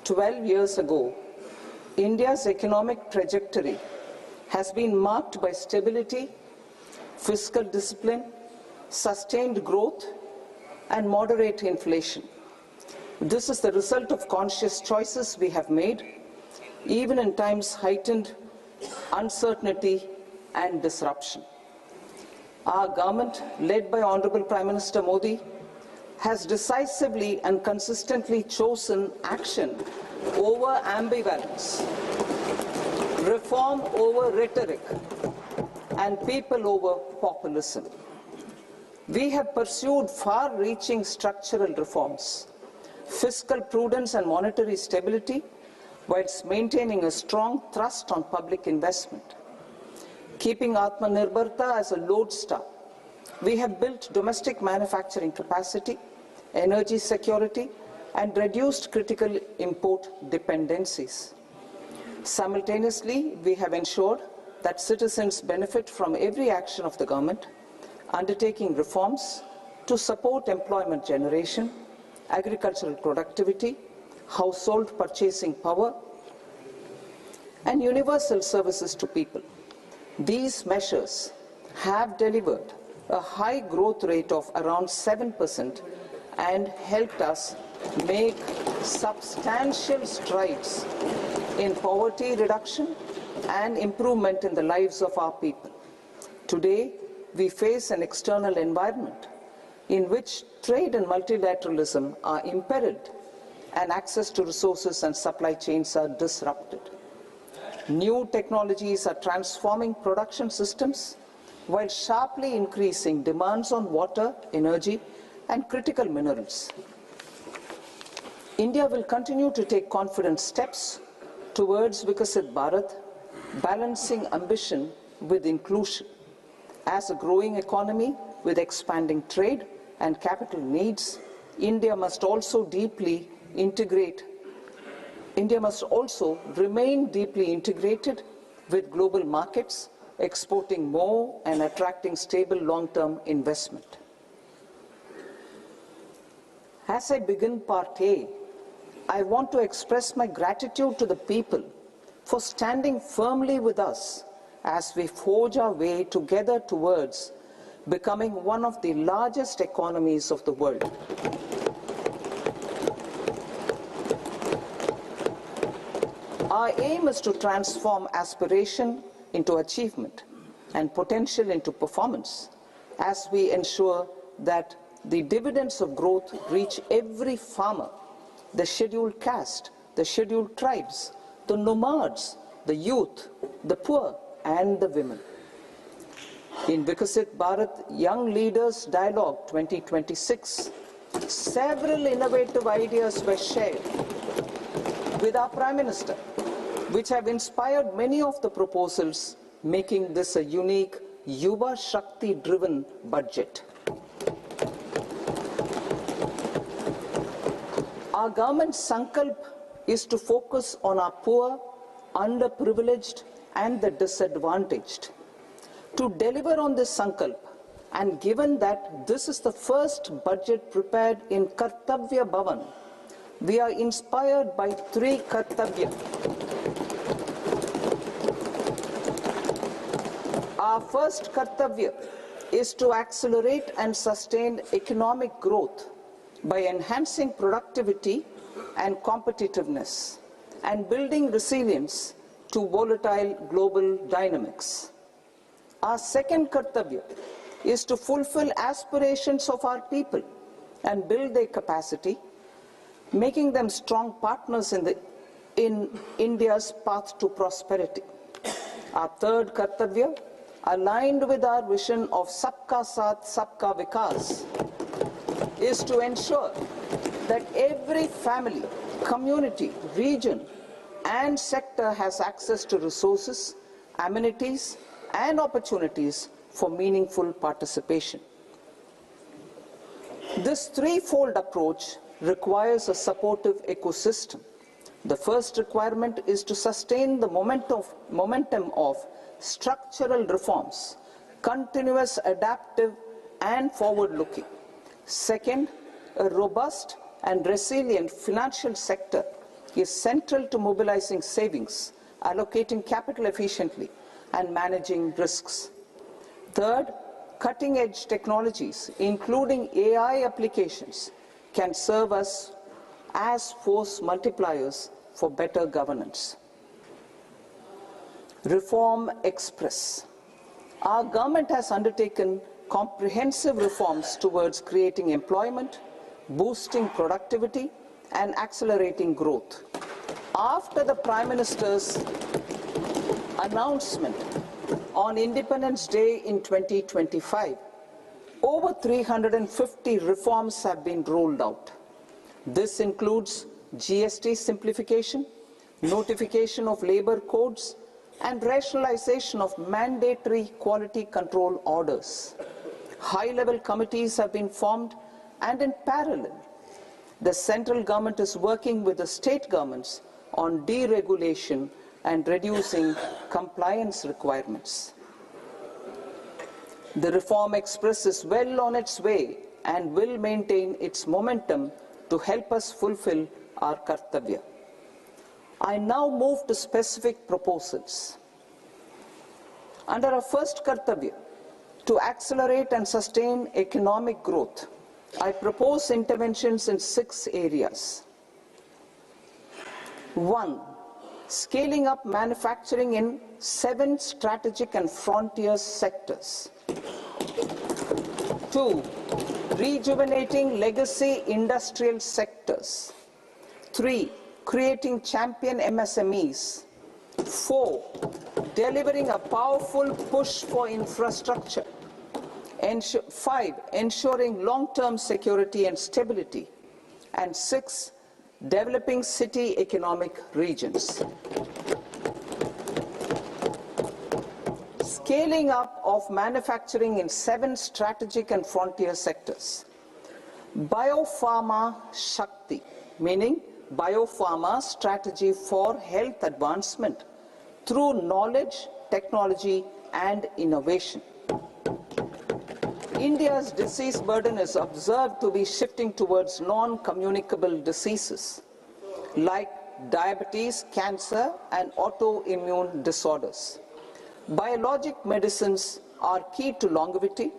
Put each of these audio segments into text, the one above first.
12 years ago, India's economic trajectory has been marked by stability, fiscal discipline, sustained growth, and moderate inflation. This is the result of conscious choices we have made, even in times heightened uncertainty and disruption. Our government, led by Honorable Prime Minister Modi, has decisively and consistently chosen action over ambivalence, reform over rhetoric, and people over populism. We have pursued far-reaching structural reforms, fiscal prudence and monetary stability, whilst maintaining a strong thrust on public investment. Keeping Atmanirbharta as a lodestar, we have built domestic manufacturing capacity, energy security, and reduced critical import dependencies. Simultaneously, we have ensured that citizens benefit from every action of the government, undertaking reforms to support employment generation, agricultural productivity, household purchasing power, and universal services to people. These measures have delivered a high growth rate of around 7% and helped us make substantial strides in poverty reduction and improvement in the lives of our people. Today, we face an external environment in which trade and multilateralism are imperiled and access to resources and supply chains are disrupted. New technologies are transforming production systems while sharply increasing demands on water, energy, and critical minerals. India will continue to take confident steps towards Vikasit Bharat, balancing ambition with inclusion. As a growing economy with expanding trade and capital needs, India must also remain deeply integrated with global markets, exporting more and attracting stable long-term investment. As I begin Part A, I want to express my gratitude to the people for standing firmly with us as we forge our way together towards becoming one of the largest economies of the world. Our aim is to transform aspiration into achievement and potential into performance as we ensure that the dividends of growth reach every farmer, the scheduled caste, the scheduled tribes, the nomads, the youth, the poor, and the women. In Vikasit Bharat Young Leaders Dialogue 2026, several innovative ideas were shared with our Prime Minister, which have inspired many of the proposals, making this a unique Yuva Shakti-driven budget. Our government's sankalp is to focus on our poor, underprivileged, and the disadvantaged. To deliver on this sankalp, and given that this is the first budget prepared in Kartavya Bhavan, we are inspired by three Kartavya. Our first Kartavya is to accelerate and sustain economic growth by enhancing productivity and competitiveness and building resilience to volatile global dynamics. Our second Kartavya is to fulfill aspirations of our people and build their capacity, making them strong partners in India's path to prosperity. Our third Kartavya, aligned with our vision of Sabka Saath, Sabka Vikas, is to ensure that every family, community, region, and sector has access to resources, amenities, and opportunities for meaningful participation. This threefold approach requires a supportive ecosystem. The first requirement is to sustain the momentum of structural reforms, continuous, adaptive, and forward-looking. Second, a robust and resilient financial sector is central to mobilizing savings, allocating capital efficiently, and managing risks. Third, cutting-edge technologies, including AI applications, can serve us as force multipliers for better governance. Reform Express. Our government has undertaken comprehensive reforms towards creating employment, boosting productivity, and accelerating growth. After the Prime Minister's announcement on Independence Day in 2025, over 350 reforms have been rolled out. This includes GST simplification, notification of labor codes, and rationalization of mandatory quality control orders. High-level committees have been formed, and in parallel, the central government is working with the state governments on deregulation and reducing compliance requirements. The Reform Express is well on its way and will maintain its momentum to help us fulfill our kartavya. I now move to specific proposals. Under our first kartavya, to accelerate and sustain economic growth, I propose interventions in 6 areas. 1. Scaling up manufacturing in 7 strategic and frontier sectors. 2. Rejuvenating legacy industrial sectors. 3. Creating champion MSMEs. 4. Delivering a powerful push for infrastructure. 5. Ensuring long-term security and stability. And 6. Developing city economic regions. Scaling up of manufacturing in 7 strategic and frontier sectors. Biopharma Shakti, meaning biopharma strategy for health advancement through knowledge, technology, and innovation. India's disease burden is observed to be shifting towards non-communicable diseases like diabetes, cancer, and autoimmune disorders. Biologic medicines are key to longevity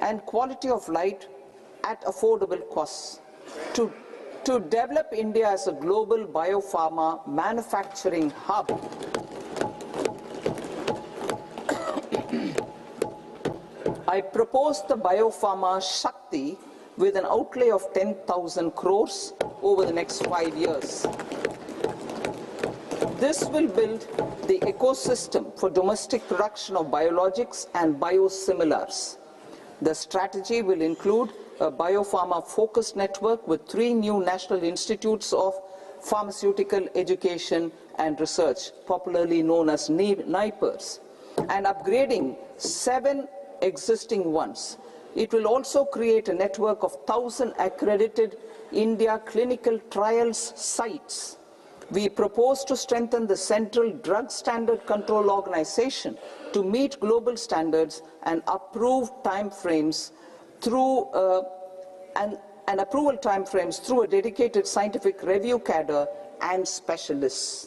and quality of life at affordable costs. To develop India as a global biopharma manufacturing hub, I propose the Biopharma Shakti with an outlay of 10,000 crores over the next 5 years. This will build the ecosystem for domestic production of biologics and biosimilars. The strategy will include a biopharma-focused network with 3 new national institutes of pharmaceutical education and research, popularly known as NIPERs, and upgrading 7 existing ones. It will also create a network of 1,000 accredited India clinical trials sites. We propose to strengthen the Central Drug Standard Control Organization to meet global standards and approve timeframes through approval timeframes through a dedicated scientific review cadre and specialists.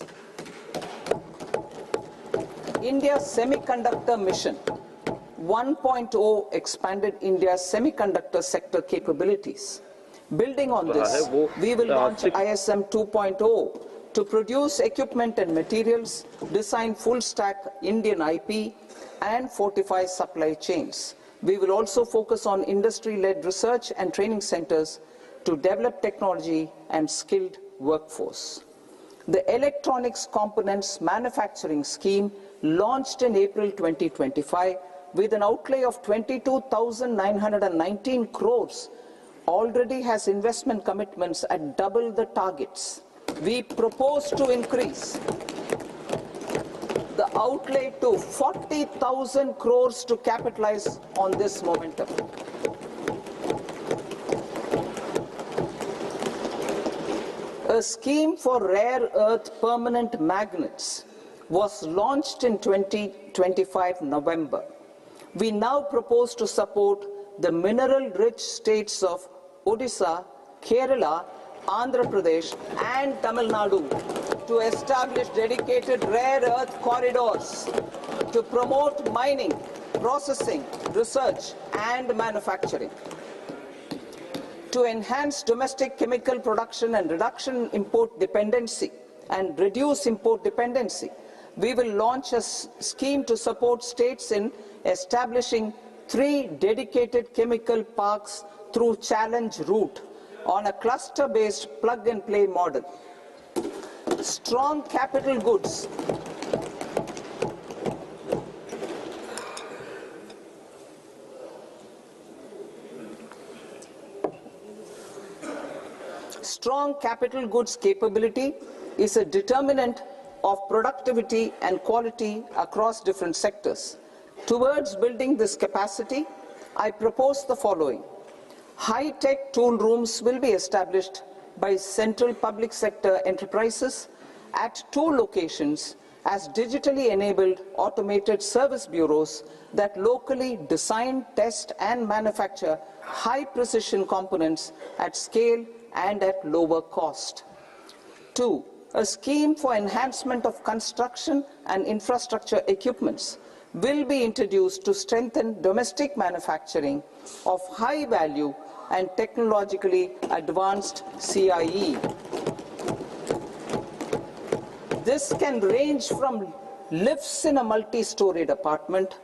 India's Semiconductor Mission 1.0 expanded India's semiconductor sector capabilities. Building on this, we will launch ISM 2.0 to produce equipment and materials, design full-stack Indian IP, and fortify supply chains. We will also focus on industry-led research and training centers to develop technology and skilled workforce. The Electronics Components Manufacturing Scheme, launched in April 2025, with an outlay of 22,919 crores, already has investment commitments at double the targets. We propose to increase the outlay to 40,000 crores to capitalize on this momentum. A scheme for rare earth permanent magnets was launched in 2025 November. We now propose to support the mineral-rich states of Odisha, Kerala, Andhra Pradesh and Tamil Nadu to establish dedicated rare earth corridors to promote mining, processing, research and manufacturing. To enhance domestic chemical production and reduction import dependency and reduce import dependency, we will launch a scheme to support states in establishing 3 dedicated chemical parks through challenge route on a cluster-based plug-and-play model. Strong capital goods. Strong capital goods capability is a determinant of productivity and quality across different sectors. Towards building this capacity, I propose the following. High-tech tool rooms will be established by central public sector enterprises at 2 locations as digitally enabled automated service bureaus that locally design, test and manufacture high-precision components at scale and at lower cost. 2. A scheme for enhancement of construction and infrastructure equipments will be introduced to strengthen domestic manufacturing of high value and technologically advanced CIE. This can range from lifts in a multi-storied apartment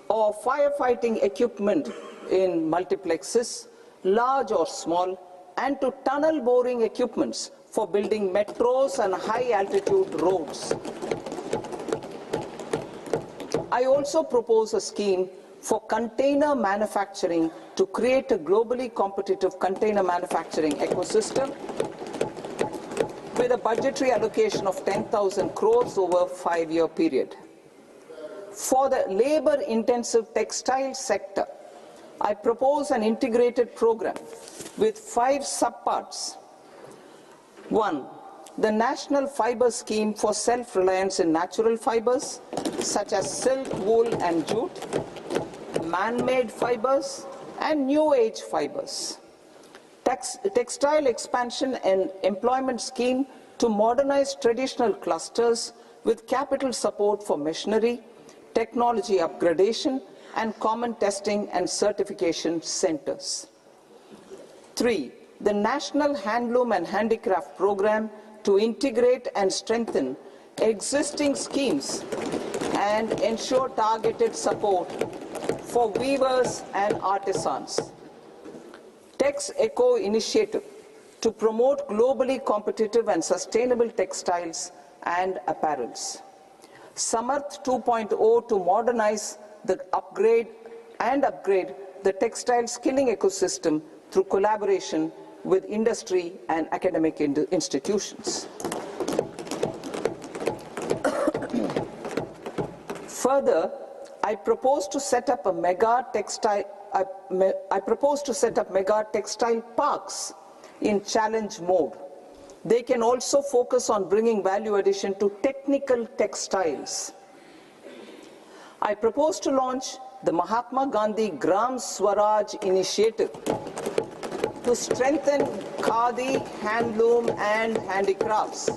or firefighting equipment in multiplexes, large or small, and to tunnel boring equipments for building metros and high-altitude roads. I also propose a scheme for container manufacturing to create a globally competitive container manufacturing ecosystem with a budgetary allocation of 10,000 crores over a 5-year period. For the labor-intensive textile sector, I propose an integrated program with 5 subparts. 1. The National Fiber Scheme for Self-Reliance in Natural Fibers, such as silk, wool and jute, man-made fibers and new age fibers. Textile expansion and employment scheme to modernize traditional clusters with capital support for machinery, technology upgradation and common testing and certification centers. 3. The National Handloom and Handicraft Program to integrate and strengthen existing schemes and ensure targeted support for weavers and artisans. Tex Eco Initiative to promote globally competitive and sustainable textiles and apparels. Samarth 2.0 to modernize the upgrade the textile skilling ecosystem through collaboration with industry and academic institutions. Further, I propose to set up mega textile parks in challenge mode. They can also focus on bringing value addition to technical textiles. I propose to launch the Mahatma Gandhi Gram Swaraj initiative to strengthen khadi, handloom and handicrafts.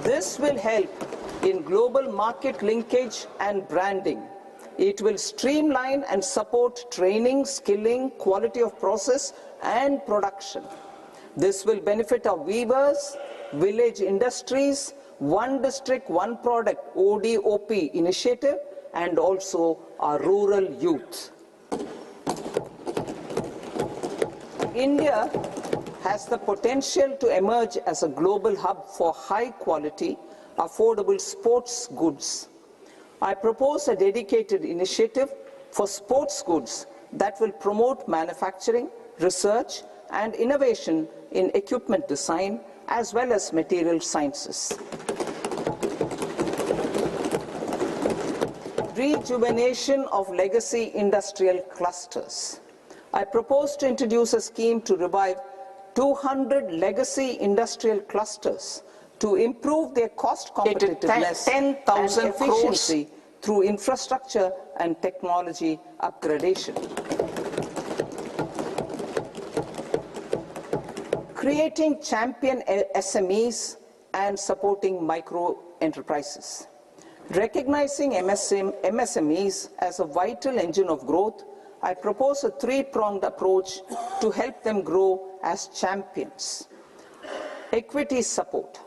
This will help in global market linkage and branding. It will streamline and support training, skilling, quality of process and production. This will benefit our weavers, village industries, one district, one product ODOP initiative and also our rural youth. India has the potential to emerge as a global hub for high quality, affordable sports goods. I propose a dedicated initiative for sports goods that will promote manufacturing, research and innovation in equipment design as well as material sciences. Rejuvenation of legacy industrial clusters. I propose to introduce a scheme to revive 200 legacy industrial clusters to improve their cost competitiveness 10,000 and efficiency through infrastructure and technology upgradation. creating champion SMEs and supporting micro enterprises. Recognizing MSMEs as a vital engine of growth, I propose a three-pronged approach to help them grow as champions. Equity support.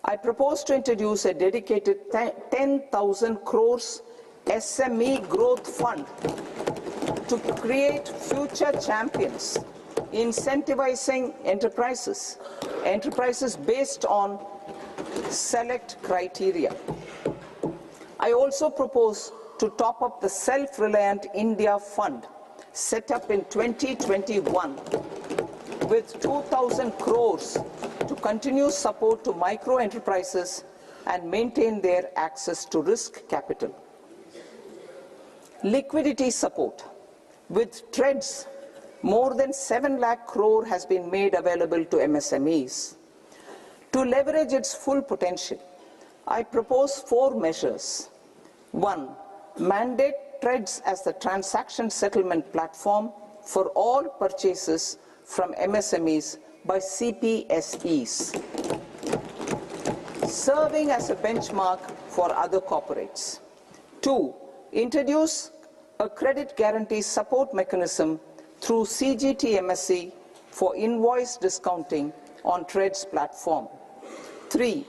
I propose to introduce a dedicated 10,000 crores SME growth fund to create future champions, incentivizing enterprises based on select criteria. I also propose to top up the Self-Reliant India Fund set up in 2021 with 2,000 crores to continue support to micro enterprises and maintain their access to risk capital. Liquidity support. With TREDS, more than 7 lakh crore has been made available to MSMEs. To leverage its full potential, I propose 4 measures. 1. Mandate TREDS as the transaction settlement platform for all purchases from MSMEs by CPSEs, serving as a benchmark for other corporates. 2. Introduce a credit guarantee support mechanism through CGTMSE for invoice discounting on TREDS platform. 3.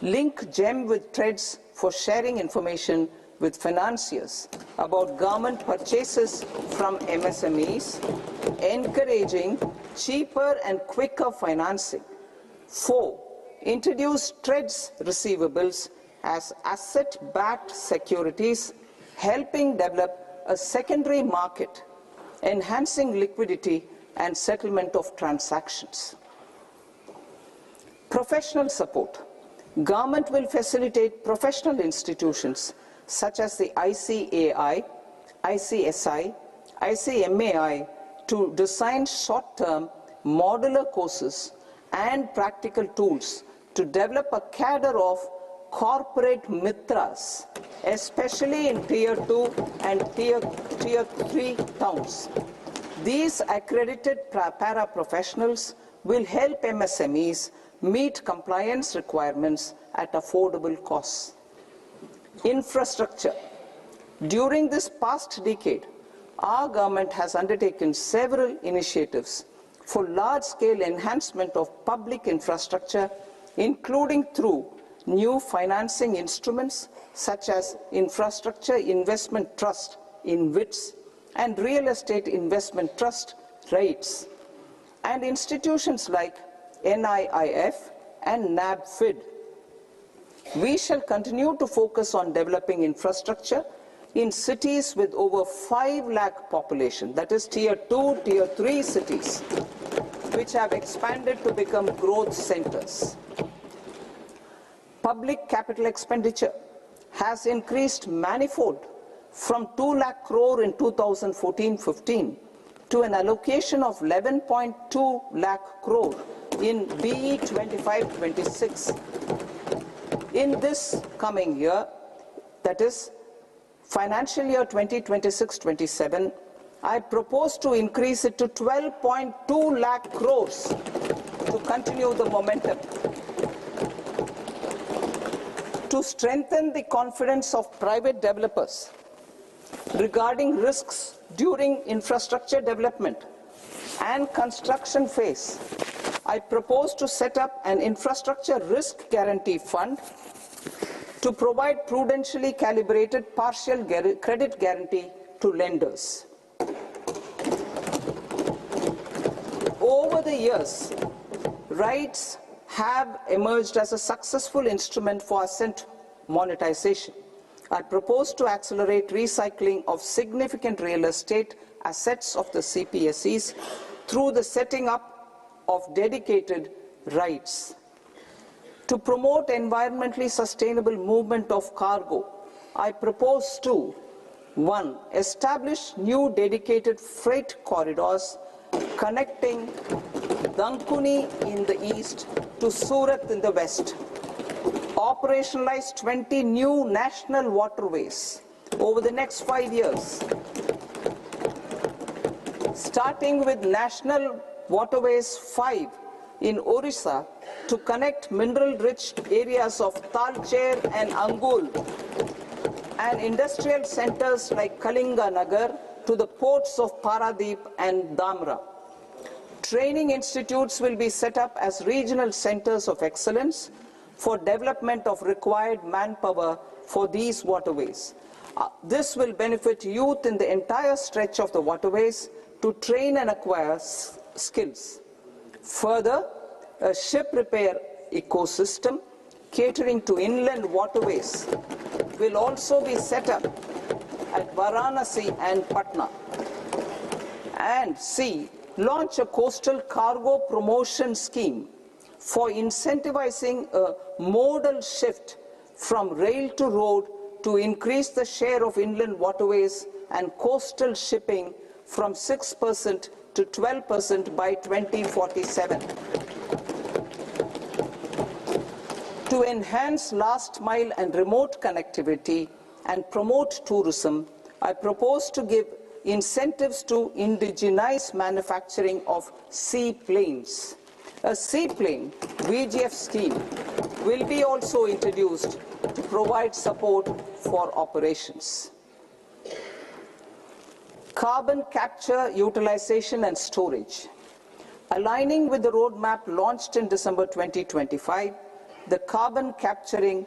Link GEM with TREDS for sharing information with financiers about government purchases from MSMEs, encouraging cheaper and quicker financing. 4. Introduce TREDS receivables as asset-backed securities, helping develop a secondary market, enhancing liquidity and settlement of transactions. Professional support. Government will facilitate professional institutions such as the ICAI, ICSI, ICMAI to design short-term modular courses and practical tools to develop a cadre of corporate mitras, especially in Tier 2 and Tier 3 towns. These accredited para-professionals will help MSMEs meet compliance requirements at affordable costs. Infrastructure. During this past decade, our government has undertaken several initiatives for large-scale enhancement of public infrastructure, including through new financing instruments such as Infrastructure Investment Trust (InvITs) and Real Estate Investment Trust (REITs), and institutions like NIIF and NABFID. We shall continue to focus on developing infrastructure in cities with over 5 lakh population, that is Tier 2, Tier 3 cities, which have expanded to become growth centers. Public capital expenditure has increased manifold from 2 lakh crore in 2014-15 to an allocation of 11.2 lakh crore in BE 25-26. In this coming year, that is financial year 2026-27, I propose to increase it to 12.2 lakh crores to continue the momentum. To strengthen the confidence of private developers regarding risks during infrastructure development and construction phase, I propose to set up an infrastructure risk guarantee fund to provide prudentially calibrated partial credit guarantee to lenders. Over the years, REITs have emerged as a successful instrument for asset monetization. I propose to accelerate recycling of significant real estate assets of the CPSEs through the setting up of dedicated REITs. To promote environmentally sustainable movement of cargo, I propose to 1. Establish new dedicated freight corridors connecting Dankuni in the east to Surat in the west. Operationalize 20 new national waterways over the next 5 years, starting with National Waterways 5 in Orissa to connect mineral-rich areas of Talcher and Angul and industrial centers like Kalinga Nagar to the ports of Paradeep and Dhamra. Training institutes will be set up as regional centers of excellence for development of required manpower for these waterways. This will benefit youth in the entire stretch of the waterways to train and acquire skills. Further, a ship repair ecosystem catering to inland waterways will also be set up at Varanasi and Patna. And C, launch a coastal cargo promotion scheme for incentivizing a modal shift from rail to road to increase the share of inland waterways and coastal shipping from 6% to 12% by 2047. To enhance last mile and remote connectivity and promote tourism, I propose to give incentives to indigenize manufacturing of seaplanes. A seaplane VGF scheme will be also introduced to provide support for operations. Carbon capture, utilization and storage. Aligning with the roadmap launched in December 2025, the carbon capture,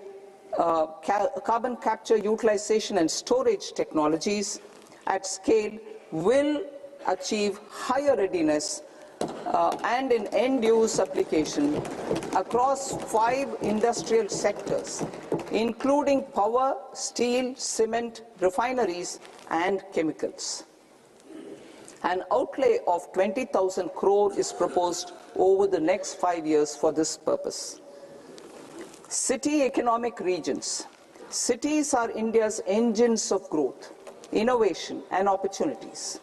utilization and storage technologies at scale will achieve higher readiness and in end-use application across 5 industrial sectors, including power, steel, cement, refineries, and chemicals. An outlay of 20,000 crore is proposed over the next 5 years for this purpose. City economic regions. Cities are India's engines of growth, innovation, and opportunities.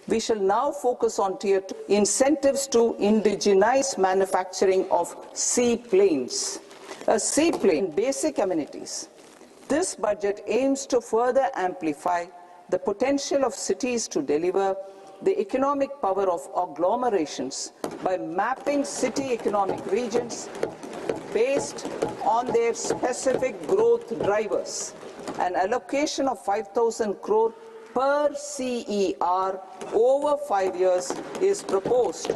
We shall now focus on Tier 2 incentives to indigenize manufacturing of seaplanes. A seaplane, basic amenities. This budget aims to further amplify the potential of cities to deliver the economic power of agglomerations by mapping city economic regions based on their specific growth drivers. An allocation of 5,000 crore per CER over 5 years is proposed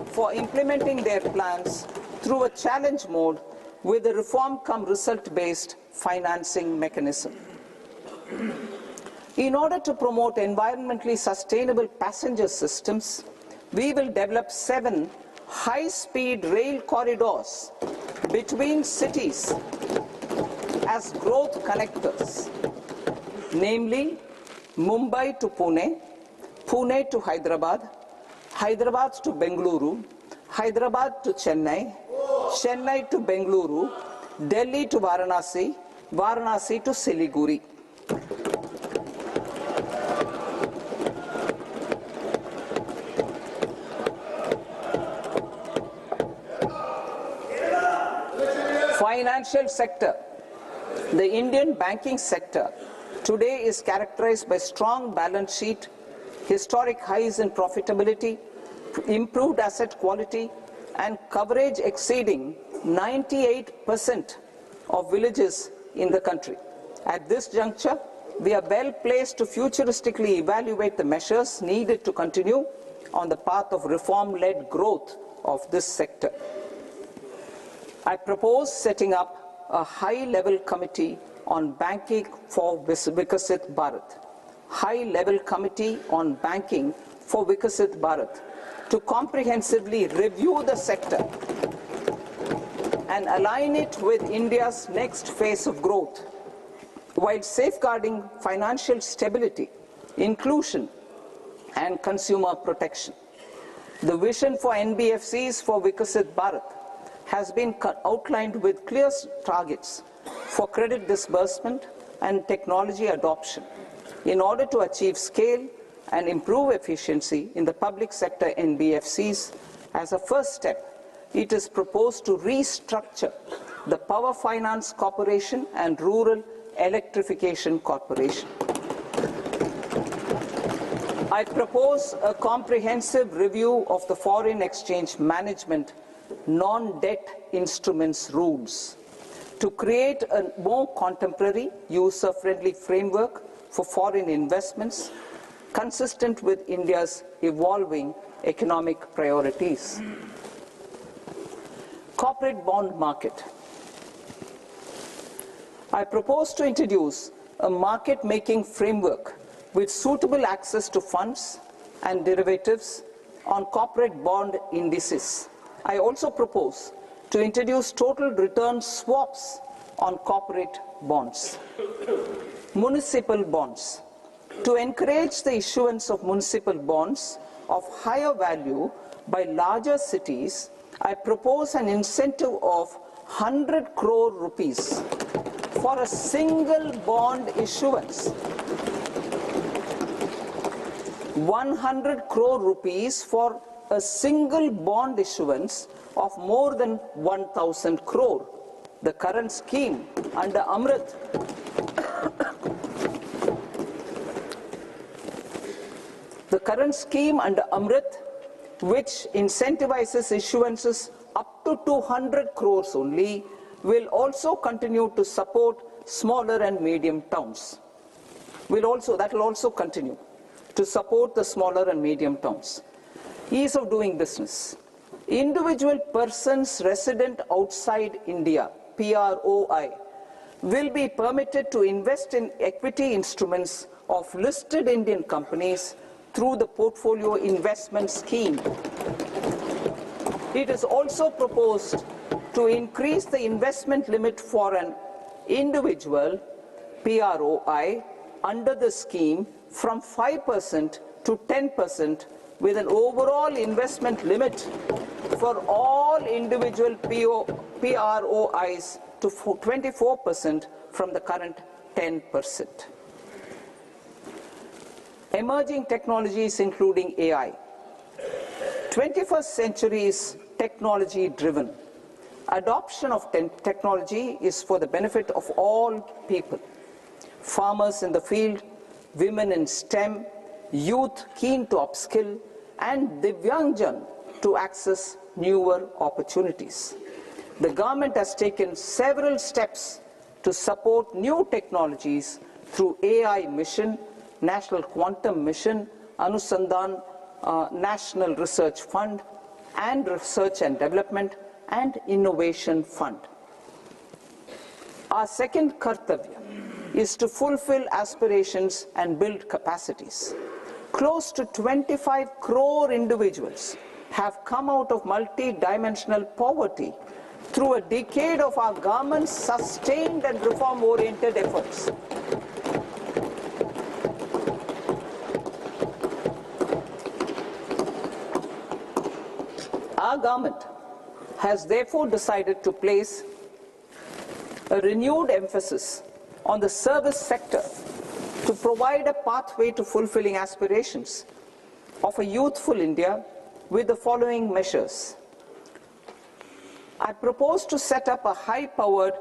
for implementing their plans through a challenge mode with a reform-cum-result-based financing mechanism. In order to promote environmentally sustainable passenger systems, we will develop 7 high-speed rail corridors between cities as growth connectors, namely Mumbai to Pune, Pune to Hyderabad, Hyderabad to Bengaluru, Hyderabad to Chennai, Chennai to Bengaluru, Delhi to Varanasi, Varanasi to Siliguri. Financial sector. The Indian banking sector today is characterized by strong balance sheet, historic highs in profitability, improved asset quality, and coverage exceeding 98% of villages in the country. At this juncture, we are well placed to futuristically evaluate the measures needed to continue on the path of reform-led growth of this sector. I propose setting up a high-level committee on banking for Vikasit Bharat. High-level committee on banking for Vikasit Bharat to comprehensively review the sector and align it with India's next phase of growth, while safeguarding financial stability, inclusion, and consumer protection. The vision for NBFCs for Vikasit Bharat has been outlined with clear targets for credit disbursement and technology adoption in order to achieve scale and improve efficiency in the public sector NBFCs. As a first step, it is proposed to restructure the Power Finance Corporation and Rural Electrification Corporation. I propose a comprehensive review of the foreign exchange management non-debt instruments rules to create a more contemporary, user-friendly framework for foreign investments consistent with India's evolving economic priorities. Corporate bond market. I propose to introduce a market-making framework with suitable access to funds and derivatives on corporate bond indices. I also propose to introduce total return swaps on corporate bonds. Municipal bonds. To encourage the issuance of municipal bonds of higher value by larger cities, I propose an incentive of 100 crore rupees for a single bond issuance. 100 crore rupees for a single bond issuance of more than 1,000 crore. The current scheme under Amrit which incentivizes issuances up to 200 crores only, will also continue to support smaller and medium towns. That will also continue to support the smaller and medium towns. Ease of doing business. Individual persons resident outside India, PROI, will be permitted to invest in equity instruments of listed Indian companies through the portfolio investment scheme. It is also proposed to increase the investment limit for an individual PROI under the scheme from 5% to 10%, with an overall investment limit for all individual PROIs to 24% from the current 10%. Emerging technologies including AI. 21st century is technology driven. Adoption of technology is for the benefit of all people. Farmers in the field, women in STEM, youth keen to upskill, and Divyangjan to access newer opportunities. The government has taken several steps to support new technologies through AI mission, National Quantum Mission, Anusandhan National Research Fund, and Research and Development and Innovation Fund. Our second kartavya is to fulfill aspirations and build capacities. Close to 25 crore individuals have come out of multi-dimensional poverty through a decade of our government's sustained and reform-oriented efforts. Our government has therefore decided to place a renewed emphasis on the service sector to provide a pathway to fulfilling aspirations of a youthful India with the following measures. I propose to set up a high-powered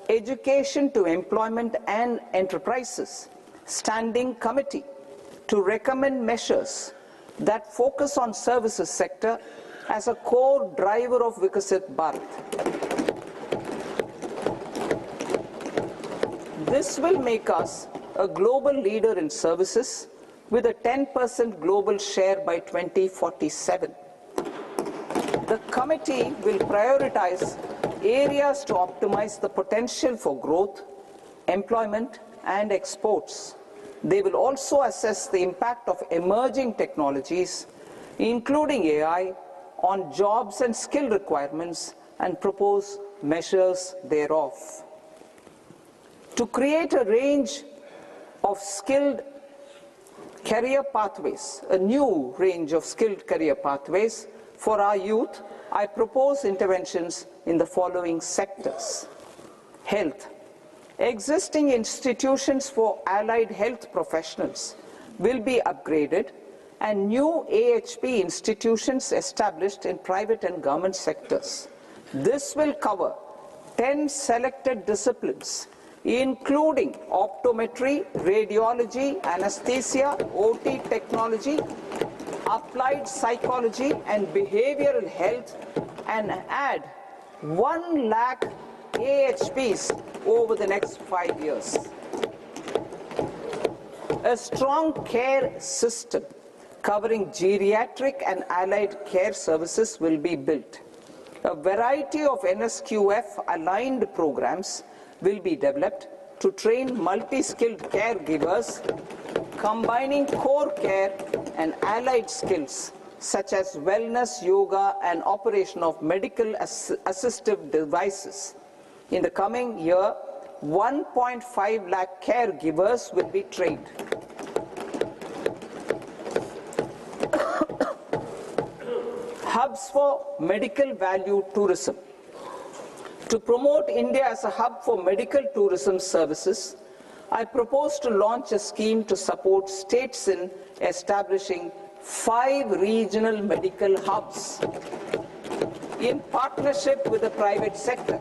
education to employment and enterprises standing committee to recommend measures that focus on services sector as a core driver of Vikasit Bharat. This will make us a global leader in services with a 10% global share by 2047. The committee will prioritize areas to optimize the potential for growth, employment, and exports. They will also assess the impact of emerging technologies, including AI, on jobs and skill requirements and propose measures thereof. To create a range of skilled career pathways, a new range of skilled career pathways for our youth, I propose interventions in the following sectors. Health. Existing institutions for allied health professionals will be upgraded and new AHP institutions established in private and government sectors. This will cover 10 selected disciplines, including optometry, radiology, anesthesia, OT technology, applied psychology and behavioral health and add 1 lakh AHPs over the next 5 years. A strong care system covering geriatric and allied care services will be built. A variety of NSQF-aligned programs will be developed to train multi-skilled caregivers, combining core care and allied skills such as wellness, yoga, and operation of medical assistive devices. In the coming year, 1.5 lakh caregivers will be trained. Hubs for medical value tourism. To promote India as a hub for medical tourism services, I propose to launch a scheme to support states in establishing 5 regional medical hubs in partnership with the private sector.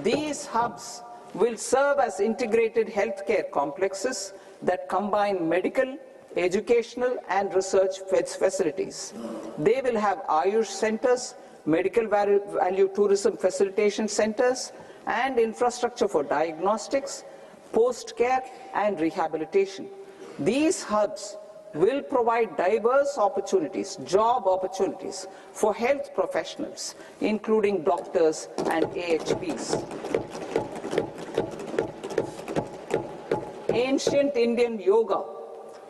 These hubs will serve as integrated healthcare complexes that combine medical, educational, and research facilities. They will have Ayush centers, medical value tourism facilitation centers, and infrastructure for diagnostics, post-care, and rehabilitation. These hubs will provide diverse opportunities, job opportunities for health professionals, including doctors and AHPs. Ancient Indian yoga,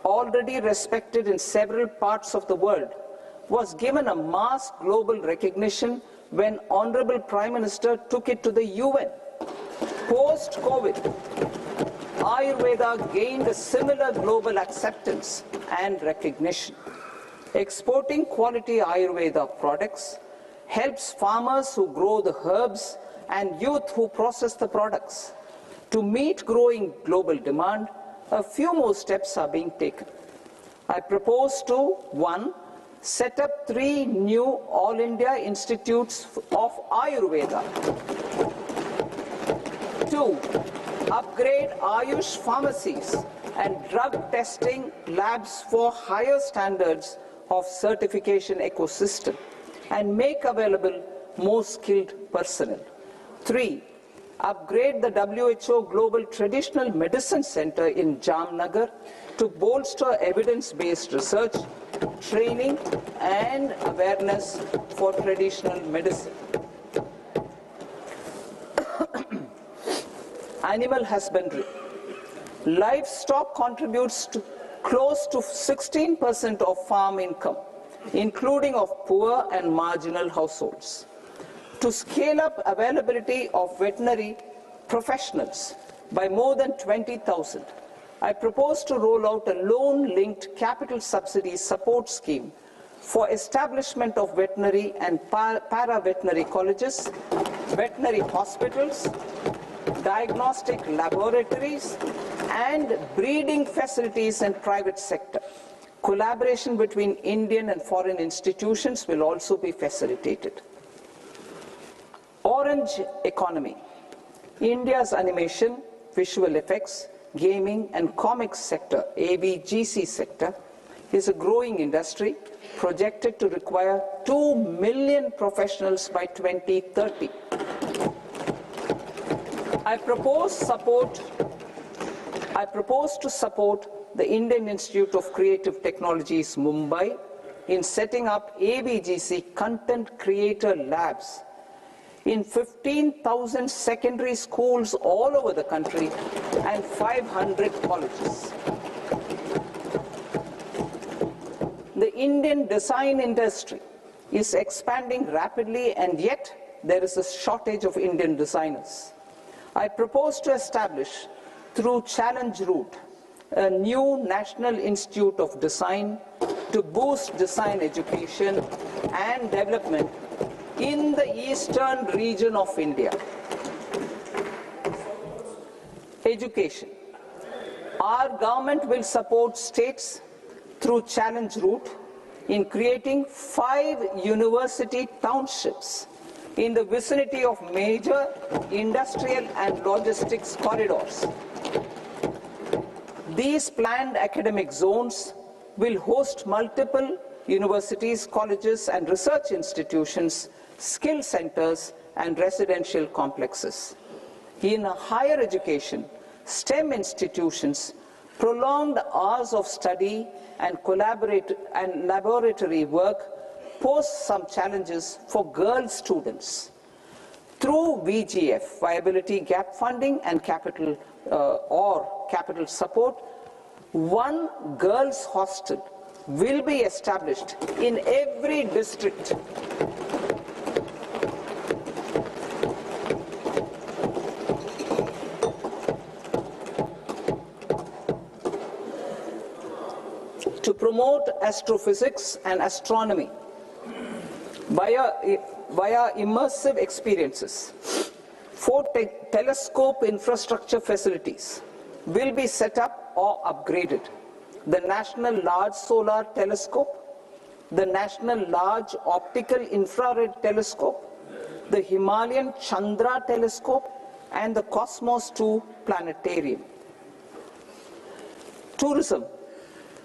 already respected in several parts of the world, was given a mass global recognition when Honorable Prime Minister took it to the UN. Post-COVID, Ayurveda gained a similar global acceptance and recognition. Exporting quality Ayurveda products helps farmers who grow the herbs and youth who process the products. To meet growing global demand, a few more steps are being taken. I propose to 1. Set up 3 new All India Institutes of Ayurveda. 2. Upgrade Ayush pharmacies and drug testing labs for higher standards of certification ecosystem and make available more skilled personnel. 3. Upgrade the WHO Global Traditional Medicine Center in Jamnagar to bolster evidence-based research, training, and awareness for traditional medicine. Animal husbandry. Livestock contributes to close to 16% of farm income, including of poor and marginal households. To scale up availability of veterinary professionals by more than 20,000, I propose to roll out a loan-linked capital subsidy support scheme for establishment of veterinary and para-veterinary colleges, veterinary hospitals, diagnostic laboratories, and breeding facilities in private sector. Collaboration between Indian and foreign institutions will also be facilitated. Orange economy. India's animation, visual effects, gaming and comics sector, AVGC sector, is a growing industry projected to require 2 million professionals by 2030. I propose to support the Indian Institute of Creative Technologies, Mumbai, in setting up AVGC content creator labs in 15,000 secondary schools all over the country and 500 colleges. The Indian design industry is expanding rapidly, and yet there is a shortage of Indian designers. I propose to establish, through Challenge Route, a new National Institute of Design to boost design education and development in the eastern region of India. Education. Our government will support states through Challenge Route in creating 5 university townships in the vicinity of major industrial and logistics corridors. These planned academic zones will host multiple universities, colleges, and research institutions, skill centers, and residential complexes. In higher education, STEM institutions, prolonged hours of study and laboratory work pose some challenges for girl students. Through VGF, Viability Gap Funding and capital support, one girls' hostel will be established in every district. To promote astrophysics and astronomy via immersive experiences. 4 telescope infrastructure facilities will be set up or upgraded. The National Large Solar Telescope, the National Large Optical Infrared Telescope, the Himalayan Chandra Telescope, and the Cosmos 2 Planetarium. Tourism.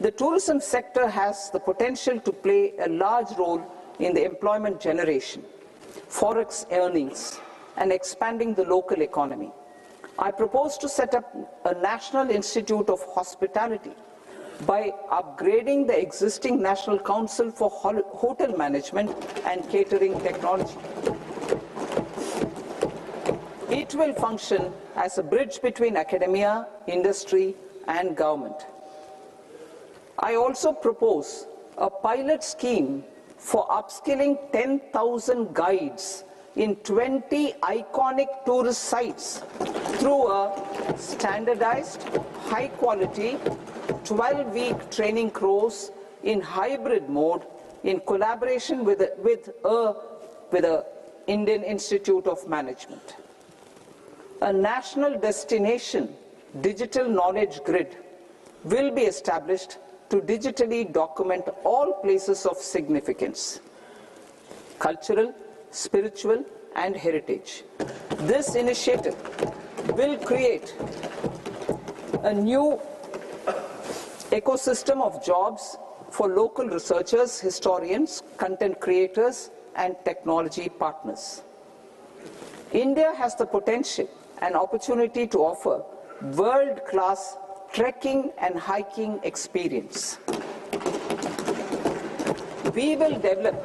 The tourism sector has the potential to play a large role in the employment generation, forex earnings, and expanding the local economy. I propose to set up a National Institute of Hospitality by upgrading the existing National Council for Hotel Management and Catering Technology. It will function as a bridge between academia, industry, and government. I also propose a pilot scheme for upskilling 10,000 guides in 20 iconic tourist sites through a standardized, high-quality, 12-week training course in hybrid mode in collaboration with the Indian Institute of Management. A national destination digital knowledge grid will be established to digitally document all places of significance, cultural, spiritual, and heritage. This initiative will create a new ecosystem of jobs for local researchers, historians, content creators, and technology partners. India has the potential and opportunity to offer world-class trekking and hiking experience. We will develop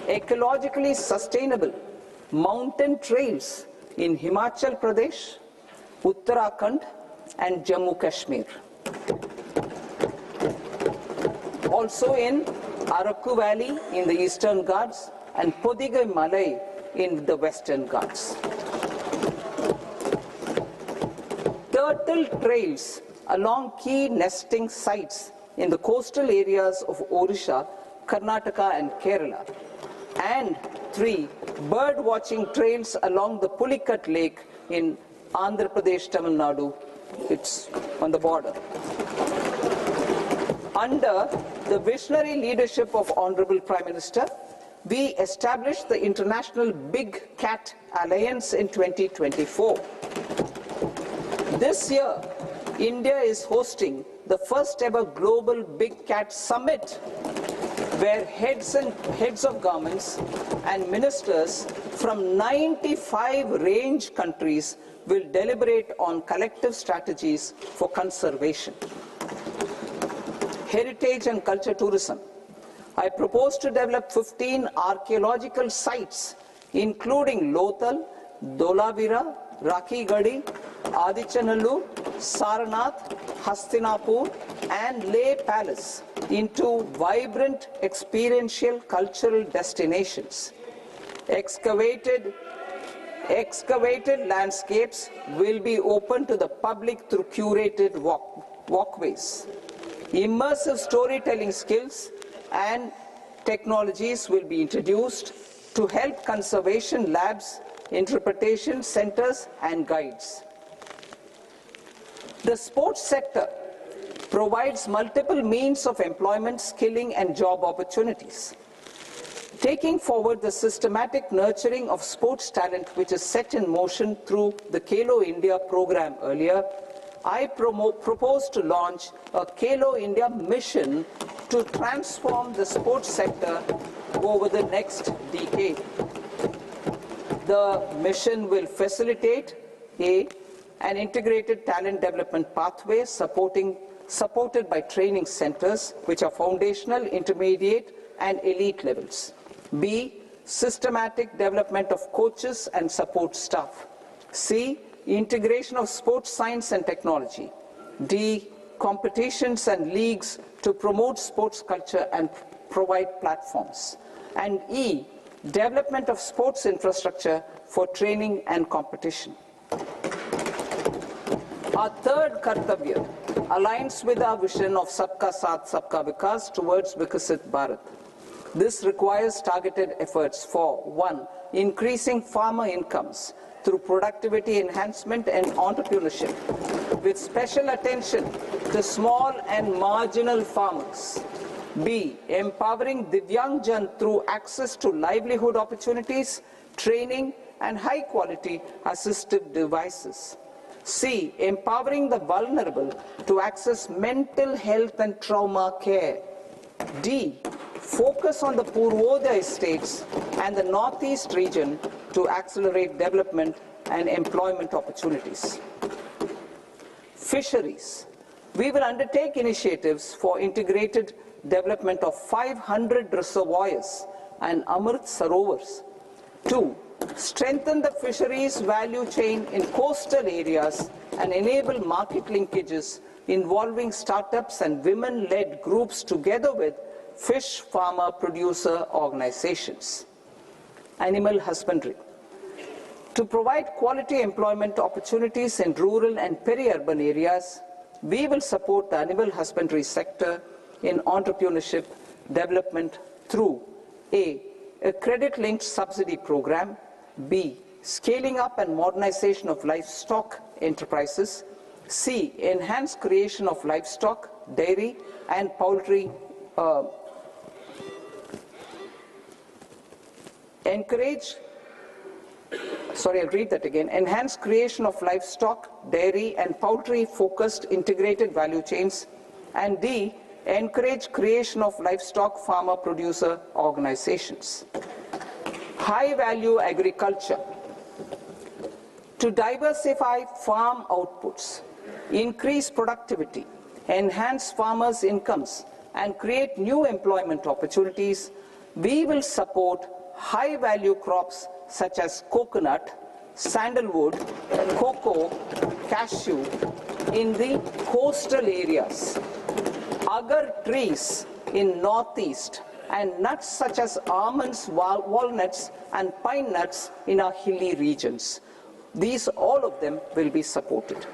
ecologically sustainable mountain trails in Himachal Pradesh, Uttarakhand, and Jammu Kashmir. Also in Araku Valley in the Eastern Ghats and Podigai Malai in the Western Ghats. Turtle trails along key nesting sites in the coastal areas of Odisha, Karnataka, and Kerala. And 3 bird watching trails along the Pulikat Lake in Andhra Pradesh, Tamil Nadu. It's on the border. Under the visionary leadership of Honorable Prime Minister, we established the International Big Cat Alliance in 2024. This year, India is hosting the first ever Global Big Cat Summit, where heads of governments and ministers from 95 range countries will deliberate on collective strategies for conservation. Heritage and culture tourism. I propose to develop 15 archaeological sites, including Lothal, Dolavira, Rakhi Gadi, Adichanallur, Saranath, Hastinapur, and Leh Palace into vibrant experiential cultural destinations. Excavated landscapes will be open to the public through curated walkways. Immersive storytelling skills and technologies will be introduced to help conservation labs, interpretation centers, and guides. The sports sector provides multiple means of employment, skilling, and job opportunities. Taking forward the systematic nurturing of sports talent which is set in motion through the Khelo India program earlier, I propose to launch a Khelo India mission to transform the sports sector over the next decade. The mission will facilitate an integrated talent development pathway supported by training centers, which are foundational, intermediate, and elite levels. B, systematic development of coaches and support staff. C, integration of sports science and technology. D, competitions and leagues to promote sports culture and provide platforms. And E, development of sports infrastructure for training and competition. Our third Kartavya aligns with our vision of Sabka Saath, Sabka Vikas towards Vikasit Bharat. This requires targeted efforts for 1. Increasing farmer incomes through productivity enhancement and entrepreneurship, with special attention to small and marginal farmers. B. Empowering Divyangjan through access to livelihood opportunities, training, and high-quality assistive devices. C. Empowering the vulnerable to access mental health and trauma care. D. Focus on the Purvodaya states and the Northeast region to accelerate development and employment opportunities. Fisheries. We will undertake initiatives for integrated development of 500 reservoirs and Amrit Sarovars. 2. Strengthen the fisheries value chain in coastal areas and enable market linkages involving startups and women-led groups together with fish farmer producer organizations. Animal husbandry. To provide quality employment opportunities in rural and peri-urban areas, we will support the animal husbandry sector in entrepreneurship development through A. A credit-linked subsidy program. B. Scaling up and modernization of livestock enterprises. C. Enhanced creation of livestock, dairy, and poultry. Enhanced creation of livestock, dairy, and poultry-focused integrated value chains. And D. Encourage creation of livestock farmer-producer organizations. High-value agriculture. To diversify farm outputs, increase productivity, enhance farmers' incomes, and create new employment opportunities, we will support high-value crops such as coconut, sandalwood, cocoa, cashew in the coastal areas, agar trees in northeast, and nuts such as almonds, walnuts, and pine nuts in our hilly regions. All of them will be supported.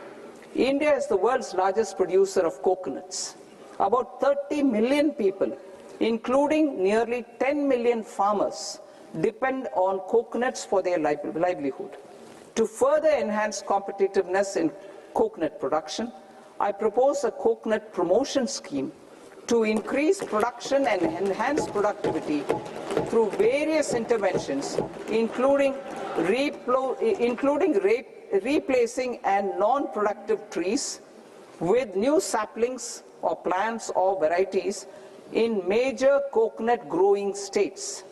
India is the world's largest producer of coconuts. About 30 million people, including nearly 10 million farmers, depend on coconuts for their livelihood. To further enhance competitiveness in coconut production, I propose a coconut promotion scheme to increase production and enhance productivity through various interventions, including replacing and non-productive trees with new saplings or plants or varieties in major coconut growing states.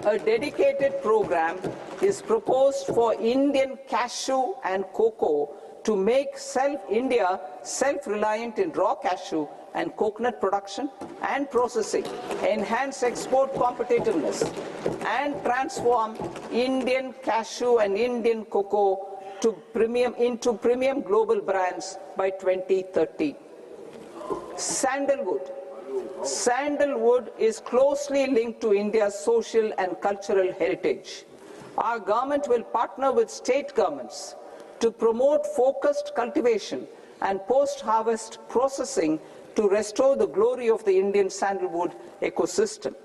A dedicated program is proposed for Indian cashew and cocoa to make India self-reliant in raw cashew and coconut production and processing, enhance export competitiveness, and transform Indian cashew and Indian cocoa into premium global brands by 2030. Sandalwood. Sandalwood is closely linked to India's social and cultural heritage. Our government will partner with state governments to promote focused cultivation and post-harvest processing to restore the glory of the Indian sandalwood ecosystem,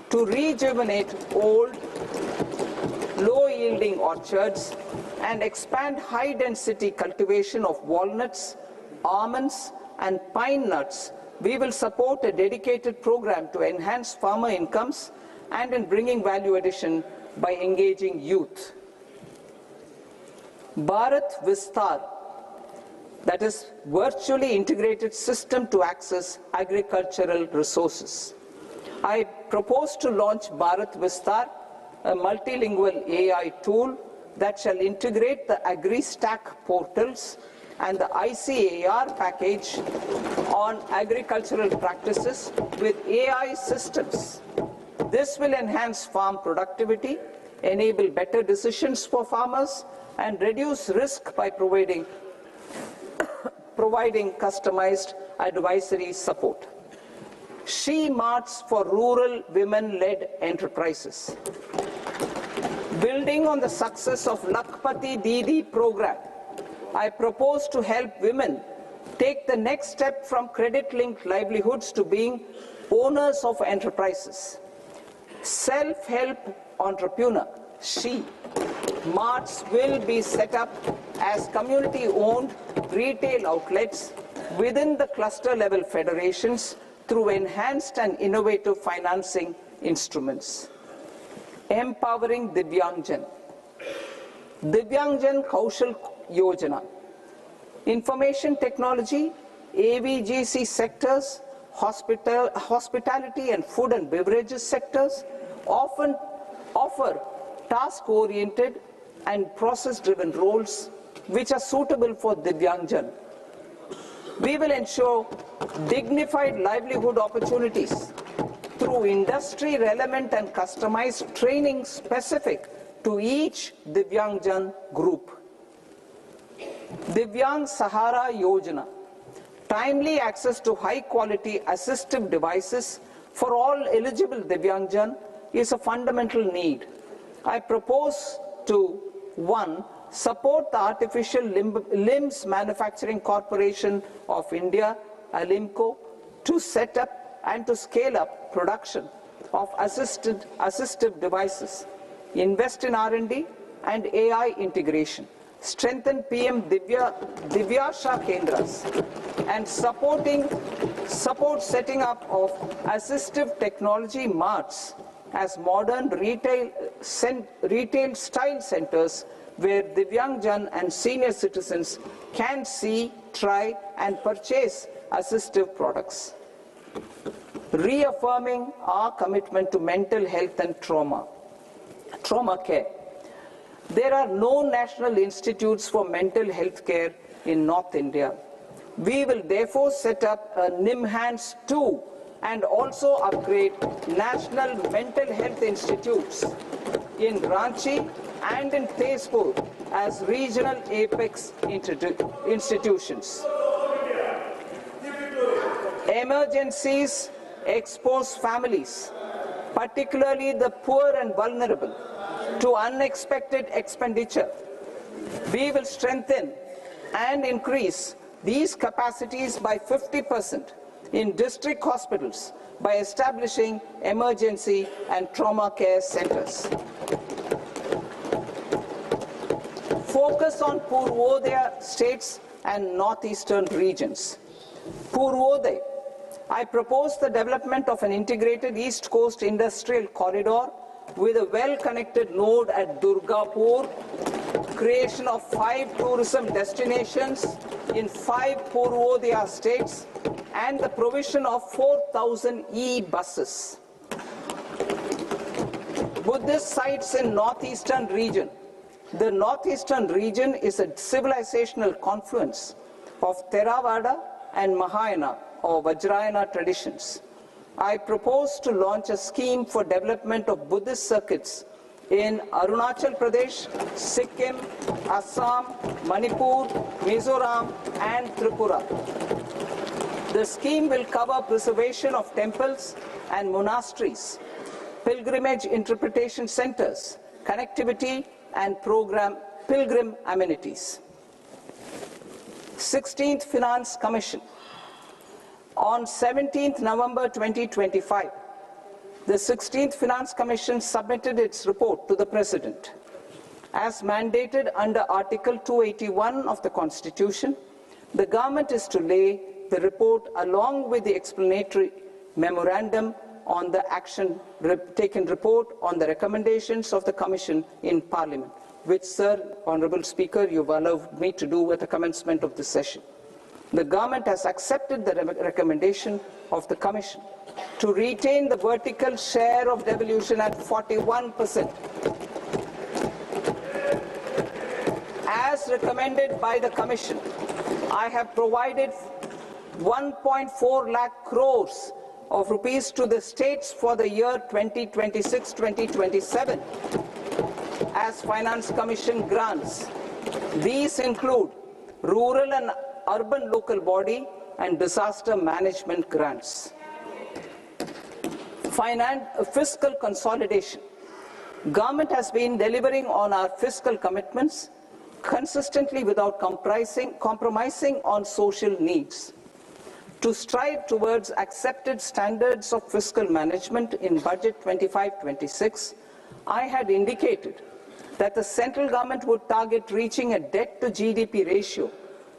to rejuvenate old, low-yielding orchards, and expand high-density cultivation of walnuts, almonds, and pine nuts. We will support a dedicated program to enhance farmer incomes and in bringing value addition by engaging youth. Bharat Vistar, that is virtually integrated system to access agricultural resources. I propose to launch Bharat Vistar, a multilingual AI tool that shall integrate the AgriStack portals and the ICAR package on agricultural practices with AI systems. This will enhance farm productivity, enable better decisions for farmers, and reduce risk by providing customized advisory support. She Marts for rural women-led enterprises. Building on the success of Lakpati Didi program, I propose to help women take the next step from credit-linked livelihoods to being owners of enterprises. Self-help entrepreneur, She Marts will be set up as community-owned retail outlets within the cluster-level federations through enhanced and innovative financing instruments. Empowering Divyangjan. Divyangjan Kaushal Yojana. Information technology, AVGC sectors, hospitality and food and beverages sectors often offer task-oriented and process-driven roles which are suitable for Divyangjan. We will ensure dignified livelihood opportunities through industry-relevant and customized training specific to each Divyangjan group. Divyang Sahara Yojana. Timely access to high-quality assistive devices for all eligible Divyangjan is a fundamental need. I propose to 1. Support the Artificial Limbs Manufacturing Corporation of India, Alimco, to set up and to scale up production of assistive devices, invest in R&D and AI integration, strengthen PM Divyasha Kendras, and support setting up of assistive technology marts as modern retail style centers where Divyangjan and senior citizens can see, try and purchase assistive products. Reaffirming our commitment to mental health and trauma care. There are no national institutes for mental health care in North India. We will therefore set up a NIMHANS 2 and also upgrade national mental health institutes in Ranchi and in Tezpur as regional apex institutions. Emergencies expose families, particularly the poor and vulnerable, to unexpected expenditure. We will strengthen and increase these capacities by 50% in district hospitals by establishing emergency and trauma care centers. Focus on Purvodaya states and northeastern regions. Purvodaya. I propose the development of an integrated East Coast industrial corridor with a well-connected node at Durgapur, creation of 5 tourism destinations in 5 Purvodaya states, and the provision of 4,000 e-buses. Buddhist sites in northeastern region. The northeastern region is a civilizational confluence of Theravada and Mahayana or Vajrayana traditions. I propose to launch a scheme for development of Buddhist circuits in Arunachal Pradesh, Sikkim, Assam, Manipur, Mizoram, and Tripura. The scheme will cover preservation of temples and monasteries, pilgrimage interpretation centers, connectivity, and pilgrim amenities. 16th Finance Commission. On 17th November 2025, the 16th Finance Commission submitted its report to the President. As mandated under Article 281 of the Constitution, the government is to lay the report along with the explanatory memorandum on the action taken report on the recommendations of the Commission in Parliament which, Sir, Honourable Speaker, you've allowed me to do at the commencement of this session. The government has accepted the recommendation of the Commission to retain the vertical share of devolution at 41%. As recommended by the Commission, I have provided 1.4 lakh crores of rupees to the states for the year 2026-2027 as Finance Commission grants. These include rural and urban local body and disaster management grants. Fiscal consolidation. Government has been delivering on our fiscal commitments consistently without compromising on social needs. To strive towards accepted standards of fiscal management in Budget 25-26, I had indicated that the central government would target reaching a debt-to-GDP ratio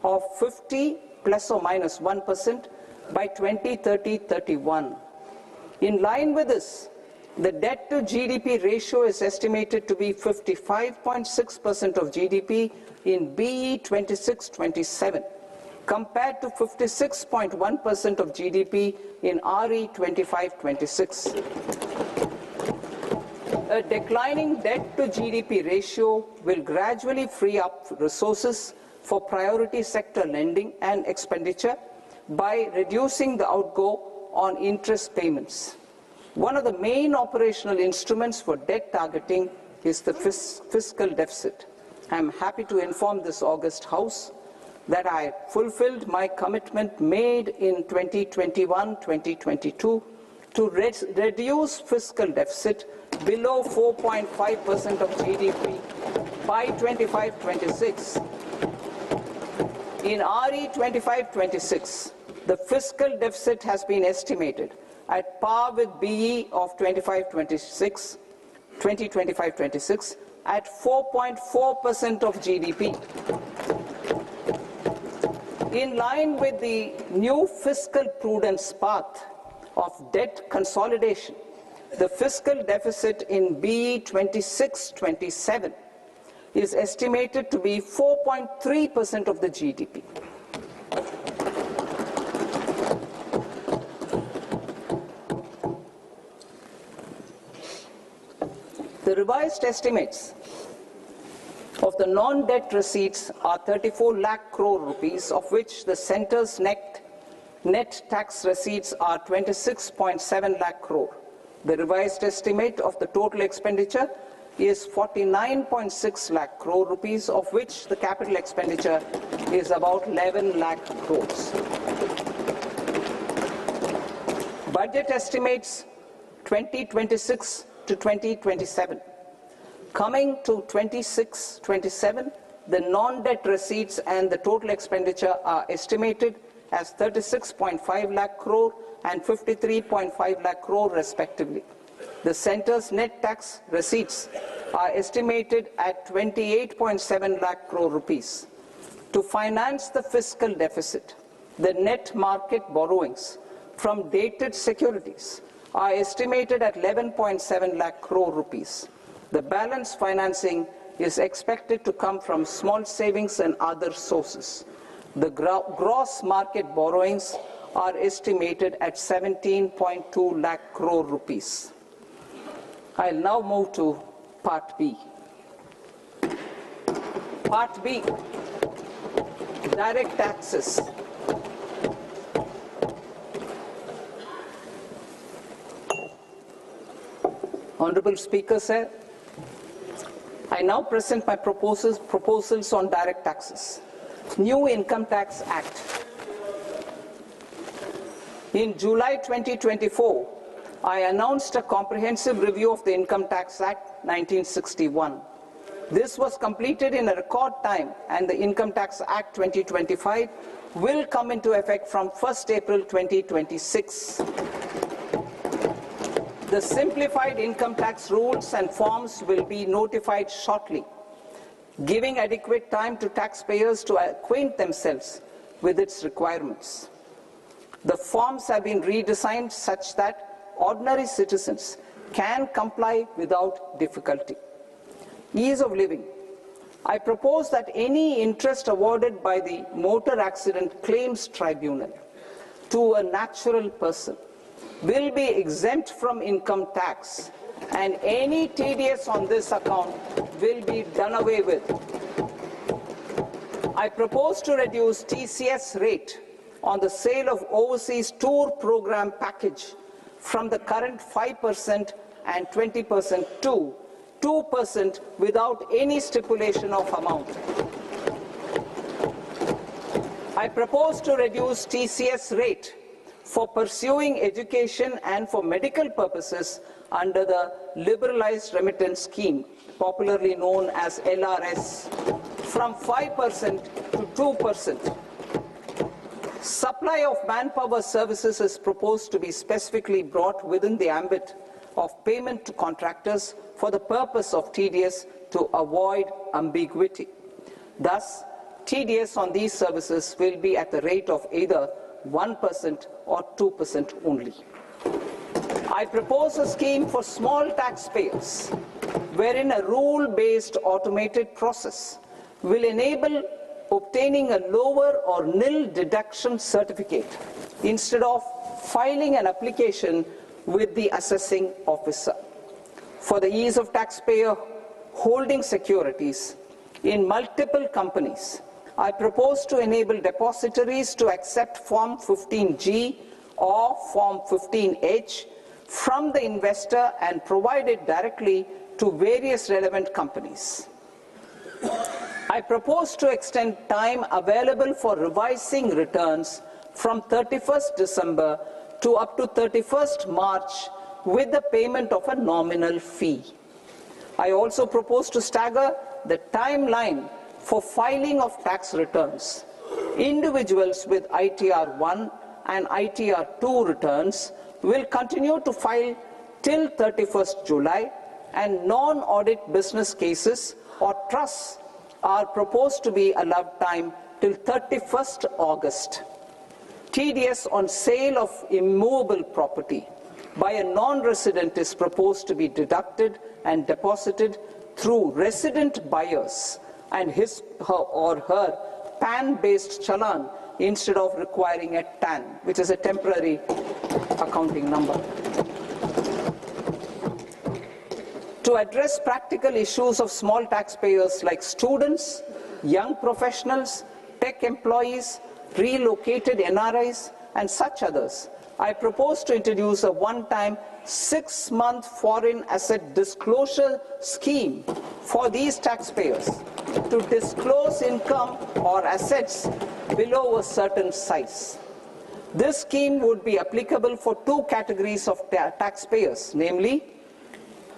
of 50 plus or minus 1% by 2030-31. In line with this, the debt-to-GDP ratio is estimated to be 55.6% of GDP in BE 26-27, compared to 56.1% of GDP in RE 25-26. A declining debt-to-GDP ratio will gradually free up resources for priority sector lending and expenditure by reducing the outgo on interest payments. One of the main operational instruments for debt targeting is the fiscal deficit. I am happy to inform this august House that I fulfilled my commitment made in 2021-2022 to reduce fiscal deficit below 4.5% of GDP by 25-26. In RE 25-26, the fiscal deficit has been estimated at par with BE of 2025-26 at 4.4% of GDP. In line with the new fiscal prudence path of debt consolidation, the fiscal deficit in BE 26-27 is estimated to be 4.3% of the GDP. The revised estimates of the non-debt receipts are 34 lakh crore rupees, of which the centre's net tax receipts are 26.7 lakh crore. The revised estimate of the total expenditure is 49.6 lakh crore rupees, of which the capital expenditure is about 11 lakh crores. Budget estimates 2026 to 2027. Coming to 26-27, the non-debt receipts and the total expenditure are estimated as 36.5 lakh crore and 53.5 lakh crore respectively. The centre's net tax receipts are estimated at 28.7 lakh crore rupees. To finance the fiscal deficit, the net market borrowings from dated securities are estimated at 11.7 lakh crore rupees. The balance financing is expected to come from small savings and other sources. The gross market borrowings are estimated at 17.2 lakh crore rupees. I'll now move to Part B. Part B, direct taxes. Honorable Speaker, sir, I now present my proposals on direct taxes. New Income Tax Act. In July 2024, I announced a comprehensive review of the Income Tax Act 1961. This was completed in a record time, and the Income Tax Act 2025 will come into effect from 1st April 2026. The simplified income tax rules and forms will be notified shortly, giving adequate time to taxpayers to acquaint themselves with its requirements. The forms have been redesigned such that ordinary citizens can comply without difficulty. Ease of living I propose that any interest awarded by the Motor Accident Claims Tribunal to a natural person will be exempt from income tax, and any TDS on this account will be done away with. I propose to reduce TCS rate on the sale of overseas tour program package from the current 5% and 20% to 2% without any stipulation of amount. I propose to reduce TCS rate for pursuing education and for medical purposes under the Liberalized Remittance Scheme, popularly known as LRS, from 5% to 2%. Supply of manpower services is proposed to be specifically brought within the ambit of payment to contractors for the purpose of TDS to avoid ambiguity. Thus, TDS on these services will be at the rate of either 1% or 2% only. I propose a scheme for small taxpayers wherein a rule-based automated process will enable obtaining a lower or nil deduction certificate instead of filing an application with the assessing officer. For the ease of taxpayer holding securities in multiple companies, I propose to enable depositories to accept Form 15G or Form 15H from the investor and provide it directly to various relevant companies. I propose to extend time available for revising returns from 31st December to up to 31st March with the payment of a nominal fee. I also propose to stagger the timeline for filing of tax returns. Individuals with ITR 1 and ITR 2 returns will continue to file till 31st July, and non-audit business cases or trusts are proposed to be allowed time till 31st August. TDS on sale of immovable property by a non-resident is proposed to be deducted and deposited through resident buyers and his or her PAN-based challan instead of requiring a TAN, which is a temporary accounting number. To address practical issues of small taxpayers like students, young professionals, tech employees, relocated NRIs, and such others, I propose to introduce a one-time 6-month foreign asset disclosure scheme for these taxpayers to disclose income or assets below a certain size. This scheme would be applicable for two categories of taxpayers, namely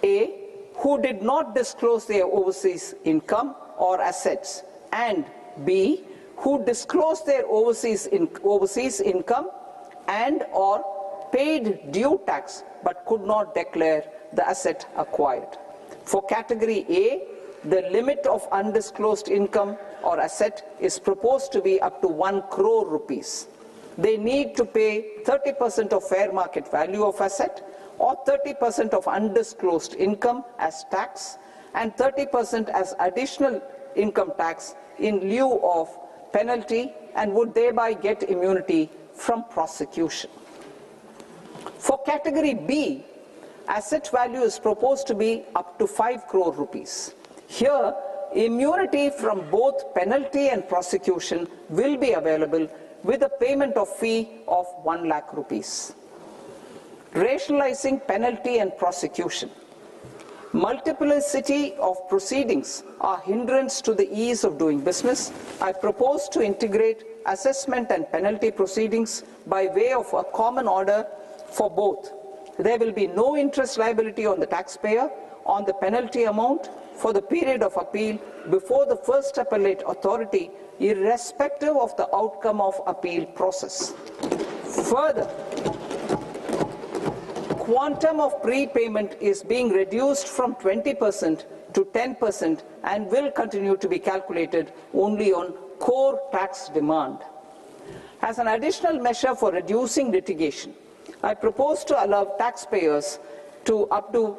A, who did not disclose their overseas income or assets, and B, who disclosed their overseas income and or paid due tax but could not declare the asset acquired. For category A, the limit of undisclosed income or asset is proposed to be up to 1 crore rupees. They need to pay 30% of fair market value of asset or 30% of undisclosed income as tax and 30% as additional income tax in lieu of penalty, and would thereby get immunity from prosecution. For category B, asset value is proposed to be up to 5 crore rupees. Here, immunity from both penalty and prosecution will be available with a payment of fee of 1 lakh rupees. Rationalizing penalty and prosecution. Multiplicity of proceedings are hindrance to the ease of doing business. I propose to integrate assessment and penalty proceedings by way of a common order for both. There will be no interest liability on the taxpayer on the penalty amount for the period of appeal before the first appellate authority, irrespective of the outcome of appeal process. Further, quantum of prepayment is being reduced from 20% to 10% and will continue to be calculated only on core tax demand. As an additional measure for reducing litigation, I propose to allow taxpayers to update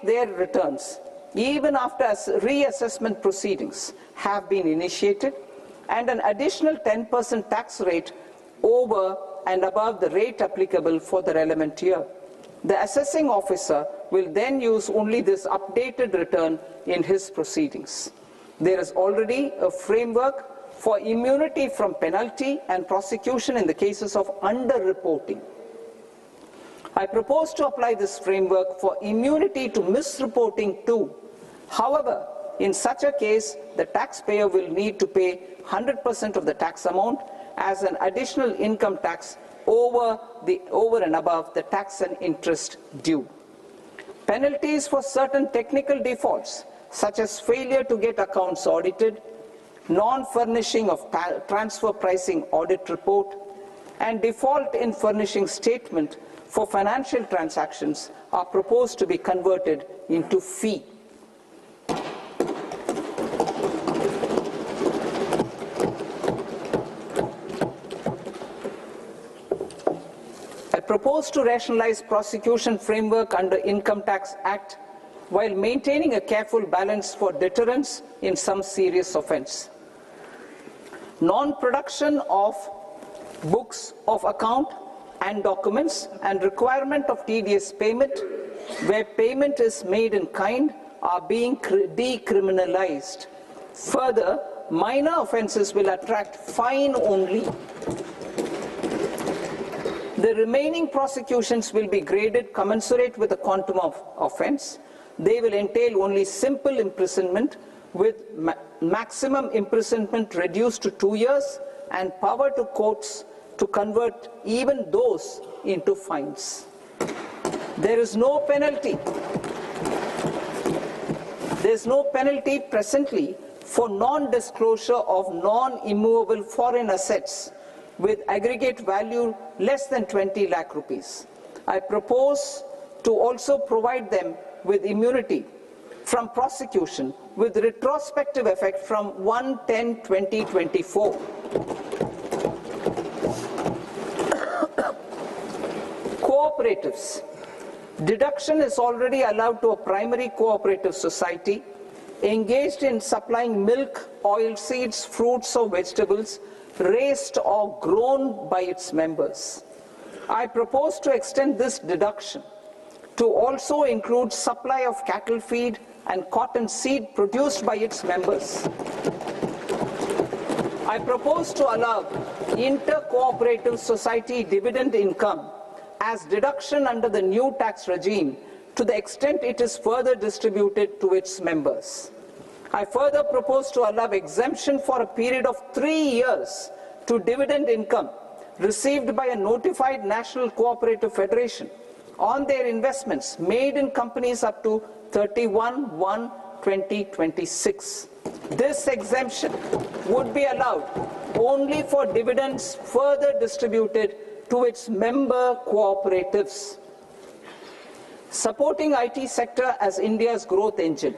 their returns even after reassessment proceedings have been initiated, and an additional 10% tax rate over and above the rate applicable for the relevant year. The assessing officer will then use only this updated return in his proceedings. There is already a framework for immunity from penalty and prosecution in the cases of underreporting. I propose to apply this framework for immunity to misreporting too. However, in such a case, the taxpayer will need to pay 100% of the tax amount as an additional income tax over and above the tax and interest due. Penalties for certain technical defaults, such as failure to get accounts audited, non-furnishing of transfer pricing audit report, and default in furnishing statement for financial transactions, are proposed to be converted into fee. I propose to rationalize prosecution framework under Income Tax Act while maintaining a careful balance for deterrence in some serious offence. Non-production of books of account and documents and requirement of TDS payment where payment is made in kind are being decriminalized. Further, minor offences will attract fine only. The remaining prosecutions will be graded commensurate with the quantum of offence. They will entail only simple imprisonment with maximum imprisonment reduced to 2 years and power to courts to convert even those into fines. There is no penalty. There is no penalty presently for non-disclosure of non-immovable foreign assets with aggregate value less than 20 lakh rupees. I propose to also provide them with immunity from prosecution with retrospective effect from 1/10/2024. Cooperatives. Deduction is already allowed to a primary cooperative society engaged in supplying milk, oilseeds, fruits or vegetables raised or grown by its members. I propose to extend this deduction to also include supply of cattle feed and cotton seed produced by its members. I propose to allow inter-cooperative society dividend income as deduction under the new tax regime to the extent it is further distributed to its members. I further propose to allow exemption for a period of 3 years to dividend income received by a notified national cooperative federation on their investments made in companies up to 31/1/2026. This exemption would be allowed only for dividends further distributed to its member cooperatives. Supporting IT sector as India's growth engine.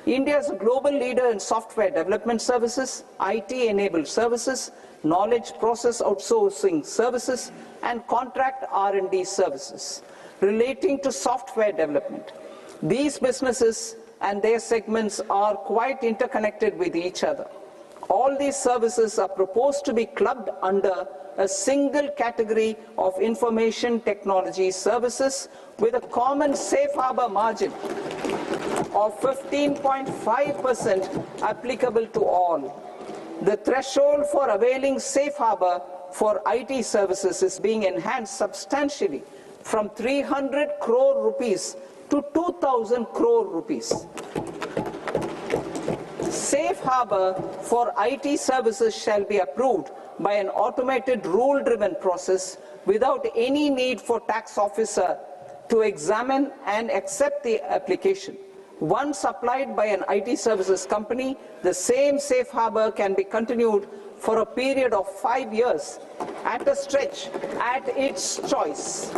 India is a global leader in software development services, IT-enabled services, knowledge process outsourcing services, and contract R&D services relating to software development. These businesses and their segments are quite interconnected with each other. All these services are proposed to be clubbed under a single category of information technology services with a common safe harbor margin of 15.5% applicable to all. The threshold for availing safe harbor for IT services is being enhanced substantially from 300 crore rupees to 2,000 crore rupees. Safe harbor for IT services shall be approved by an automated rule-driven process without any need for tax officer to examine and accept the application. Once applied by an IT services company, the same safe harbor can be continued for a period of 5 years at a stretch at its choice.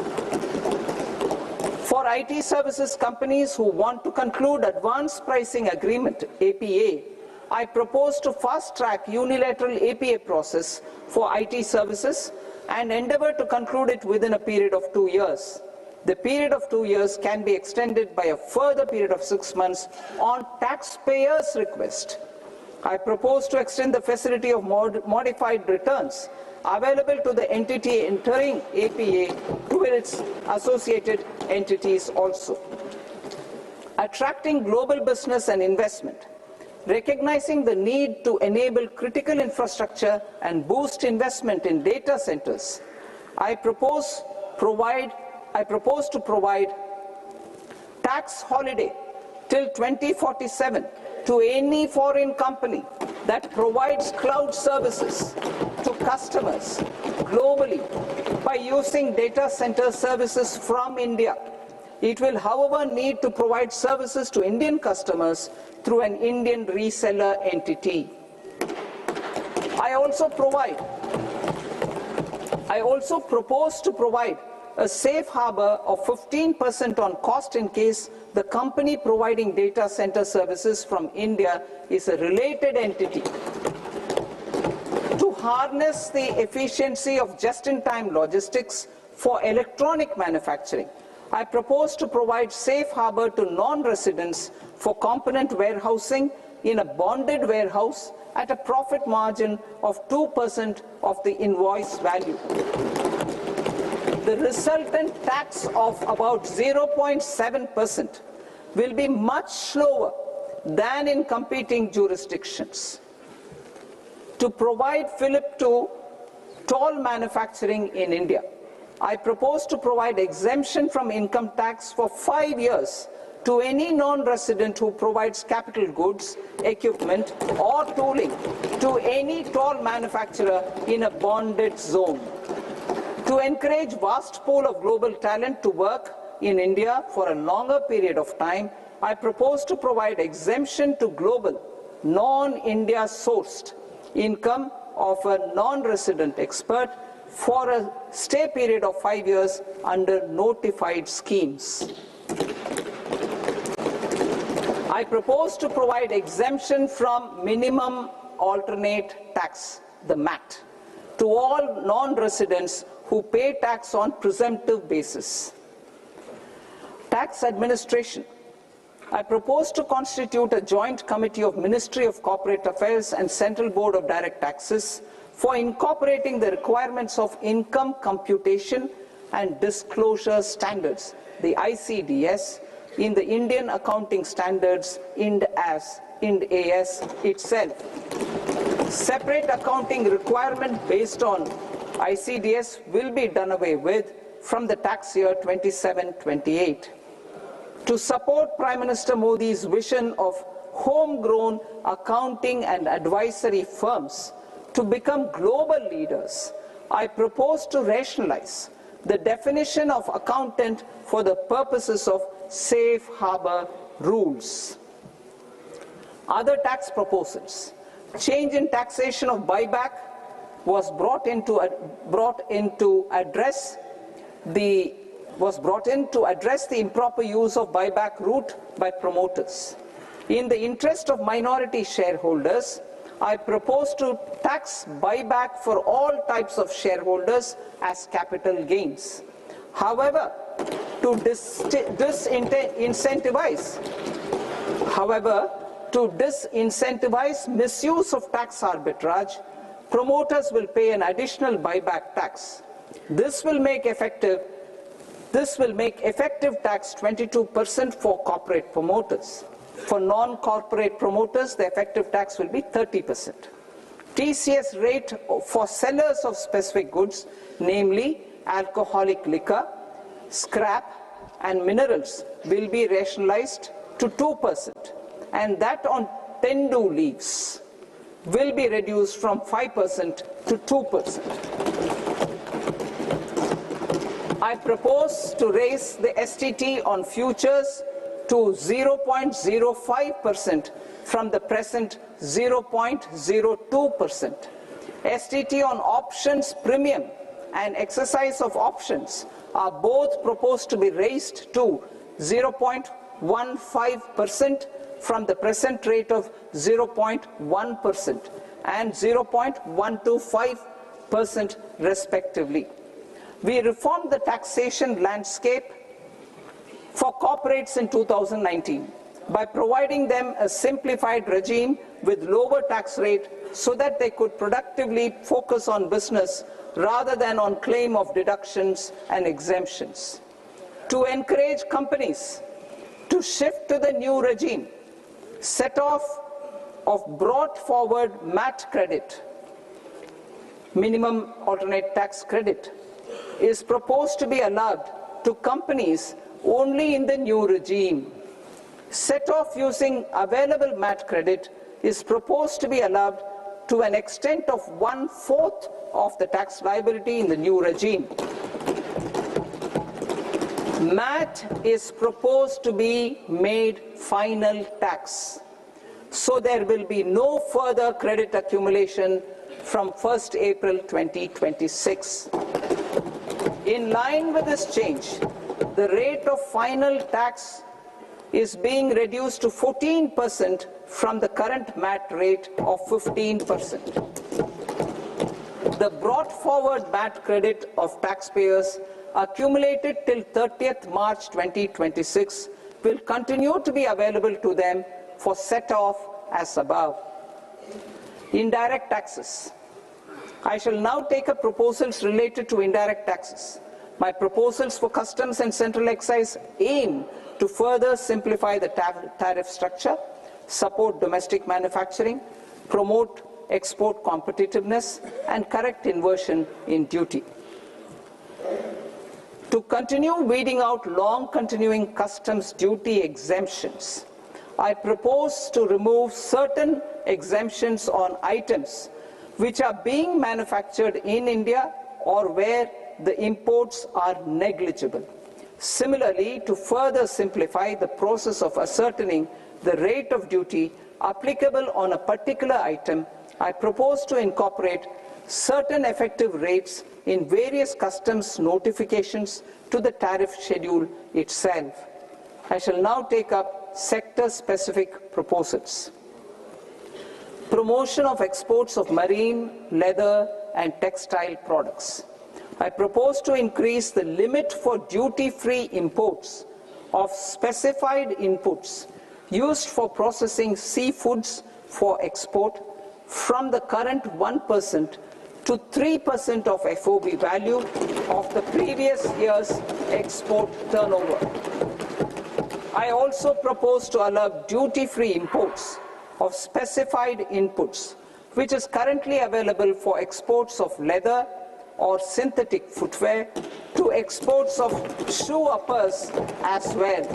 For IT services companies who want to conclude advanced pricing agreement, APA, I propose to fast-track unilateral APA process for IT services and endeavor to conclude it within a period of 2 years. The period of 2 years can be extended by a further period of 6 months on taxpayers' request. I propose to extend the facility of modified returns available to the entity entering APA to its associated entities also. Attracting global business and investment. Recognizing the need to enable critical infrastructure and boost investment in data centers, I propose to provide tax holiday till 2047 to any foreign company that provides cloud services to customers globally by using data center services from India. It will, however, need to provide services to Indian customers through an Indian reseller entity. I also propose to provide a safe harbor of 15% on cost in case the company providing data center services from India is a related entity. To harness the efficiency of just-in-time logistics for electronic manufacturing, I propose to provide safe harbor to non-residents for component warehousing in a bonded warehouse at a profit margin of 2% of the invoice value. The resultant tax of about 0.7% will be much lower than in competing jurisdictions. To provide fillip to toll manufacturing in India, I propose to provide exemption from income tax for 5 years to any non-resident who provides capital goods, equipment, or tooling to any toll manufacturer in a bonded zone. To encourage vast pool of global talent to work in India for a longer period of time, I propose to provide exemption to global, non-India sourced income of a non-resident expert for a stay period of 5 years under notified schemes. I propose to provide exemption from minimum alternate tax, the MAT, to all non-residents who pay tax on presumptive basis. Tax administration. I propose to constitute a joint committee of Ministry of Corporate Affairs and Central Board of Direct Taxes for incorporating the requirements of income computation and disclosure standards, the ICDS, in the Indian Accounting Standards, IND AS itself. Separate accounting requirement based on ICDS will be done away with from the tax year 27-28. To support Prime Minister Modi's vision of homegrown accounting and advisory firms to become global leaders, I propose to rationalize the definition of accountant for the purposes of safe harbor rules. Other tax proposals. Change in taxation of buyback was brought in to address the improper use of buyback route by promoters. In the interest of minority shareholders, I propose to tax buyback for all types of shareholders as capital gains. However, to disincentivize misuse of tax arbitrage, promoters will pay an additional buyback tax. This will make effective tax 22% for corporate promoters. For non-corporate promoters, the effective tax will be 30%. TCS rate for sellers of specific goods, namely alcoholic liquor, scrap, and minerals, will be rationalized to 2%, and that on tendu leaves will be reduced from 5% to 2%. I propose to raise the STT on futures to 0.05% from the present 0.02%. STT on options premium and exercise of options are both proposed to be raised to 0.15% from the present rate of 0.1% and 0.125% respectively. We reformed the taxation landscape for corporates in 2019 by providing them a simplified regime with lower tax rate so that they could productively focus on business rather than on claim of deductions and exemptions. To encourage companies to shift to the new regime, set off of brought forward MAT credit, minimum alternate tax credit, is proposed to be allowed to companies only in the new regime. Set off using available MAT credit is proposed to be allowed to an extent of 1/4 of the tax liability in the new regime. MAT is proposed to be made final tax, so there will be no further credit accumulation from 1st April 2026. In line with this change, the rate of final tax is being reduced to 14% from the current MAT rate of 15%. The brought forward MAT credit of taxpayers accumulated till 30th March 2026 will continue to be available to them for set-off as above. Indirect taxes. I shall now take up proposals related to indirect taxes. My proposals for customs and central excise aim to further simplify the tariff structure, support domestic manufacturing, promote export competitiveness, and correct inversion in duty. To continue weeding out long-continuing customs duty exemptions, I propose to remove certain exemptions on items which are being manufactured in India or where the imports are negligible. Similarly, to further simplify the process of ascertaining the rate of duty applicable on a particular item, I propose to incorporate certain effective rates in various customs notifications to the tariff schedule itself. I shall now take up sector-specific proposals. Promotion of exports of marine, leather, and textile products. I propose to increase the limit for duty-free imports of specified inputs used for processing seafoods for export from the current 1% to 3% of FOB value of the previous year's export turnover. I also propose to allow duty-free imports of specified inputs, which is currently available for exports of leather or synthetic footwear, to exports of shoe uppers as well.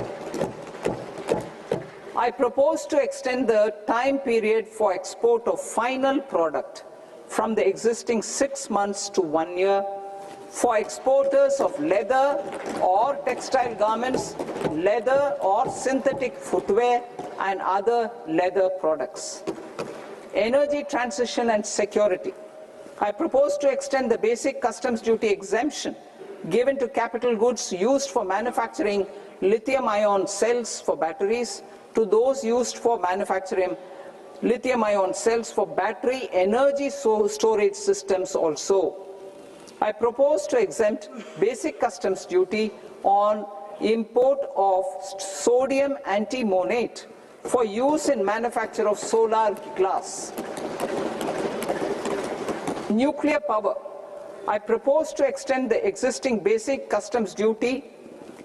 I propose to extend the time period for export of final product from the existing 6 months to 1 year for exporters of leather or textile garments, leather or synthetic footwear, and other leather products. Energy transition and security. I propose to extend the basic customs duty exemption given to capital goods used for manufacturing lithium-ion cells for batteries to those used for manufacturing lithium-ion cells for battery energy storage systems also. I propose to exempt basic customs duty on import of sodium antimonate for use in manufacture of solar glass. Nuclear power. I propose to extend the existing basic customs duty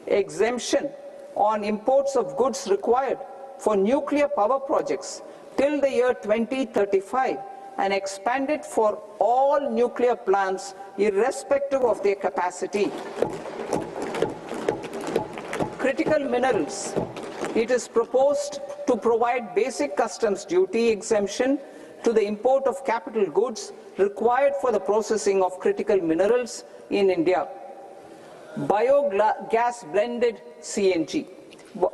exemption on imports of goods required for nuclear power projects till the year 2035 and expand it for all nuclear plants irrespective of their capacity. Critical minerals. It is proposed to provide basic customs duty exemption to the import of capital goods required for the processing of critical minerals in India. Biogas blended CNG.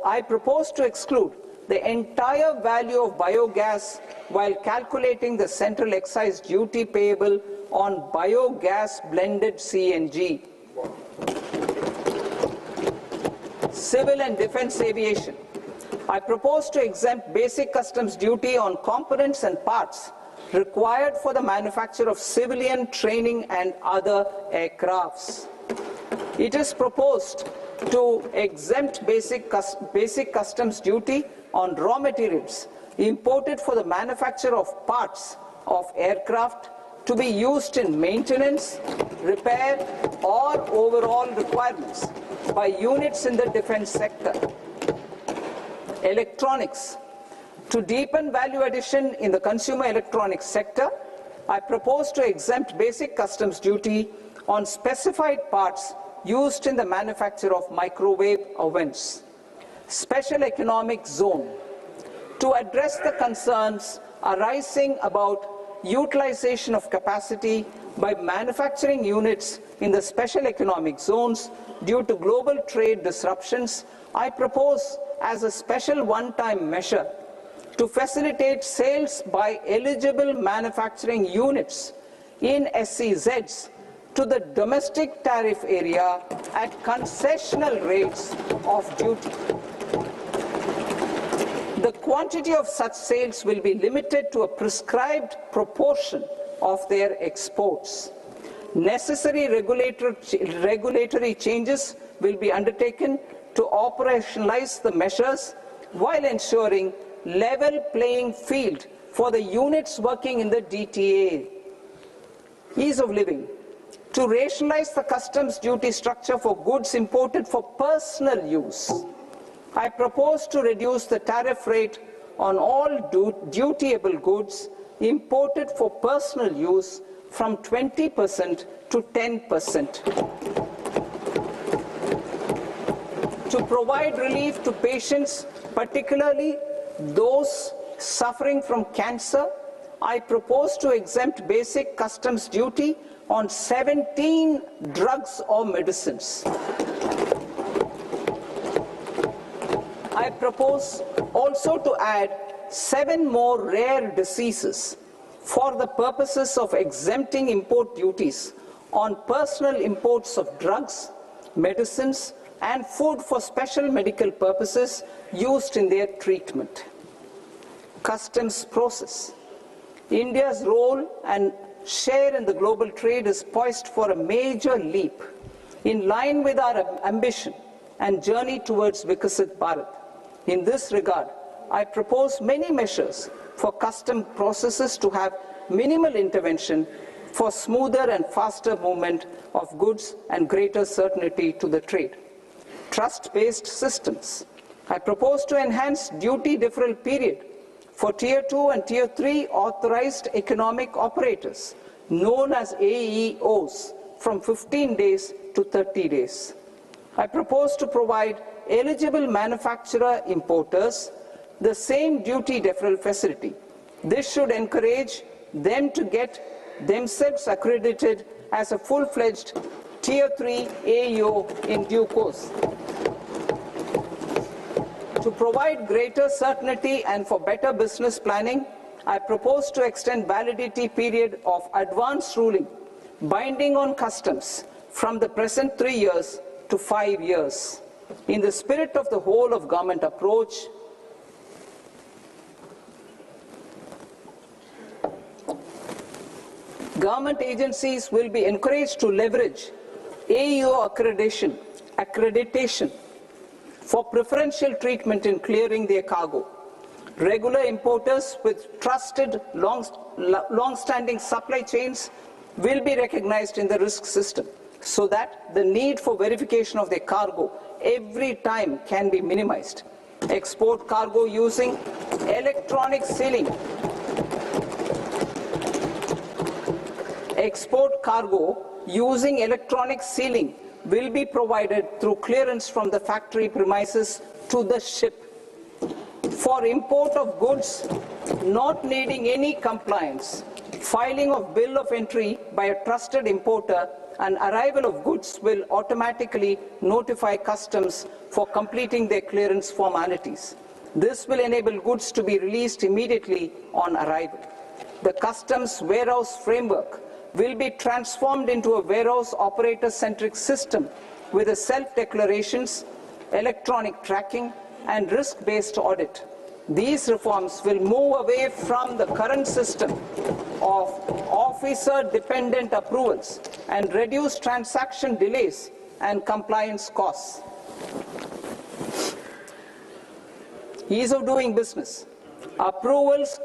I propose to exclude the entire value of biogas while calculating the central excise duty payable on biogas blended CNG. Civil and defense aviation. I propose to exempt basic customs duty on components and parts required for the manufacture of civilian training and other aircrafts. It is proposed to exempt basic customs duty on raw materials imported for the manufacture of parts of aircraft to be used in maintenance, repair, or overall requirements by units in the defense sector. Electronics. To deepen value addition in the consumer electronics sector, I propose to exempt basic customs duty on specified parts used in the manufacture of microwave ovens. Special economic zone. To address the concerns arising about utilization of capacity by manufacturing units in the special economic zones due to global trade disruptions, I propose as a special one-time measure to facilitate sales by eligible manufacturing units in SEZs to the domestic tariff area at concessional rates of duty. The quantity of such sales will be limited to a prescribed proportion of their exports. Necessary regulatory changes will be undertaken to operationalize the measures while ensuring level playing field for the units working in the DTA. Ease of living. To rationalize the customs duty structure for goods imported for personal use, I propose to reduce the tariff rate on all dutiable goods imported for personal use from 20% to 10%. To provide relief to patients, particularly those suffering from cancer, I propose to exempt basic customs duty on 17 drugs or medicines. I propose also to add 7 more rare diseases for the purposes of exempting import duties on personal imports of drugs, medicines, and food for special medical purposes used in their treatment. Customs process. India's role and share in the global trade is poised for a major leap in line with our ambition and journey towards Viksit Bharat. In this regard, I propose many measures for custom processes to have minimal intervention for smoother and faster movement of goods and greater certainty to the trade. Trust-based systems. I propose to enhance duty deferral period for Tier 2 and Tier 3 authorized economic operators, known as AEOs, from 15 days to 30 days. I propose to provide eligible manufacturer importers the same duty deferral facility. This should encourage them to get themselves accredited as a full-fledged Tier 3 AEO in due course. To provide greater certainty and for better business planning, I propose to extend validity period of advance ruling binding on customs from the present 3 years to 5 years. In the spirit of the whole of government approach, government agencies will be encouraged to leverage AEO accreditation for preferential treatment in clearing their cargo. Regular importers with trusted long-standing supply chains will be recognized in the risk system so that the need for verification of their cargo every time can be minimized. Export cargo using electronic sealing. Export cargo using electronic sealing will be provided through clearance from the factory premises to the ship. For import of goods not needing any compliance, filing of bill of entry by a trusted importer and arrival of goods will automatically notify customs for completing their clearance formalities. This will enable goods to be released immediately on arrival. The customs warehouse framework will be transformed into a warehouse operator-centric system with a self-declarations, electronic tracking, and risk-based audit. These reforms will move away from the current system of officer-dependent approvals and reduce transaction delays and compliance costs. ease of doing business. Approvals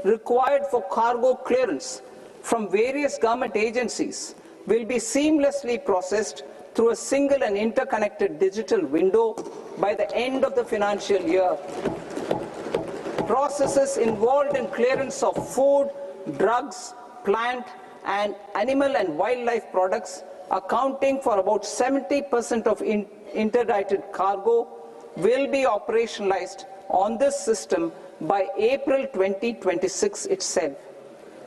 required for cargo clearance from various government agencies will be seamlessly processed through a single and interconnected digital window by the end of the financial year. Processes involved in clearance of food, drugs, plant and animal and wildlife products, accounting for about 70% of interdicted cargo, will be operationalized on this system by April 2026 itself.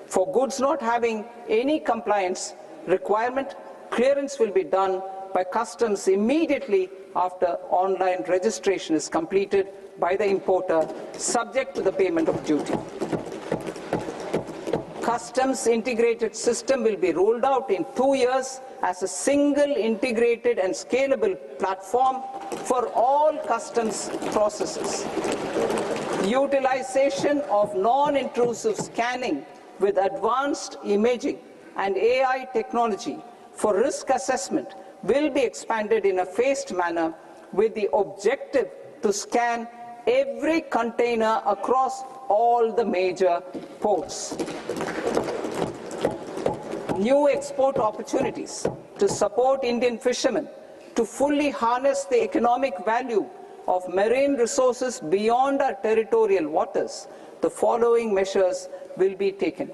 For goods not having any compliance requirement, clearance will be done by customs immediately after online registration is completed by the importer, subject to the payment of duty. Customs integrated system will be rolled out in 2 years as a single integrated and scalable platform for all customs processes. Utilization of non-intrusive scanning with advanced imaging and AI technology for risk assessment will be expanded in a phased manner with the objective to scan every container across all the major ports. New export opportunities to support Indian fishermen to fully harness the economic value of marine resources beyond our territorial waters. The following measures will be taken.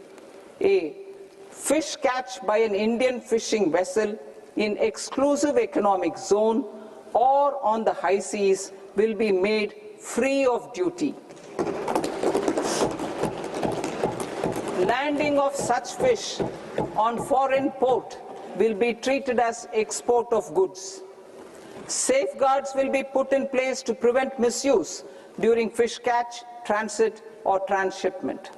A. Fish catch by an Indian fishing vessel in exclusive economic zone or on the high seas will be made free of duty. Landing of such fish on foreign port will be treated as export of goods. Safeguards will be put in place to prevent misuse during fish catch, transit or transshipment.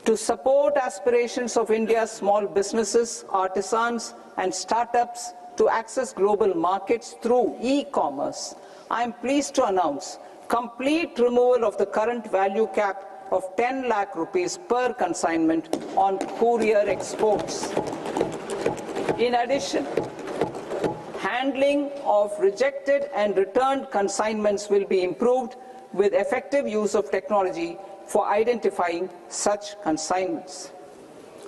To support aspirations of India's small businesses, artisans and startups to access global markets through e-commerce, I am pleased to announce complete removal of the current value cap of 10 lakh rupees per consignment on courier exports. In addition, handling of rejected and returned consignments will be improved with effective use of technology for identifying such consignments.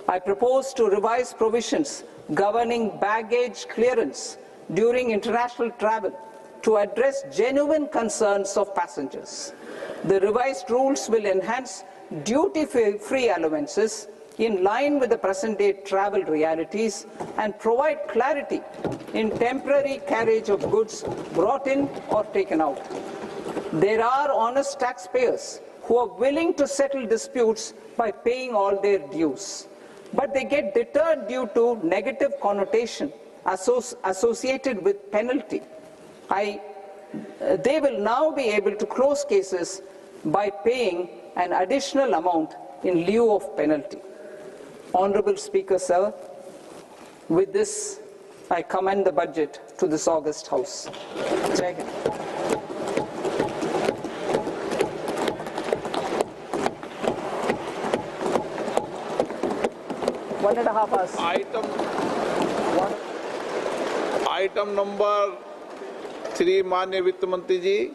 I propose to revise provisions governing baggage clearance during international travel to address genuine concerns of passengers. The revised rules will enhance duty-free allowances in line with the present-day travel realities and provide clarity in temporary carriage of goods brought in or taken out. There are honest taxpayers who are willing to settle disputes by paying all their dues, but they get deterred due to negative connotation associated with penalty. They will now be able to close cases by paying an additional amount in lieu of penalty. Honorable Speaker, sir, with this I commend the budget to this august House. Jai Hind. One and a half hours. Item number 3, माननीय वित्त मंत्री जी.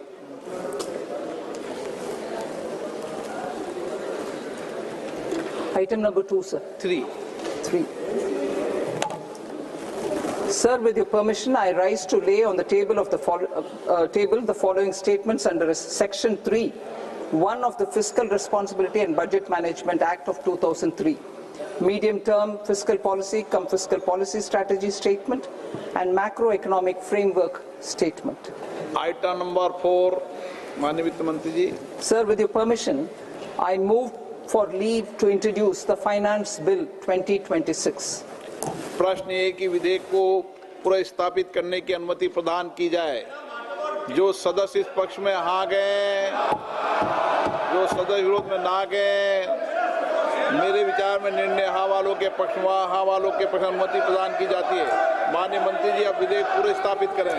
Item number 2, sir. 3. Sir, with your permission, I rise to lay on the table of the following statements under Section 3, 1 of the Fiscal Responsibility and Budget Management Act of 2003. Medium-term fiscal policy cum fiscal policy strategy statement and macroeconomic framework statement. Item number 4, माननीय वित्त मंत्री जी. Sir, with your permission, I move for leave to introduce the Finance Bill 2026. प्रश्न ये कि विधेयक को पुनर्स्थापित करने की अनुमति प्रदान की जाए. जो सदस्य इस पक्ष में हाँ गए, जो सदस्य विरोध में ना गए, मेरे विचार में निर्णय हाँ वालों के पक्ष में हाँ वालों के पक्ष में अनुमति प्रदान की जाती है. माननीय मंत्री जी, आप विधेयक पूरे स्थापित करें.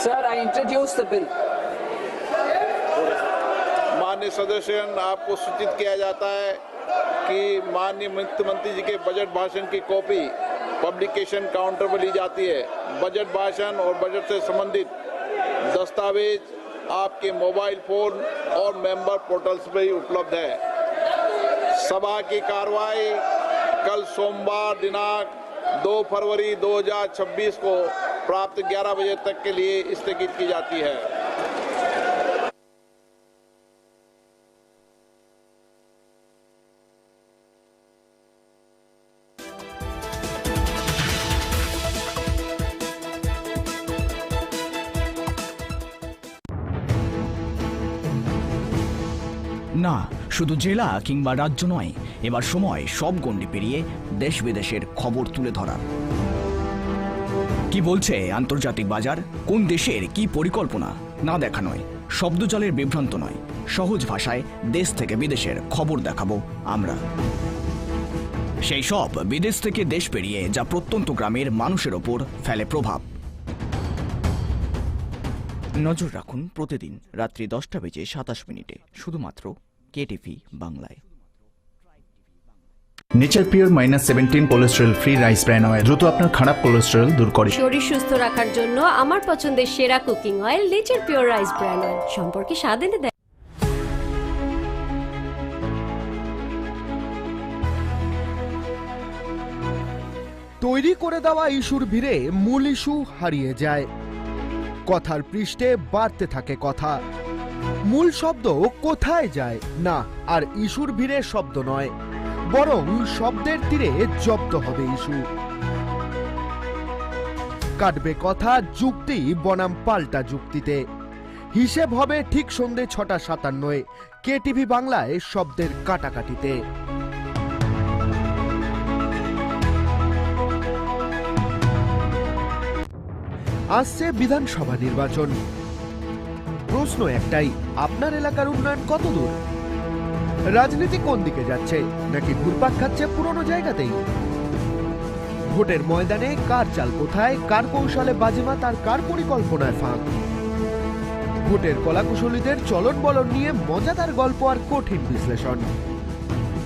Sir, I introduce the bill. माननीय सदस्यगण, आपको सूचित किया जाता है कि माननीय वित्त मंत्री जी के बजट भाषण की कॉपी पब्लिकेशन काउंटर पर ली जाती है. बजट भाषण और बजट से संबंधित दस्तावेज आपके मोबाइल फोन और मेंबर पोर्टल्स पर ही उपलब्ध है। सभा की कार्रवाई कल सोमवार दिनांक 2 फरवरी 2026 को प्राप्त 11 बजे तक के लिए स्थगित की जाती है। না শুধু জেলা কিংবা রাজ্য নয়, এবার সময় সব গণ্ডি পেরিয়ে দেশ বিদেশের খবর তুলে ধরার। কি বলছে আন্তর্জাতিক বাজার, কোন দেশের কি পরিকল্পনা, না দেখা নয়, শব্দজালের বিভ্রান্ত নয়, সহজ ভাষায় দেশ থেকে বিদেশের খবর দেখাবো আমরা। সেই সব বিদেশ থেকে দেশ পেরিয়ে যা প্রত্যন্ত গ্রামের মানুষের ওপর ফেলে প্রভাব। নজর রাখুন প্রতিদিন রাত্রি 10:27 শুধুমাত্র কেটিভি বাংলায়। Nature pure -17 cholesterol free rice bran oil দ্রুত আপনার খারাপ কোলেস্টেরল দূর করে। শরীর সুস্থ রাখার জন্য আমার পছন্দের সেরা cooking oil nature pure rice bran oil সম্পর্কে স্বাদ এনে দেয়। তৈরি করে দেওয়া ইস্যুর ভিড়ে মূল ইস্যু হারিয়ে যায়, কথার পৃষ্ঠে বাড়তে থাকে কথা, মূল শব্দ কোথায় যায় না আর ইস্যুর ভিড়ে শব্দ নয়, বরং শব্দের তীরে জব্দ হবে ইস্যু। কাটবে কথা যুক্তি বনাম পাল্টা যুক্তিতে, হিসেব হবে ঠিক সন্ধে 6:57 কেটিভি বাংলায় শব্দের কাটাকাটিতে। আসছে বিধানসভা নির্বাচন, প্রশ্ন একটাই, আপনার এলাকার উন্নয়ন কত দূর? রাজনীতি কোন দিকে যাচ্ছে, নাকি ঘুরপাক খাচ্ছে পুরনো জায়গাতেই? ভোটের ময়দানে কার চাল কোথায়, কার কৌশলে বাজিমাত আর কার পরিকল্পনায় ফাঁক? ভোটের কলাকুশলীদের চলন বলন নিয়ে মজাদার গল্প আর কঠিন বিশ্লেষণ।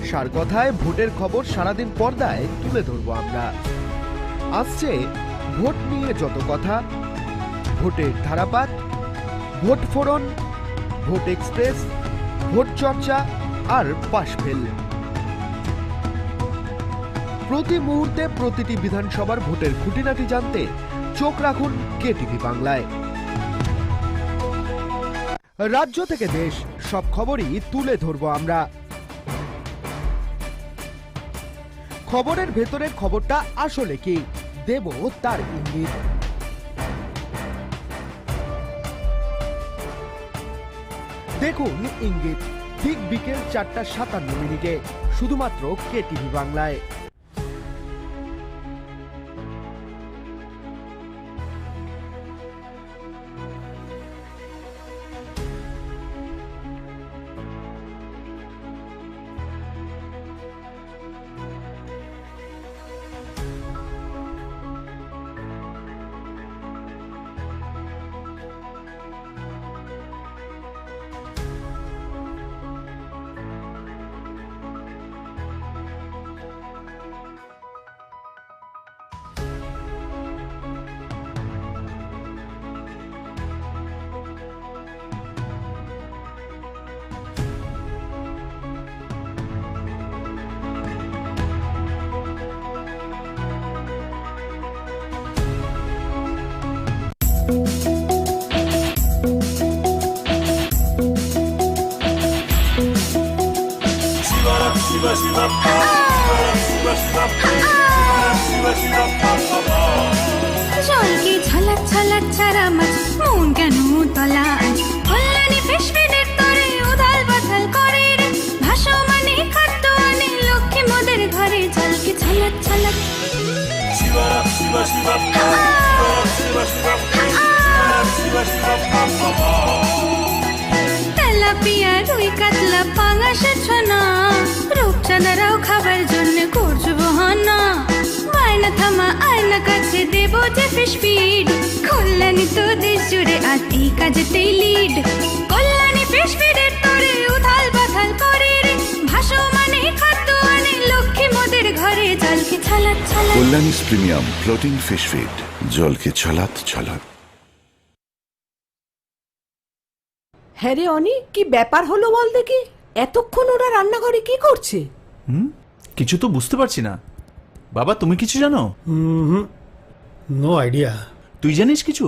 সার কথায় ভোটের খবর সারাদিন পর্দায় তুলে ধরবো আমরা। আসছে ভোট নিয়ে যত কথা, ভোটের ধারাপাত, ভোট ফোরন, ভোট এক্সপ্রেস, ভোট চর্চা আর পাশফেল। প্রতি মুহূর্তে প্রতিটি বিধানসভার ভোটের খুঁটিনাটি জানতে চোখ রাখুন কেটিভি বাংলায়। রাজ্য থেকে দেশ সব খবরই তুলে ধরবো আমরা। খবরের ভেতরের খবরটা আসলে কি, দেব তার ইঙ্গিত। দেখুন ইঙ্গিত ঠিক বিকেল 4:57 শুধুমাত্র কেটিভি বাংলায়। জলকে ঝলক ঝলক ছাড়া মাছ মন কেন তলা কল্যাণী পেশমেদের তরে উধাল পাথাল করে রে ভাসমানে খাদ্য আনে লক্ষ্মী মোদের ঘরে জলকে ঝলক ঝলক তেলাপিয়া রুই কাতলা পাঙাশের ছনা রূপচাঁদারাও খাবার জন্য করছো বহানা বায়না থামা আয়না কাছে দেবো যে ফিশ ফিড কল্যাণী তো দেশ জুড়ে আজ এই কাজেতেই লিড কল্যাণী ফিশ ফিডের তরে উথাল পাথাল করে রে ভাসমানে খাদ্য আনে লক্ষ্মী মোদের ঘরে জলকে ছলাৎ ছলাৎ Kalyani premium floating fish feed জলকে ছলাৎ ছলাৎ। হ্যাঁ রে অনি, কি ব্যাপার হলো বল দেখি? এতক্ষণ ওরা রান্নাঘরে কি করছে? কিছু তো বুঝতে পারছি না। বাবা, তুমি কিছু জানো? No idea. তুই জানিস কিছু?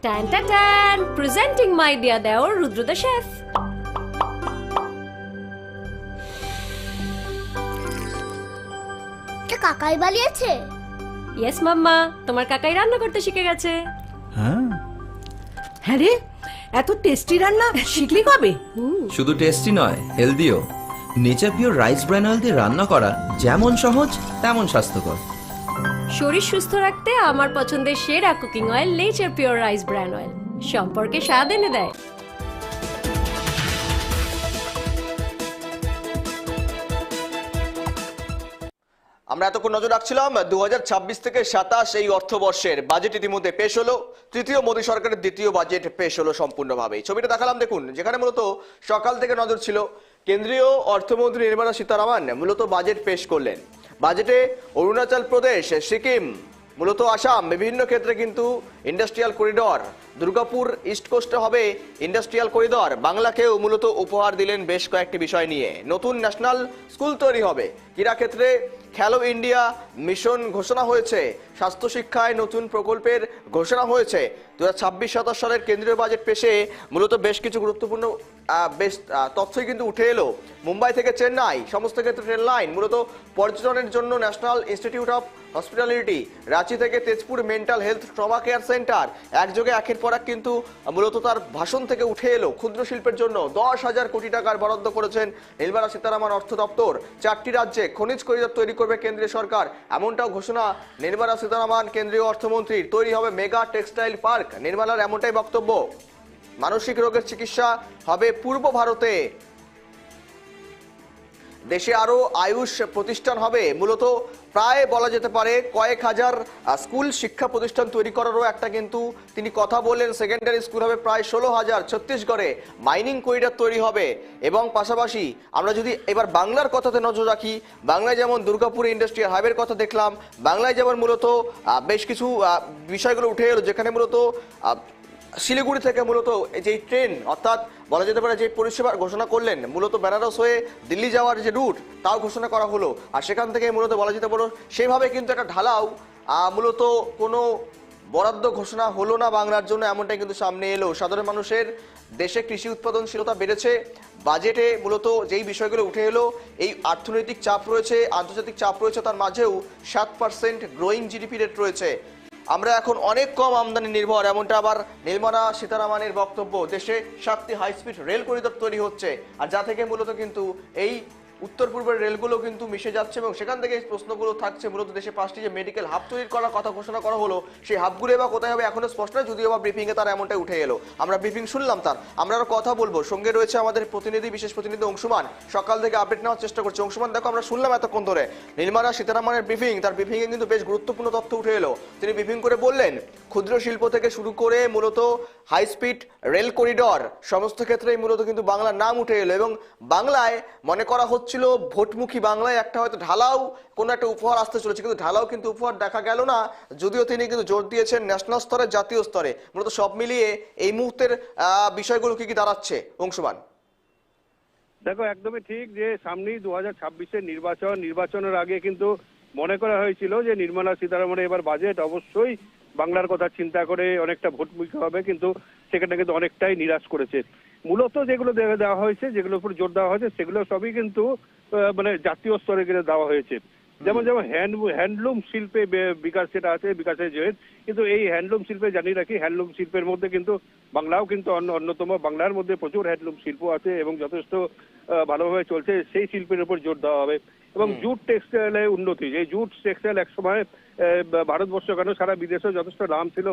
ট্যান ট্যান ট্যান, প্রেজেন্টিং মাই ডিয়ার দেওর রুদ্র দ্য শেফ। কাকাই বানিয়েছে? ইয়েস মাম্মা, তোমার কাকাই রান্না করতে শিখে গেছে। হ্যাঁ রে, এত টেস্টি রান্না শিখলি কবে? শুধু টেস্টি নয়, হেলদিও। Nature pure rice bran oil দিয়ে রান্না করা যেমন সহজ তেমন স্বাস্থ্যকর। শরীর সুস্থ রাখতে আমার পছন্দের সেরা cooking oil nature pure rice bran oil, সম্পর্কে স্বাদ এনে দেয়। আমরা এতক্ষণ নজর রাখছিলাম 2026 থেকে 27 এই অর্থবর্ষের বাজেট ইতিমধ্যে পেশ হলো। তৃতীয় মোদী সরকারের দ্বিতীয় বাজেট পেশ হলো সম্পূর্ণভাবে। ছবিটা দেখালাম দেখুন, যেখানে মূলত সকাল থেকে নজর ছিল কেন্দ্রীয় অর্থমন্ত্রী নির্মলা সীতারামন মূলত বাজেট পেশ করলেন। বাজেটে অরুণাচল প্রদেশ, সিকিম, মূলত আসাম বিভিন্ন ক্ষেত্রে কিন্তু ইন্ডাস্ট্রিয়াল করিডর, দুর্গাপুর ইস্ট কোস্টে হবে ইন্ডাস্ট্রিয়াল করিডর, বাংলাকেও মূলত উপহার দিলেন বেশ কয়েকটি বিষয় নিয়ে। নতুন ন্যাশনাল স্কুল তৈরি হবে, ক্রীড়াক্ষেত্রে খেলো ইন্ডিয়া মিশন ঘোষণা হয়েছে, স্বাস্থ্য শিক্ষায় নতুন প্রকল্পের ঘোষণা হয়েছে। 2026-27 সালের কেন্দ্রীয় বাজেট পেশে মূলত বেশ কিছু গুরুত্বপূর্ণ বেশ তথ্যই কিন্তু উঠে এলো। মুম্বাই থেকে চেন্নাই সমস্ত ক্ষেত্রে ট্রেন লাইন, মূলত পর্যটনের জন্য national institute of hospitality, Ranchi থেকে Tezpur mental health trauma care centre, একযোগে একের পর এক কিন্তু মূলত তার ভাষণ থেকে উঠে এলো। ক্ষুদ্র শিল্পের জন্য 10,000 কোটি টাকার বরাদ্দ করেছেন নির্মলা সীতারামন অর্থ দপ্তর। 4টি রাজ্যে খনিজ করিডর তৈরি করবে কেন্দ্রীয় সরকার, এমনটাও ঘোষণা নির্মলা সীতারামন কেন্দ্রীয় অর্থমন্ত্রীর। তৈরি হবে মেগা টেক্সটাইল পার্ক, নির্মলার এমনটাই বক্তব্য। মানসিক রোগের চিকিৎসা হবে পূর্ব ভারতে, দেশে আরো আয়ুষ প্রতিষ্ঠান হবে। মূলত প্রায় বলা যেতে পারে কয়েক হাজার স্কুল শিক্ষা প্রতিষ্ঠান তৈরি করারও একটা কিন্তু তিনি কথা বললেন। সেকেন্ডারি স্কুল হবে প্রায় 16,000। ছত্তিশগড়ে মাইনিং করিডর তৈরি হবে। এবং পাশাপাশি আমরা যদি এবার বাংলার কথাতে নজর রাখি, বাংলায় যেমন দুর্গাপুর ইন্ডাস্ট্রিয়াল হাইওয়ের কথা দেখলাম, বাংলায় যেমন মূলত বেশ কিছু বিষয়গুলো উঠে এলো, যেখানে মূলত শিলিগুড়ি থেকে মূলত যে ট্রেন অর্থাৎ বলা যেতে পারে যে পরিষেবার ঘোষণা করলেন, মূলত বেনারস হয়ে দিল্লি যাওয়ার যে রুট তাও ঘোষণা করা হলো। আর সেখান থেকে মূলত বলা যেতে পারে সেইভাবে কিন্তু একটা ঢালাও মূলত কোনো বরাদ্দ ঘোষণা হলো না বাংলার জন্য, এমনটাই কিন্তু সামনে এলো। সাধারণ মানুষের দেশে কৃষি উৎপাদনশীলতা বেড়েছে, বাজেটে মূলত যেই বিষয়গুলো উঠে এলো, এই অর্থনৈতিক চাপ রয়েছে, আন্তর্জাতিক চাপ রয়েছে, তার মাঝেও 7% গ্রোয়িং জিডিপি রেট রয়েছে। আমরা এখন অনেক কম আমদানি নির্ভর, এমনটা আবার নির্মলা সীতারামনের বক্তব্য। দেশে 7টি হাই স্পিড রেল করিডর তৈরি হচ্ছে, আর যা থেকে মূলত কিন্তু এই উত্তর পূর্বের রেলগুলো কিন্তু মিশে যাচ্ছে এবং সেখান থেকে প্রশ্নগুলো থাকছে। মূলত দেশে 5টি যে মেডিকেল হাব তৈরি করার কথা ঘোষণা করা হলো, সেই হাবগুলো বা কোথায় হবে এখনো স্পষ্ট নয়, যদিও বা ব্রিফিংয়ে তার এমনটাই উঠে এলো। আমরা ব্রিফিং শুনলাম তার, আমরা আরো কথা বলবো। সঙ্গে রয়েছে আমাদের প্রতিনিধি, বিশেষ প্রতিনিধি অংশুমান, সকাল থেকে আপডেট নেওয়ার চেষ্টা করছে। অংশুমান, দেখো আমরা শুনলাম এতক্ষণ ধরে নির্মলা সীতারামনের ব্রিফিং, তার ব্রিফিংয়ে কিন্তু বেশ গুরুত্বপূর্ণ তথ্য উঠে এলো। তিনি ব্রিফিং করে বললেন ক্ষুদ্র শিল্প থেকে শুরু করে মূলত হাই স্পিড রেল করিডর সমস্ত ক্ষেত্রেই মূলত কিন্তু বাংলার নাম উঠে এলো। এবং বাংলায় মনে করা হচ্ছিল ভোটমুখী বাংলায় একটা হয়তো ঢালাও কোনো একটা উপহার আসতে চলেছে, কিন্তু ঢালাও কিন্তু উপহার দেখা গেল না, যদিও তিনি কিন্তু জোর দিয়েছেন ন্যাশনাল স্তরে, জাতীয় স্তরে। মূলত সব মিলিয়ে এই মুহূর্তের বিষয়গুলো কি কি দাঁড়াচ্ছে অংশুমান? দেখো, একদমই ঠিক যে সামনেই 2026-এর নির্বাচনের আগে কিন্তু মনে করা হয়েছিল যে নির্মলা সীতারামনের এবার বাজেট অবশ্যই বাংলার কথা চিন্তা করে অনেকটা ভোটমুখী হবে, কিন্তু সেখানে কিন্তু অনেকটাই নিরাশ করেছে। মূলত যেগুলো দেওয়া হয়েছে, যেগুলোর উপর জোর দেওয়া হয়েছে, সেগুলো সবই কিন্তু মানে জাতীয় স্তরে দেওয়া হয়েছে। যেমন হ্যান্ডলুম শিল্পে বিকাশ যেটা আছে, বিকাশের জেদ, কিন্তু এই হ্যান্ডলুম শিল্পে জানিয়ে রাখি, হ্যান্ডলুম শিল্পের মধ্যে কিন্তু বাংলাও কিন্তু অন্যতম। বাংলার মধ্যে প্রচুর হ্যান্ডলুম শিল্প আছে এবং যথেষ্ট ভালোভাবে চলছে, সেই শিল্পের উপর জোর দেওয়া হবে। এবং জুট টেক্সটাইলের উন্নতি, এই জুট টেক্সটাইল একসময় ভারতবর্ষ কেন সারা বিদেশেও যথেষ্ট নাম ছিল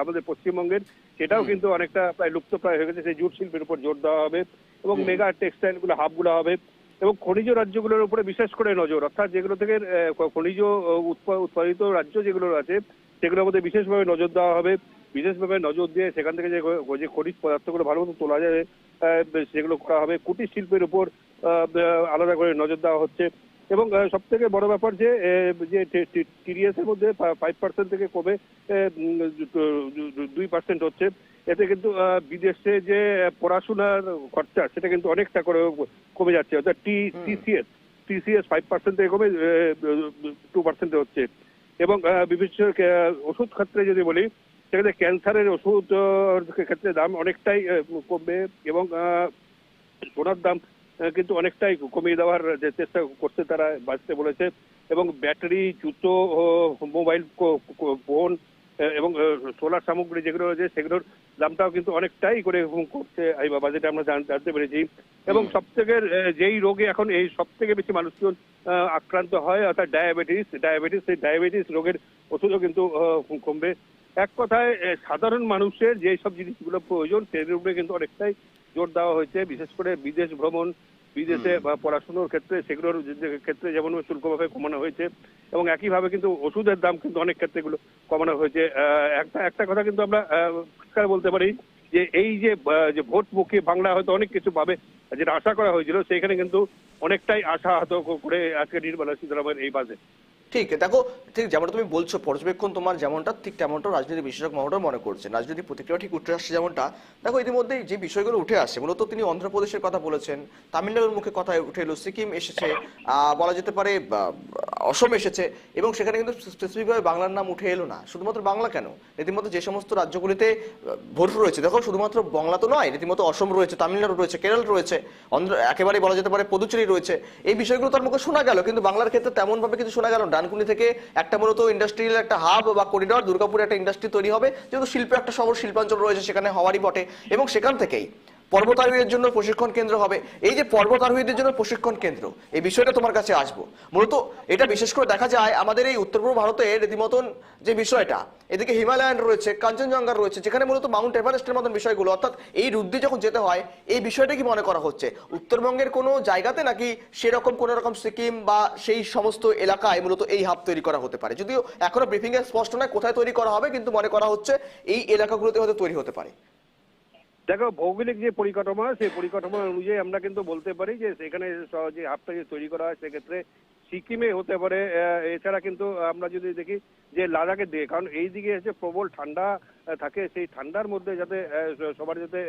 আমাদের পশ্চিমবঙ্গের, সেটাও কিন্তু অনেকটা প্রায় লুপ্তপ্রায় হয়ে গেছে। সেই জুট শিল্পের উপর জোর দেওয়া হবে এবং মেগা টেক্সটাইলগুলো হাবগুলো হবে এবং খনিজ রাজ্যগুলোর উপরে বিশেষ করে নজর, অর্থাৎ যেগুলো থেকে খনিজ উৎপাদিত রাজ্য যেগুলো আছে সেগুলোর মধ্যে বিশেষভাবে নজর দেওয়া হবে। বিশেষভাবে নজর দিয়ে সেখান থেকে যে খনিজ পদার্থগুলো ভালো মতো তোলা যাবে সেগুলো করা হবে। কুটির শিল্পের উপর আলাদা করে নজর দেওয়া হচ্ছে। এবং সব থেকে বড় ব্যাপার যে টিডিএস এর মধ্যে 5% থেকে কমে 2% হচ্ছে, এতে কিন্তু বিদেশে যে পড়াশোনার খরচা সেটা কিন্তু অনেকটা করে কমে যাচ্ছে, অর্থাৎ টিসিএস 5% থেকে কমে 2% হচ্ছে। এবং বিভিন্ন ওষুধ ক্ষেত্রে যদি বলি সেখানে ক্যান্সারের ওষুধ ক্ষেত্রে দাম অনেকটাই কমবে এবং সোনার দাম কিন্তু অনেকটাই কমিয়ে দেওয়ার যে চেষ্টা করছে তারা, বাঁচতে বলেছে। এবং ব্যাটারি, জুতো, মোবাইল ফোন এবং সোলার সামগ্রী যেগুলো রয়েছে সেগুলোর দামটাও কিন্তু অনেকটাই করে করছে এই বাজেটে আমরা জানতে পেরেছি। এবং সব থেকে যেই রোগে এখন এই সব থেকে বেশি মানুষজন আক্রান্ত হয় অর্থাৎ সেই ডায়াবেটিস রোগের ওষুধও কিন্তু কমবে। এক কথায় সাধারণ মানুষের যেই সব জিনিসগুলো প্রয়োজন সেগুলোর উপরে কিন্তু অনেকটাই জোর দেওয়া হয়েছে, বিশেষ করে বিদেশ ভ্রমণ, বিদেশে পড়াশোনার ক্ষেত্রে সেগুলোর ক্ষেত্রে যেমন শুল্কভাবে কমানো হয়েছে এবং একইভাবে কিন্তু ওষুধের দাম কিন্তু অনেক ক্ষেত্রে এগুলো কমানো হয়েছে। একটা কথা কিন্তু আমরা পরিষ্কার বলতে পারি যে এই যে ভোটমুখী বাংলা হয়তো অনেক কিছু পাবে যেটা আশা করা হয়েছিল, সেইখানে কিন্তু অনেকটাই আশাহত করে আজকে নির্মলা সীতারামনের এই বাজেট। ঠিক দেখো, ঠিক যেমনটা তুমি বলছো পর্যবেক্ষণ তোমার যেমনটা, ঠিক তেমনটা রাজনীতি বিশেষজ্ঞ মহলও মনে করছে। রাজনৈতিক প্রতিক্রিয়া ঠিক উঠে আসছে যেমনটা। দেখো ইতিমধ্যে যে বিষয়গুলো উঠে আসছে, মূলত তিনি অন্ধ্রপ্রদেশের কথা বলেছেন, তামিলনাড়ুর মুখে কথা উঠে এলো, সিকিম এসেছে, বলা যেতে পারে অসম এসেছে, এবং সেখানে কিন্তু স্পেসিফিকভাবে বাংলার নাম উঠে এলো না। শুধুমাত্র বাংলা কেন, রীতিমতো যে সমস্ত রাজ্যগুলিতে ভোট রয়েছে, দেখো শুধুমাত্র বাংলা তো নয়, রীতিমতো অসম রয়েছে, তামিলনাড়ু রয়েছে, কেরল রয়েছে, একেবারে বলা যেতে পারে পুদুচেরি রয়েছে। এই বিষয়গুলো তার মুখে শোনা গেল, কিন্তু বাংলার ক্ষেত্রে তেমন ভাবে কিছু শোনা গেল। ডানকুনি থেকে একটা মূলত ইন্ডাস্ট্রিয়াল একটা হাব বা করিডর, দুর্গাপুরে একটা ইন্ডাস্ট্রি তৈরি হবে, যেহেতু শিল্পে একটা শহর শিল্পাঞ্চল রয়েছে সেখানে হওয়ারই বটে, এবং সেখান থেকেই পর্বতারোহীদের জন্য প্রশিক্ষণ কেন্দ্র হবে। এই যে পর্বতারোহীদের জন্য প্রশিক্ষণ কেন্দ্র, এই বিষয়টা তোমার কাছে আসবো। মূলত এটা বিশেষ করে দেখা যায় আমাদের এই উত্তর পূর্ব ভারতের রীতিমতন যে বিষয়টা, এদিকে হিমালয়ান রয়েছে, কাঞ্চনজঙ্ঘা রয়েছে, যেখানে মূলত মাউন্ট এভারেস্টের মতন বিষয়গুলো, অর্থাৎ এই রুদ্রে যখন যেতে হয়, এই বিষয়টা কি মনে করা হচ্ছে উত্তরবঙ্গের কোনো জায়গাতে, নাকি সেরকম কোন রকম সিকিম বা সেই সমস্ত এলাকায় মূলত এই হাব তৈরি করা হতে পারে? যদিও এখনো ব্রিফিং এ স্পষ্ট নয় কোথায় তৈরি করা হবে, কিন্তু মনে করা হচ্ছে এই এলাকাগুলোতে হয়তো তৈরি হতে পারে। দেখো ভৌগোলিক যে পরিকাঠামো, সেই পরিকাঠামো অনুযায়ী আমরা কিন্তু বলতে পারি যে সেখানে যে হাবটা যে তৈরি করা হয় সেক্ষেত্রে সিকিমে হতে পারে। এছাড়া কিন্তু আমরা যদি দেখি যে লাদাখের দিকে, কারণ এই দিকে হচ্ছে প্রবল ঠান্ডা থাকে, সেই ঠান্ডার মধ্যে যাতে সবার যাতে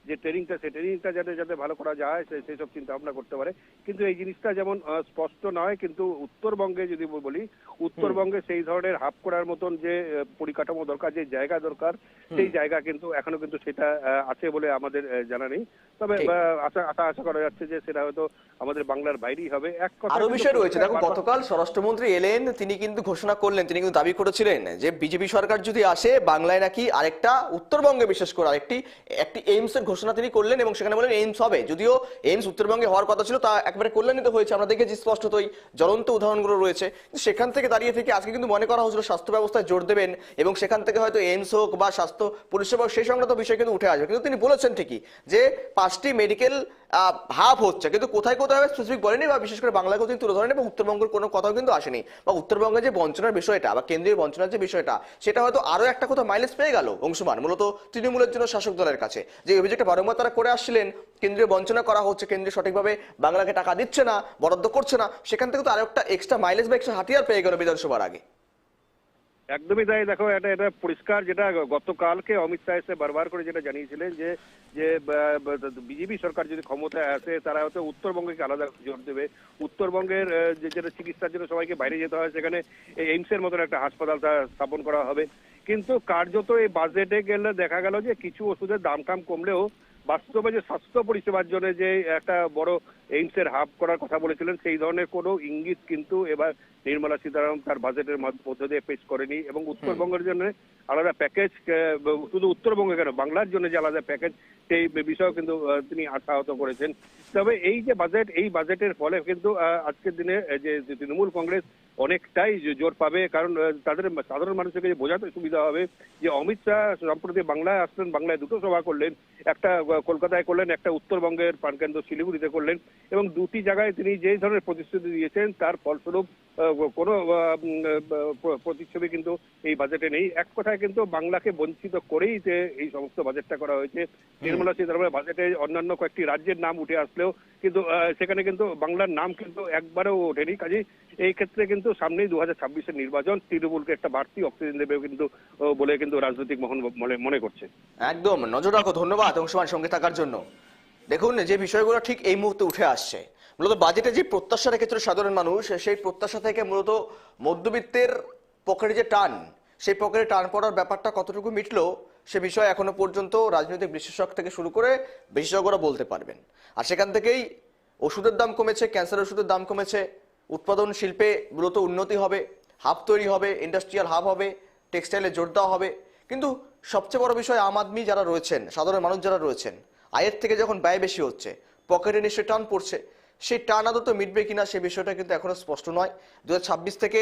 যে ট্রেনিংটা, সেই ট্রেনিংটা যাতে ভালো করা যায় সেই সব চিন্তা ভাবনা করতে পারে। কিন্তু এই জিনিসটা যেমন স্পষ্ট নয়, কিন্তু উত্তরবঙ্গে যদি বলি, উত্তরবঙ্গে সেই ধরনের হাব করার মতন যে পরিকাঠামো দরকার, যে জায়গা দরকার, সেই জায়গা কিন্তু এখনো কিন্তু সেটা আছে বলে আমাদের জানা নেই। তবে আশা করা যাচ্ছে যে সেটা হয়তো আমাদের বাংলার বাইরেই হবে। এক কথা আরো বিষয় রয়েছে, দেখো গতকাল স্বরাষ্ট্রমন্ত্রী এলেন, তিনি কিন্তু ঘোষণা করলেন, তিনি কিন্তু দাবি করেছিলেন যে বিজেপি সরকার যদি আসে বাংলায় নাকি আরেকটা, উত্তরবঙ্গে বিশেষ করে আরেকটি এইমস এর ঘোষণা তিনি করলেন, এবং সেখানে বলেন এইমস হবে। যদিও এইমস উত্তরবঙ্গে হওয়ার কথা ছিল, তা একবারে কল্যাণিত হয়েছে, আমরা দেখেছি স্পষ্টতই জ্বলন্ত উদাহরণগুলো রয়েছে। সেখান থেকে দাঁড়িয়ে থেকে আজকে কিন্তু মনে করা হচ্ছিল স্বাস্থ্য ব্যবস্থায় জোর দেবেন, এবং সেখান থেকে হয়তো এইমস হোক বা স্বাস্থ্য পরিষেবা সেই সংক্রান্ত বিষয় কিন্তু উঠে আসবে। কিন্তু তিনি বলেছেন ঠিকই যে 5টি মেডিকেল হাব হচ্ছে, কিন্তু কোথায় কোথায় হবে স্পেসিফিক বলেনি, বা বিশেষ করে বাংলাকেও তিনি তুলে ধরেন, এবং উত্তরবঙ্গের কোনো কথাও কিন্তু আসেনি। বা উত্তরবঙ্গের যে বঞ্চনার বিষয়টা বা কেন্দ্রীয় বঞ্চনার যে বিষয়টা, সেটা হয়তো আরো একটা কোথাও মাইলেজ পেয়ে গেল অংশমান মূলত তৃণমূলের জন্য শাসক দলের কাছে, যে অভিযোগটা বারংবার তারা করে আসছিলেন, কেন্দ্রীয় বঞ্চনা করা হচ্ছে, কেন্দ্রীয় সঠিকভাবে বাংলাকে টাকা দিচ্ছে না, বরাদ্দ করছে না, সেখান থেকে তো আরো একটা এক্সট্রা মাইলেজ বা এক্সট্রা হাতিয়ার পেয়ে গেল বিধানসভার আগে। একদমই তাই। দেখো এটা পরিষ্কার, যেটা গতকালকে অমিত শাহ এসে বারবার করে যেটা জানিয়েছিলেন যে বিজেপি সরকার যদি ক্ষমতায় আসে তারা হয়তো উত্তরবঙ্গকে আলাদা জোর দেবে। উত্তরবঙ্গের যেটা চিকিৎসার জন্য সবাইকে বাইরে যেতে হয়, সেখানে এইমস এর মতন একটা হাসপাতাল স্থাপন করা হবে। কিন্তু কার্যত এই বাজেটে গেলে দেখা গেল যে কিছু ওষুধের দাম টাম কমলেও বাস্তবে যে স্বাস্থ্য পরিষেবার জন্য যে একটা বড় এইমস এর হাব করার কথা বলেছিলেন, সেই ধরনের কোনো ইঙ্গিত কিন্তু এবার নির্মলা সীতারামন তার বাজেটের মধ্য দিয়ে পেশ করেনি। এবং উত্তরবঙ্গের জন্য আলাদা প্যাকেজ, শুধু উত্তরবঙ্গে কেন বাংলার জন্য যে আলাদা প্যাকেজ, সেই বিষয়েও কিন্তু তিনি আশাহত করেছেন। তবে এই যে বাজেট, এই বাজেটের ফলে কিন্তু আজকের দিনে যে তৃণমূল কংগ্রেস অনেকটাই জোর পাবে, কারণ তাদের সাধারণ মানুষকে বোঝাতে সুবিধা হবে যে অমিত শাহ সম্প্রতি বাংলায় আসলেন, বাংলায় দুটো সভা করলেন, একটা কলকাতায় করলেন, একটা উত্তরবঙ্গের প্রাণকেন্দ্র শিলিগুড়িতে করলেন, এবং দুটি জায়গায় তিনি যে ধরনের প্রতিশ্রুতি দিয়েছেন তার ফলস্বরূপ কোনো প্রতিচ্ছবি কিন্তু এই বাজেটে নেই। এক কথায় কিন্তু বাংলাকে বঞ্চিত করেই যে এই সমস্ত বাজেটটা করা হয়েছে। নির্মলা সীতারামনের বাজেটে অন্যান্য কয়েকটি রাজ্যের নাম উঠে আসলেও কিন্তু সেখানে কিন্তু বাংলার নাম কিন্তু একবারেও ওঠেনি। কাজেই এই ক্ষেত্রে কিন্তু সামনেই 2026-এর নির্বাচন তৃণমূলকে একটা বাড়তি অক্সিজেন দেবে কিন্তু বলে কিন্তু রাজনৈতিক মহল মনে করছে। একদম নজর রাখো। ধন্যবাদ অংশমান সঙ্গে থাকার জন্য। দেখুন যে বিষয়গুলো ঠিক এই মুহূর্তে উঠে আসছে, মূলত বাজেটে যে প্রত্যাশা রেখেছিল সাধারণ মানুষ, সেই প্রত্যাশা থেকে মূলত মধ্যবিত্তের পকেটে যে টান, সেই পকেটে টান পড়ার ব্যাপারটা কতটুকু মিটলো সে বিষয়ে এখনো পর্যন্ত রাজনৈতিক বিশ্লেষক থেকে শুরু করে বিশেষজ্ঞরা বলতে পারবেন। আর সেখান থেকেই ওষুধের দাম কমেছে, ক্যান্সার ওষুধের দাম কমেছে, উৎপাদন শিল্পে মূলত উন্নতি হবে, হাব তৈরি হবে, ইন্ডাস্ট্রিয়াল হাব হবে, টেক্সটাইলে জোর দেওয়া হবে। কিন্তু সবচেয়ে বড় বিষয় আম আদমি যারা রয়েছেন, সাধারণ মানুষ যারা রয়েছেন, আয়ের থেকে যখন ব্যয় বেশি হচ্ছে, পকেটে নিশ্চয়ই টান পড়ছে। সেই টান আদৌ তো মিটবে কিনা সে বিষয়টা কিন্তু এখনো স্পষ্ট নয়। 2026 থেকে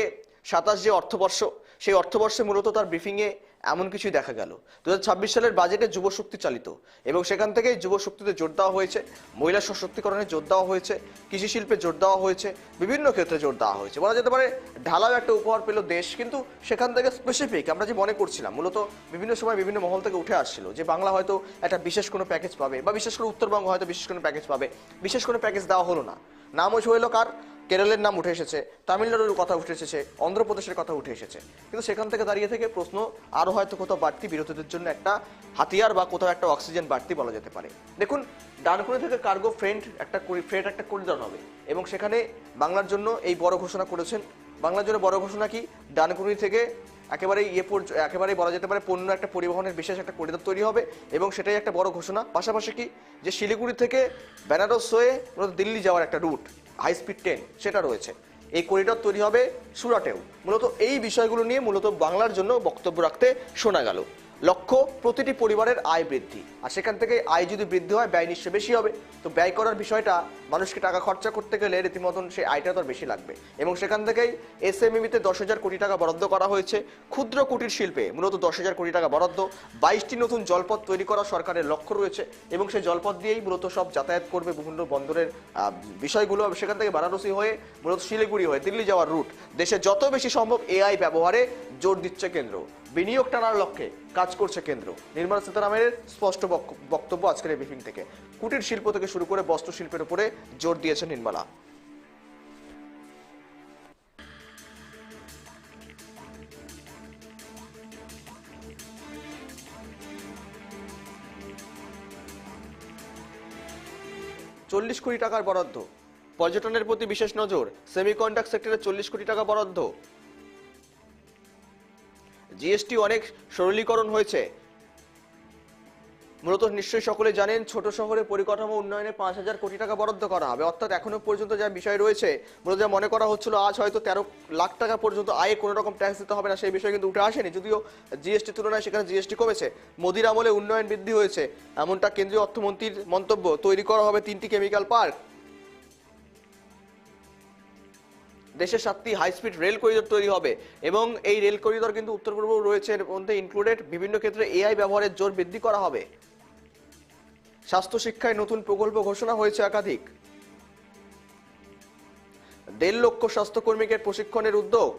27 যে অর্থবর্ষ, সেই অর্থবর্ষে মূলত তার ব্রিফিংয়ে এমন কিছুই দেখা গেল। 2026 সালের বাজেটে যুবশক্তি চালিত এবং সেখান থেকেই যুবশক্তিতে জোর দেওয়া হয়েছে, মহিলা সশক্তিকরণে জোর দেওয়া হয়েছে, কৃষি শিল্পে জোর দেওয়া হয়েছে, বিভিন্ন ক্ষেত্রে জোর দেওয়া হয়েছে। বলা যেতে পারে ঢালাও একটা উপহার পেল দেশ। কিন্তু সেখান থেকে স্পেসিফিক আমরা যে মনে করছিলাম, মূলত বিভিন্ন সময় বিভিন্ন মহল থেকে উঠে আসছিল যে বাংলা হয়তো একটা বিশেষ কোনো প্যাকেজ পাবে, বা বিশেষ করে উত্তরবঙ্গ হয়তো বিশেষ কোনো প্যাকেজ পাবে। বিশেষ কোনো প্যাকেজ দেওয়া হলো না। নাম হলো কার? কেরলের নাম উঠে এসেছে, তামিলনাড়ুর কথা উঠে এসেছে, অন্ধ্রপ্রদেশের কথা উঠে এসেছে। কিন্তু সেখান থেকে দাঁড়িয়ে থেকে প্রশ্ন আরও হয়তো কোথাও বাড়তি বিরোধীদের জন্য একটা হাতিয়ার বা কোথাও একটা অক্সিজেন বাড়তি বলা যেতে পারে। দেখুন, ডানকুনি থেকে কার্গো ফ্রেট একটা করিডর হবে এবং সেখানে বাংলার জন্য এই বড় ঘোষণা করেছেন। বাংলার জন্য বড় ঘোষণা কি? ডানকুনি থেকে একেবারেই বলা যেতে পারে পণ্য একটা পরিবহনের বিশেষ একটা করিডর তৈরি হবে এবং সেটাই একটা বড় ঘোষণা। পাশাপাশি কি, যে শিলিগুড়ি থেকে বেনারস হয়ে মূলত দিল্লি যাওয়ার একটা রুট, হাই স্পিড ট্রেন, সেটা রয়েছে। এই করিডর তৈরি হবে সুরাটেও। মূলত এই বিষয়গুলো নিয়ে মূলত বাংলার জন্য বক্তব্য রাখতে শোনা গেল। লক্ষ্য প্রতিটি পরিবারের আয় বৃদ্ধি, আর সেখান থেকে আয় যদি বৃদ্ধি হয় ব্যয় নিশ্চয়ই বেশি হবে। তো ব্যয় করার বিষয়টা, মানুষকে টাকা খরচা করতে গেলে রীতিমতন সেই আয়টা তো বেশি লাগবে এবং সেখান থেকেই এসএমইতে 10,000 কোটি টাকা বরাদ্দ করা হয়েছে। ক্ষুদ্র কুটির শিল্পে মূলত 10,000 কোটি টাকা বরাদ্দ। 22টি নতুন জলপথ তৈরি করা সরকারের লক্ষ্য রয়েছে এবং সেই জলপথ দিয়েই মূলত সব যাতায়াত করবে বিভিন্ন বন্দরের বিষয়গুলো। সেখান থেকে বারাণসী হয়ে মূলত শিলিগুড়ি হয়ে দিল্লি যাওয়ার রুট। দেশে যত বেশি সম্ভব এআই ব্যবহারে জোর দিচ্ছে কেন্দ্র। বিনিয়োগ টানার লক্ষ্যে কাজ করছে কেন্দ্র। নির্মলা সীতারামনের স্পষ্ট বক্তব্য আজকের এই ব্রিফিং থেকে। কুটির শিল্প থেকে শুরু করে বস্ত্র শিল্পের উপরে জোর দিয়েছে নির্মলা। $40 কোটি টাকার বরাদ্দ। পর্যটনের প্রতি বিশেষ নজর। সেমিকন্ডাক্টর সেক্টরে 40 কোটি টাকা বরাদ্দ। জিএসটি অনেক সরলীকরণ হয়েছে। মূলত নিশ্চয়ই সকলে জানেন, ছোট শহরে পরিকাঠামো উন্নয়নে 5,000 কোটি টাকা বরাদ্দ করা হবে। অর্থাৎ এখনো পর্যন্ত যা বিষয় রয়েছে, মূলত যা মনে করা হচ্ছিল আজ হয়তো 13 লাখ টাকা পর্যন্ত আয়ে কোনো রকম ট্যাক্স দিতে হবে না, সেই বিষয় কিন্তু উঠে আসেনি। যদিও জিএসটি তুলনায় সেখানে জিএসটি কমেছে। মোদির আমলে উন্নয়ন বৃদ্ধি হয়েছে, এমনটা কেন্দ্রীয় অর্থমন্ত্রীর মন্তব্য। তৈরি করা হবে 3টি কেমিক্যাল পার্ক। দেশে 7টি হাই স্পিড রেল করিডর তৈরি হবে এবং এই রেল করিডর কিন্তু উত্তর পূর্ব রয়েছে, এর মধ্যে ইনক্লুডেড। বিভিন্ন ক্ষেত্রে এআই ব্যবহারের জোর বৃদ্ধি করা হবে। স্বাস্থ্য শিক্ষায় নতুন প্রকল্প ঘোষণা হয়েছে একাধিক। 1.5 লক্ষ স্বাস্থ্যকর্মীকে প্রশিক্ষণের উদ্যোগ।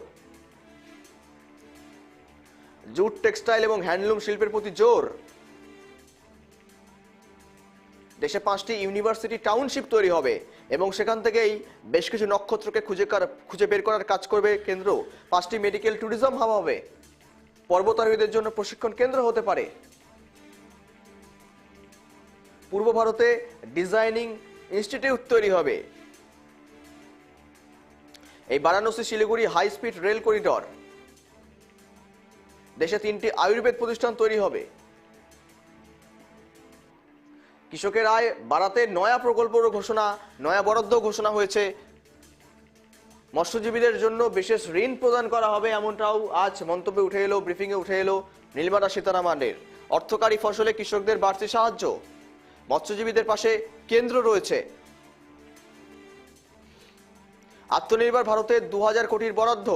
জুট, টেক্সটাইল এবং হ্যান্ডলুম শিল্পের প্রতি জোর। দেশে 5টি ইউনিভার্সিটি টাউনশিপ তৈরি হবে এবং সেখান থেকেই বেশ কিছু নক্ষত্রকে খুঁজে বের করার কাজ করবে কেন্দ্র। 5টি মেডিকেল ট্যুরিজম হাব হবে। পর্বতারোহীদের জন্য প্রশিক্ষণ কেন্দ্র হতে পারে। পূর্ব ভারতে ডিজাইনিং ইনস্টিটিউট তৈরি হবে। এই Varanasi Siliguri high speed rail corridor. দেশে 3টি আয়ুর্বেদ প্রতিষ্ঠান তৈরি হবে। কৃষকের আয় বাড়াতে নয়া প্রকল্পের ঘোষণা, নয়া বরাদ্দ ঘোষণা হয়েছে। মৎস্যজীবীদের জন্য বিশেষ ঋণ প্রদান করা হবে, এমনটাও আজ মন্তব্যে উঠে এলো, ব্রিফিংয়ে উঠে এলো নির্মলা সীতারামনের। অর্থকারী ফসলে কৃষকদের বাড়তি সাহায্য। মৎস্যজীবীদের পাশে কেন্দ্র রয়েছে। আত্মনির্ভর ভারতে 2,000 কোটির বরাদ্দ।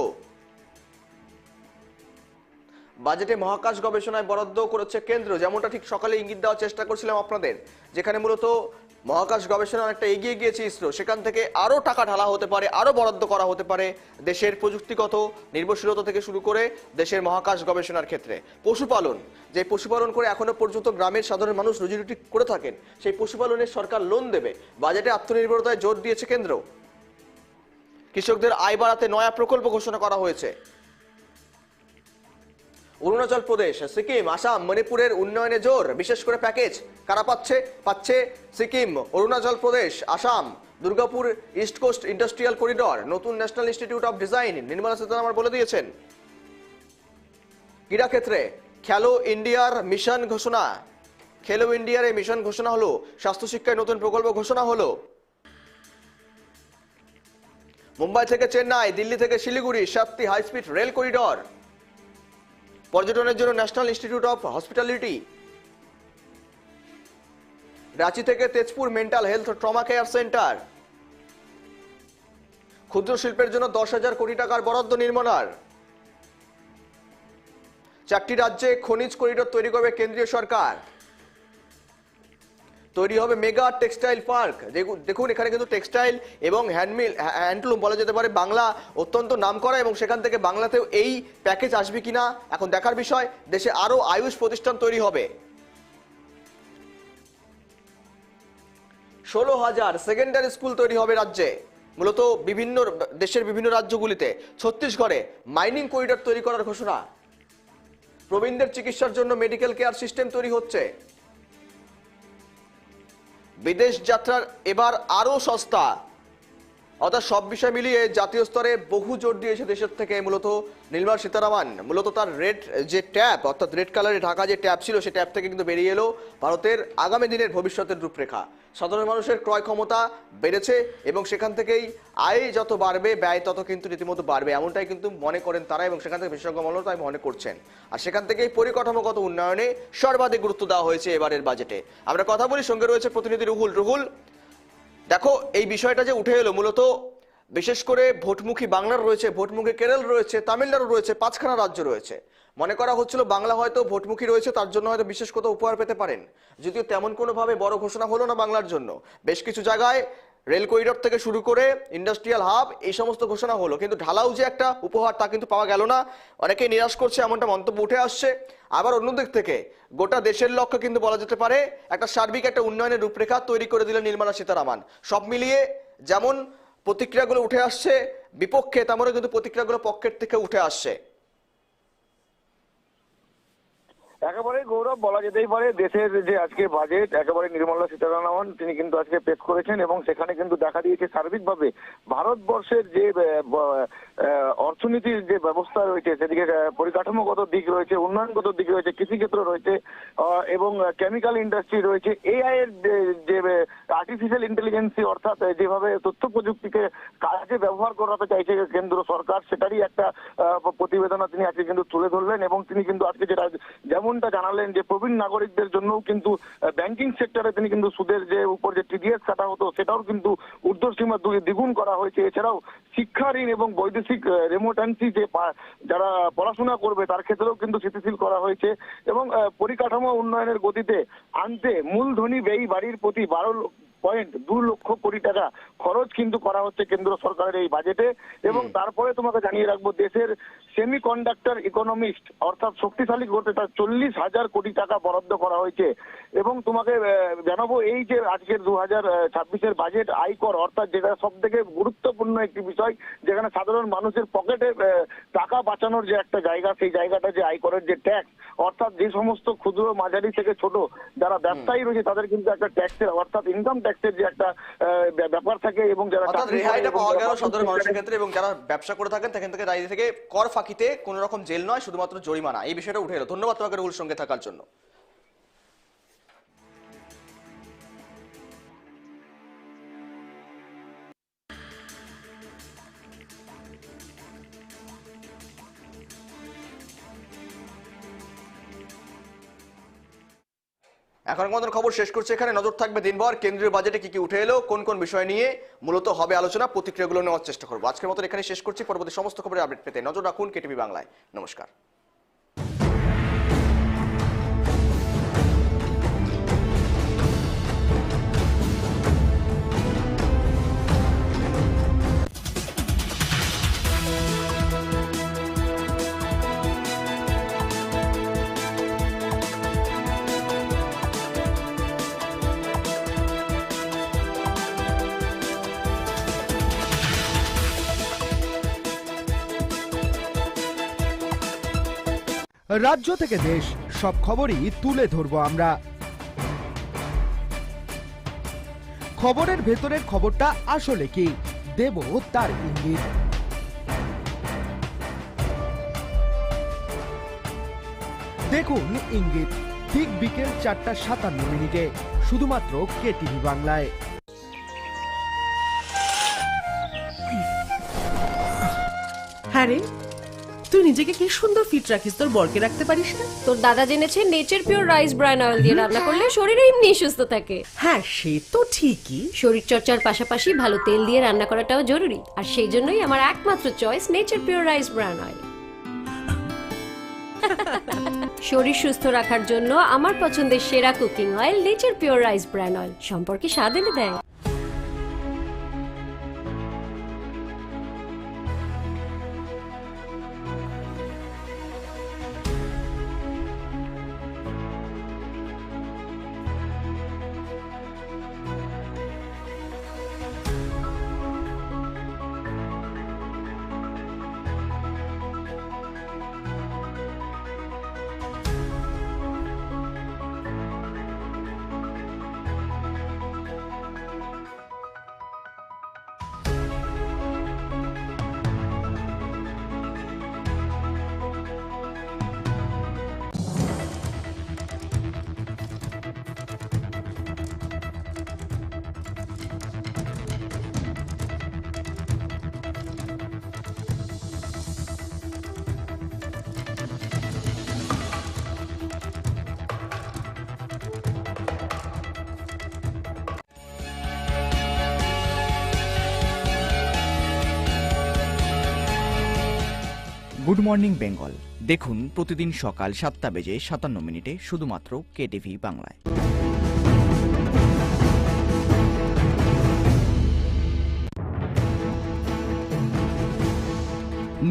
বাজেটে মহাকাশ গবেষণায় বরাদ্দ করেছে কেন্দ্র, যেমনটা ঠিক সকালে ইঙ্গিত দেওয়ার চেষ্টা করছিলাম আপনাদের, যেখানে মূলত মহাকাশ গবেষণা অনেকটা এগিয়ে গিয়েছে ইসরো, সেখান থেকে আরো টাকা ঢালা হতে পারে, আরো বরাদ্দ করা হতে পারে দেশের প্রযুক্তিগত নির্ভরশীলতা থেকে শুরু করে দেশের মহাকাশ গবেষণার ক্ষেত্রে। পশুপালন, যে পশুপালন করে এখনো পর্যন্ত গ্রামের সাধারণ মানুষ রুজি রুটি করে থাকেন, সেই পশুপালনের সরকার লোন দেবে। বাজেটে আত্মনির্ভরতায় জোর দিয়েছে কেন্দ্র। কৃষকদের আয় বাড়াতে নয়া প্রকল্প ঘোষণা করা হয়েছে। অরুণাচল প্রদেশ, সিকিম, আসাম, মণিপুরের উন্নয়নে জোর, বিশেষ করে প্যাকেজ কারা পাচ্ছে Sikkim, Arunachal Pradesh, Assam. Durgapur east coast industrial corridor, নতুন national institute of design, Nirmala Sitharaman বলে দিয়েছেন। ক্রীড়া ক্ষেত্রে খেলো ইন্ডিয়ার মিশন ঘোষণা, খেলো ইন্ডিয়ার এই মিশন ঘোষণা হলো। স্বাস্থ্য শিক্ষায় নতুন প্রকল্প ঘোষণা হলো। মুম্বাই থেকে চেন্নাই, দিল্লি থেকে শিলিগুড়ি 7টি হাইস্পিড রেল করিডর। পর্যটনের জন্য national institute of hospitality. Ranchi থেকে Tezpur mental health trauma care centre. ক্ষুদ্র শিল্পের জন্য 10,000 কোটি টাকার বরাদ্দ নির্মলার। 4টি রাজ্যে খনিজ করিডর তৈরি করবে কেন্দ্রীয় সরকার। তৈরি হবে মেগা টেক্সটাইল পার্ক। দেখুন এখানে কিন্তু টেক্সটাইল এবং হ্যান্ডলুম বলা যেতে পারে বাংলা অত্যন্ত নামকরা, এবং সেখান থেকে বাংলাতেও এই প্যাকেজ আসবে কিনা এখন দেখার বিষয়। দেশে আরো আয়ুষ প্রতিষ্ঠান তৈরি হবে। 16,000 সেকেন্ডারি স্কুল তৈরি হবে রাজ্যে, মূলত দেশের বিভিন্ন রাজ্যগুলিতে। ছত্তিশগড়ে মাইনিং করিডর তৈরি করার ঘোষণা। প্রবীণদের চিকিৎসার জন্য মেডিকেল কেয়ার সিস্টেম তৈরি হচ্ছে। বিদেশ যাত্রার এবার আরো সস্তা, অর্থাৎ সব বিষয় মিলিয়ে জাতীয় স্তরে বহু জোর দিয়েছে দেশের থেকে মূলত নির্মলা সীতারামন। মূলত তার রেড যে ট্যাব, অর্থাৎ রেড কালারে ঢাকা যে ট্যাব ছিল, সেই ট্যাব থেকে কিন্তু বেরিয়ে এলো ভারতের আগামী দিনের ভবিষ্যতের রূপরেখা। সাধারণ মানুষের ক্রয় ক্ষমতা বেড়েছে এবং সেখান থেকেই আয় যত বাড়বে ব্যয় তত কিন্তু রীতিমতো বাড়বে, এমনটাই কিন্তু মনে করেন তারা, এবং সেখান থেকে বিশেষজ্ঞ মহল তাই মনে করছেন। আর সেখান থেকেই পরিকাঠামোগত উন্নয়নে সর্বাধিক গুরুত্ব দেওয়া হয়েছে এবারের বাজেটে। আমরা কথা বলি, সঙ্গে রয়েছে প্রতিনিধি রুহুল। দেখো এই বিষয়টা যে উঠে এলো, মূলত বিশেষ করে ভোটমুখী বাংলার রয়েছে, ভোটমুখী কেরল রয়েছে, তামিলনাড়ু রয়েছে, 5খানা রাজ্য রয়েছে। মনে করা হচ্ছিল বাংলা হয়তো ভোটমুখী রয়েছে, তার জন্য হয়তো বিশেষ কোথাও উপহার পেতে পারেন, যদিও তেমন কোনোভাবে বড় ঘোষণা হলো না বাংলার জন্য। বেশ কিছু জায়গায় রেল করিডর থেকে শুরু করে ইন্ডাস্ট্রিয়াল হাব এই সমস্ত ঘোষণা হলো, কিন্তু ঢালাও যে একটা উপহার তা কিন্তু পাওয়া গেল না। অনেকেই নিরাশ করছে এমনটা মন্তব্য উঠে আসছে। আবার অন্যদিক থেকে গোটা দেশের লক্ষ্যে কিন্তু বলা যেতে পারে একটা সার্বিক একটা উন্নয়নের রূপরেখা তৈরি করে দিলেন নির্মলা সীতারামন। সব মিলিয়ে যেমন প্রতিক্রিয়াগুলো উঠে আসছে বিপক্ষে, তেমনও কিন্তু প্রতিক্রিয়াগুলো পক্ষের থেকে উঠে আসছে। একেবারে গৌরব বলা যেতেই পারে, দেশের যে আজকে বাজেট একেবারে নির্মলা সীতারামন তিনি কিন্তু আজকে পেশ করেছেন, এবং সেখানে কিন্তু দেখা দিয়েছে সার্বিকভাবে ভারতবর্ষের যে অর্থনীতির যে ব্যবস্থা রয়েছে, সেদিকে পরিকাঠামোগত দিক রয়েছে, উন্নয়নগত দিক রয়েছে, কৃষিক্ষেত্র রয়েছে এবং কেমিক্যাল ইন্ডাস্ট্রি রয়েছে। এআই এর যে আর্টিফিশিয়াল ইন্টেলিজেন্সি, অর্থাৎ যেভাবে তথ্য প্রযুক্তিকে কাজে ব্যবহার করাতে চাইছে কেন্দ্র সরকার, সেটারই একটা প্রতিবেদন তিনি আজকে কিন্তু তুলে ধরলেন। এবং তিনি কিন্তু আজকে যেটা যেমনটা জানালেন যে প্রবীণ নাগরিকদের জন্যও কিন্তু ব্যাংকিং সেক্টরে তিনি কিন্তু সুদের যে উপর যে টিডিএস কাটা হতো সেটাও কিন্তু ঊর্ধ্বসীমা দ্বিগুণ করা হয়েছে। এছাড়াও শিক্ষা ঋণ এবং বৈদেশিক রেমিটেন্সি যে যারা পড়াশোনা করবে তার ক্ষেত্রেও কিন্তু স্থিতিশীল করা হয়েছে। এবং পরিকাঠামো উন্নয়নের গতিতে আনতে মূলধনী ব্যয় বাড়ির প্রতি 12.2 লক্ষ কোটি টাকা খরচ কিন্তু করা হচ্ছে কেন্দ্র সরকারের এই বাজেটে। এবং তারপরে তোমাকে জানিয়ে রাখবো, দেশের সেমিকন্ডাক্টর ইকোনমিস্ট অর্থাৎ শক্তিশালী করতে তার 40,000 কোটি টাকা বরাদ্দ করা হয়েছে। এবং তোমাকে জানাবো এই যে আজকের 2026-এর বাজেট আয়কর, অর্থাৎ যেটা সব থেকে গুরুত্বপূর্ণ একটি বিষয়, যেখানে সাধারণ মানুষের পকেটে টাকা বাঁচানোর যে একটা জায়গা, সেই জায়গাটা যে আয়করের যে ট্যাক্স, অর্থাৎ যে সমস্ত ক্ষুদ্র মাঝারি থেকে ছোট যারা ব্যবসায়ী রয়েছে তাদের কিন্তু একটা ট্যাক্সের, অর্থাৎ ইনকাম ট্যাক্সের যে একটা ব্যাপার থাকে, এবং যারা রেহাইটা পাওয়া গেল সাধারণ মানুষের ক্ষেত্রে, এবং যারা ব্যবসা করে থাকেন সেখান থেকে দাঁড়িয়ে থেকে কর ফাঁকিতে কোনো রকম জেল নয়, শুধুমাত্র জরিমানা, এই বিষয়টা উঠে এলো। ধন্যবাদ তোমাকে রুহুল সঙ্গে থাকার জন্য। এখন আমাদের খবর শেষ করছে এখানে। নজর থাকবে দিনভর কেন্দ্রীয় বাজেটে কি কি উঠে এলো, কোন কোন বিষয় নিয়ে মূলত হবে আলোচনা, প্রতিক্রিয়াগুলো নেওয়ার চেষ্টা করবো। আজকের মতো এখানে শেষ করছি। পরবর্তী সমস্ত খবরের আপডেট পেতে নজর রাখুন কেটিভি বাংলায়। নমস্কার। রাজ্য থেকে দেশ সব খবরই তুলে ধরবো আমরা। খবরের ভেতরের খবরটা আসলে কি দেব তার ইঙ্গিত। দেখুন ইঙ্গিত ঠিক বিকেল 4:57 শুধুমাত্র কেটিভি বাংলায়। হ্যাঁ রে, তুই নিজেকে কি সুন্দর ফিট রাখিস, তোর বরকে রাখতে পারিস না? তোর দাদা জেনেছে nature pure rice bran oil দিয়ে রান্না করলে শরীর এমনি সুস্থ থাকে। হ্যাঁ সে তো ঠিকই, শরীর চর্চার পাশাপাশি ভালো তেল দিয়ে রান্না করাটাও জরুরি, আর সেই জন্যই আমার একমাত্র choice nature pure rice bran oil. শরীর সুস্থ রাখার জন্য আমার পছন্দের সেরা cooking oil nature pure rice bran oil, সম্পর্কে স্বাদ এনে দেয়। গুড মর্নিং বেঙ্গল দেখুন প্রতিদিন সকাল 7:57 শুধুমাত্র কেটিভি বাংলায়।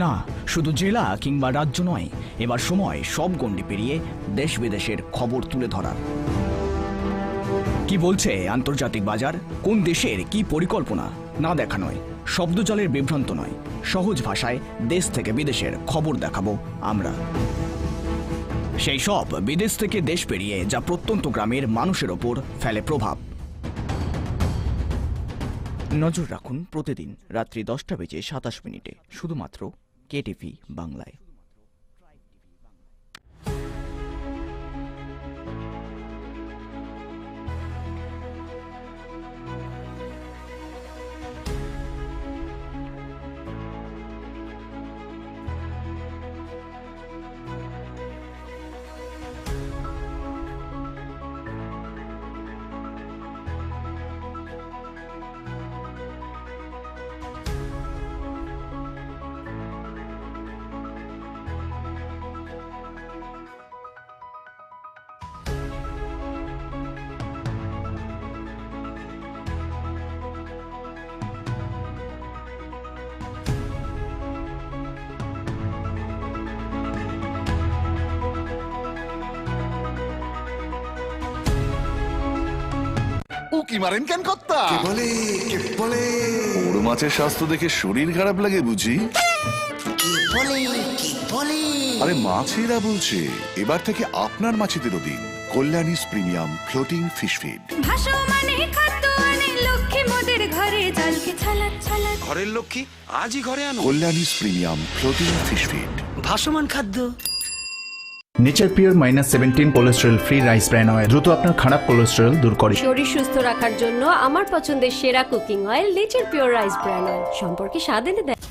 না শুধু জেলা কিংবা রাজ্য নয়, এবার সময় সব গণ্ডি পেরিয়ে দেশ বিদেশের খবর তুলে ধরার। কি বলছে আন্তর্জাতিক বাজার, কোন দেশের কি পরিকল্পনা, না দেখা নয়, শব্দজালের বিভ্রান্ত নয়, সহজ ভাষায় দেশ থেকে বিদেশের খবর দেখাবো আমরা। সেই সব বিদেশ থেকে দেশ পেরিয়ে যা প্রত্যন্ত গ্রামের মানুষের ওপর ফেলে প্রভাব। নজর রাখুন প্রতিদিন রাত্রি 10:27 শুধুমাত্র কেটিভি বাংলায়। উকি মারেন কেন কর্তা? বড় মাছের স্বাস্থ্য দেখে শরীর খারাপ লাগে বুঝি? আরে মাছেরা বলছে এবার থেকে আপনার মাছেদেরও দিন কল্যাণীস প্রিমিয়াম ফ্লোটিং ফিশ ফিড। ঘরের লক্ষ্মী আজই ঘরে আনো কল্যাণীস প্রিমিয়াম ফ্লোটিং ফিশ ফিড, ভাসমান খাদ্য। Nature pure -17 cholesterol free rice bran oil দ্রুত আপনার খারাপ কোলেস্টেরল দূর করে। শরীর সুস্থ রাখার জন্য আমার পছন্দের সেরা cooking oil nature pure rice bran oil, সম্পর্কে স্বাদ এনে দেয়।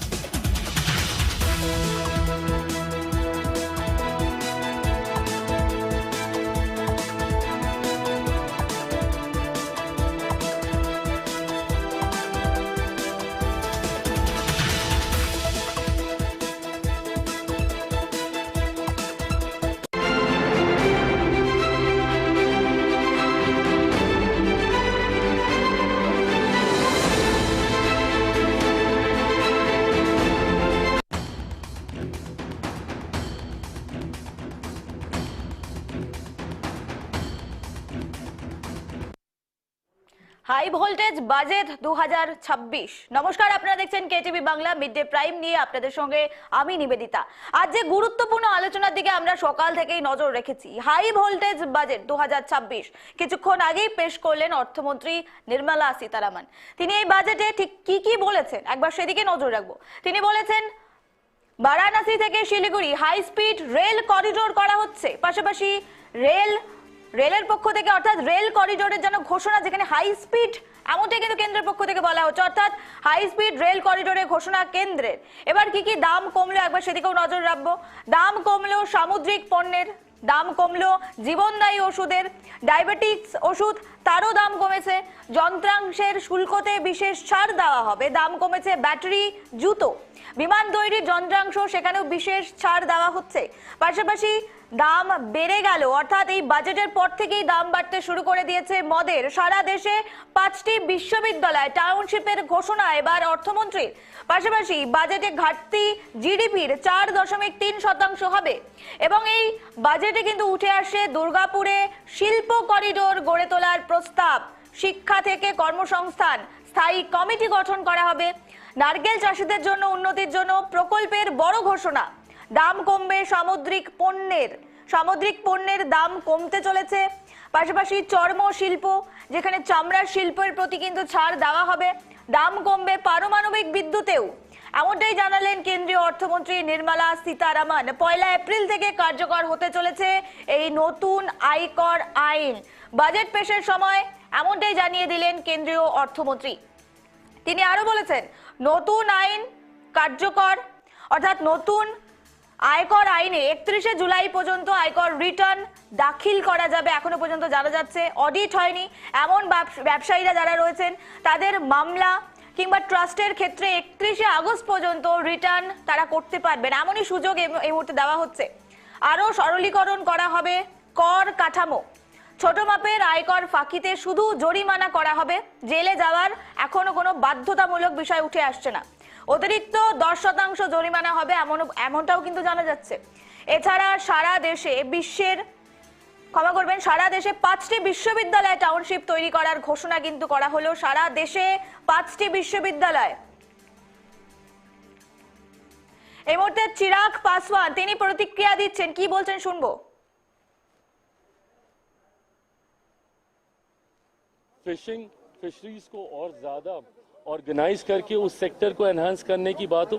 High voltage budget 2026। নমস্কার, আপনারা দেখছেন KTV Bangla mid day prime নিয়ে আপনাদের সঙ্গে আমি নিবেদিতা। আজ যে গুরুত্বপূর্ণ আলোচনার দিকে আমরা সকাল থেকেই নজর রেখেছি, হাই ভোল্টেজ বাজেট 2026 কিছুক্ষণ আগেই পেশ করলেন অর্থমন্ত্রী নির্মলা সীতারামন। তিনি এই বাজেটে ঠিক কি বলেছেন একবার সেদিকে নজর রাখবো। তিনি বলেছেন বারাণসী থেকে Siliguri high speed rail corridor করা হচ্ছে, পাশাপাশি রেলের পক্ষ থেকে অর্থাৎ রেল করিডোরের জন্য ঘোষণা, যেখানে হাই স্পিড এমনটাই কিন্তু কেন্দ্রের পক্ষ থেকে বলা হচ্ছে, অর্থাৎ হাই স্পিড রেল করিডোরের ঘোষণা কেন্দ্রের। এবার কি দাম কমলো একবার সেদিকেও নজর রাখবো। দাম কমলো সামুদ্রিক পণ্যের, দাম কমলো জীবনদায়ী ওষুধের, ডায়াবেটিক্স ওষুধ তারও দাম কমেছে, যন্ত্রাংশের শুল্কতে বিশেষ ছাড় দেওয়া হবে, দাম কমেছে ব্যাটারি, জুতো, বিমান তৈরির যন্ত্রাংশ সেখানেও বিশেষ ছাড় দেওয়া হচ্ছে। পাশাপাশি দাম বেড়ে গেল, অর্থাৎ এই বাজেটের পর থেকেই দাম বাড়তে শুরু করে দিয়েছে মদের। সারা দেশে 5টি বিশ্ববিদ্যালয় টাউনশিপের ঘোষণা এবার অর্থমন্ত্রীর। পাশাপাশি বাজেটে ঘাটতি জিডিপির 4.3% হবে। এবং এই বাজেটে কিন্তু উঠে আসে দুর্গাপুরে শিল্প করিডোর গড়ে তোলার প্রস্তাব, শিক্ষা থেকে কর্মসংস্থান, স্থায়ী কমিটি গঠন করা হবে, নারকেল চাষীদের জন্য উন্নতির জন্য প্রকল্পের বড় ঘোষণা, দাম কমবে সামুদ্রিক পণ্যের দাম কমতে চলেছে। পাশাপাশি চর্ম শিল্প, যেখানে চামড়ার শিল্পের প্রতি কিন্তু ছাড় দেওয়া হবে, দাম কমবে পারমাণবিক বিদ্যুতেও, এমনটাই জানালেন কেন্দ্রীয় অর্থমন্ত্রী নির্মলা সীতারামন। 1 এপ্রিল থেকে কার্যকর হতে চলেছে এই নতুন আয়কর আইন। বাজেট পেশের সময় এমনটাই জানিয়ে দিলেন কেন্দ্রীয় অর্থমন্ত্রী। তিনি আরো বলেছেন নতুন আইন কার্যকর, অর্থাৎ নতুন আয়কর আইনে 31 জুলাই পর্যন্ত আয়কর রিটার্ন দাখিল করা যাবে। এখনো পর্যন্ত জানা যাচ্ছে অডিট হয়নি এমন ব্যবসায়ীরা যারা রয়েছেন তাদের মামলা কিংবা ট্রাস্টের ক্ষেত্রে 31 আগস্ট পর্যন্ত রিটার্ন তারা করতে পারবেন, এমনই সুযোগ এই মুহূর্তে দেওয়া হচ্ছে। আরো সরলীকরণ করা হবে কর কাঠামো, ছোট মাপের আয়কর ফাঁকিতে শুধু জরিমানা করা হবে, জেলে যাওয়ার এখনো কোনো বাধ্যতামূলক বিষয় উঠে আসছে না। অতিরিক্ত 10% জরিমানা হবে এমনটাও কিন্তু জানা যাচ্ছে। এছাড়া সারা দেশে সারা দেশে 5টি বিশ্ববিদ্যালয় টাউনশিপ তৈরি করার ঘোষণা কিন্তু করা হলো। সারা দেশে 5টি বিশ্ববিদ্যালয়। এই মুহূর্তে চিরাগ পাসওয়ান তিনি প্রতিক্রিয়া দিচ্ছেন, কি বলছেন শুনবো। फिशरीज को और ज्यादा ऑर्गेनाइज करके उस सेक्टर को एनहांस करने की बात हो।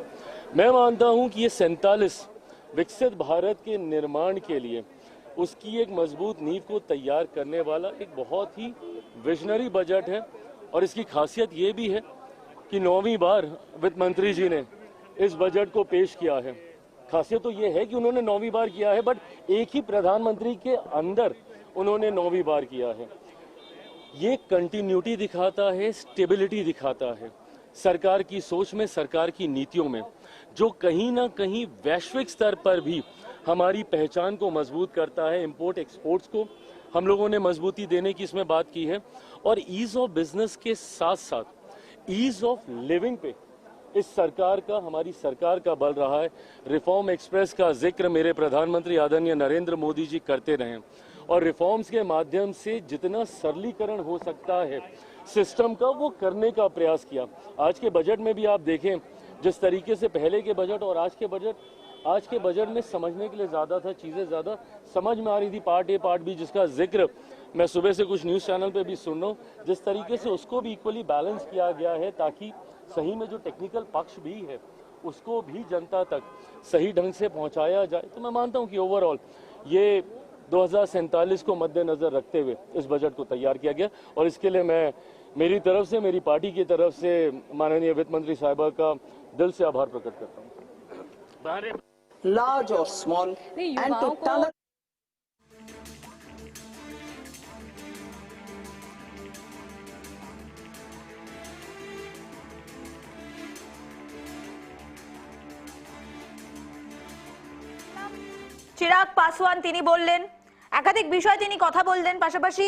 मैं मानता हूं कि ये 47 विकसित भारत के निर्माण के लिए उसकी एक मजबूत नींव को तैयार करने वाला एक बहुत ही विजनरी बजट है। और इसकी खासियत ये भी है कि 9वीं बार वित्त मंत्री जी ने इस बजट को पेश किया है। खासियत तो ये है कि उन्होंने 9वीं बार किया है, बट एक ही प्रधानमंत्री के अंदर उन्होंने 9वीं बार किया है। ये कंटिन्यूटी दिखाता है, स्टेबिलिटी दिखाता है सरकार की सोच में, सरकार की नीतियों में, जो कहीं ना कहीं वैश्विक स्तर पर भी हमारी पहचान को मजबूत करता है। इंपोर्ट एक्सपोर्ट्स को हम लोगों ने मजबूती देने की इसमें बात की है। और ईज ऑफ बिजनेस के साथ साथ ईज ऑफ लिविंग पे इस सरकार का, हमारी सरकार का बल रहा है। रिफॉर्म एक्सप्रेस का जिक्र मेरे प्रधानमंत्री आदरणीय नरेंद्र मोदी जी करते रहे और रिफॉर्म्स के माध्यम से जितना सरलीकरण हो सकता है सिस्टम का वो करने का प्रयास किया। आज के बजट में भी आप देखें जिस तरीके से पहले के बजट और आज के बजट में समझने के लिए ज़्यादा था, चीज़ें ज़्यादा समझ में आ रही थी। पार्ट ए पार्ट बी जिसका जिक्र मैं सुबह से कुछ न्यूज़ चैनल पे भी सुन रहा हूँ, जिस तरीके से उसको भी इक्वली बैलेंस किया गया है ताकि सही में जो टेक्निकल पक्ष भी है उसको भी जनता तक सही ढंग से पहुँचाया जाए। तो मैं मानता हूँ कि ओवरऑल ये 2047 को मद्देनजर रखते हुए इस बजट को तैयार किया गया। और इसके लिए मैं मेरी तरफ से, मेरी पार्टी की तरफ से माननीय वित्त मंत्री साहिबा का दिल से आभार प्रकट करता हूँ। Large or small, and to tunnel Chirag Paswan তিনি বললেন, একাধিক বিষয় তিনি কথা বললেন, পাশাপাশি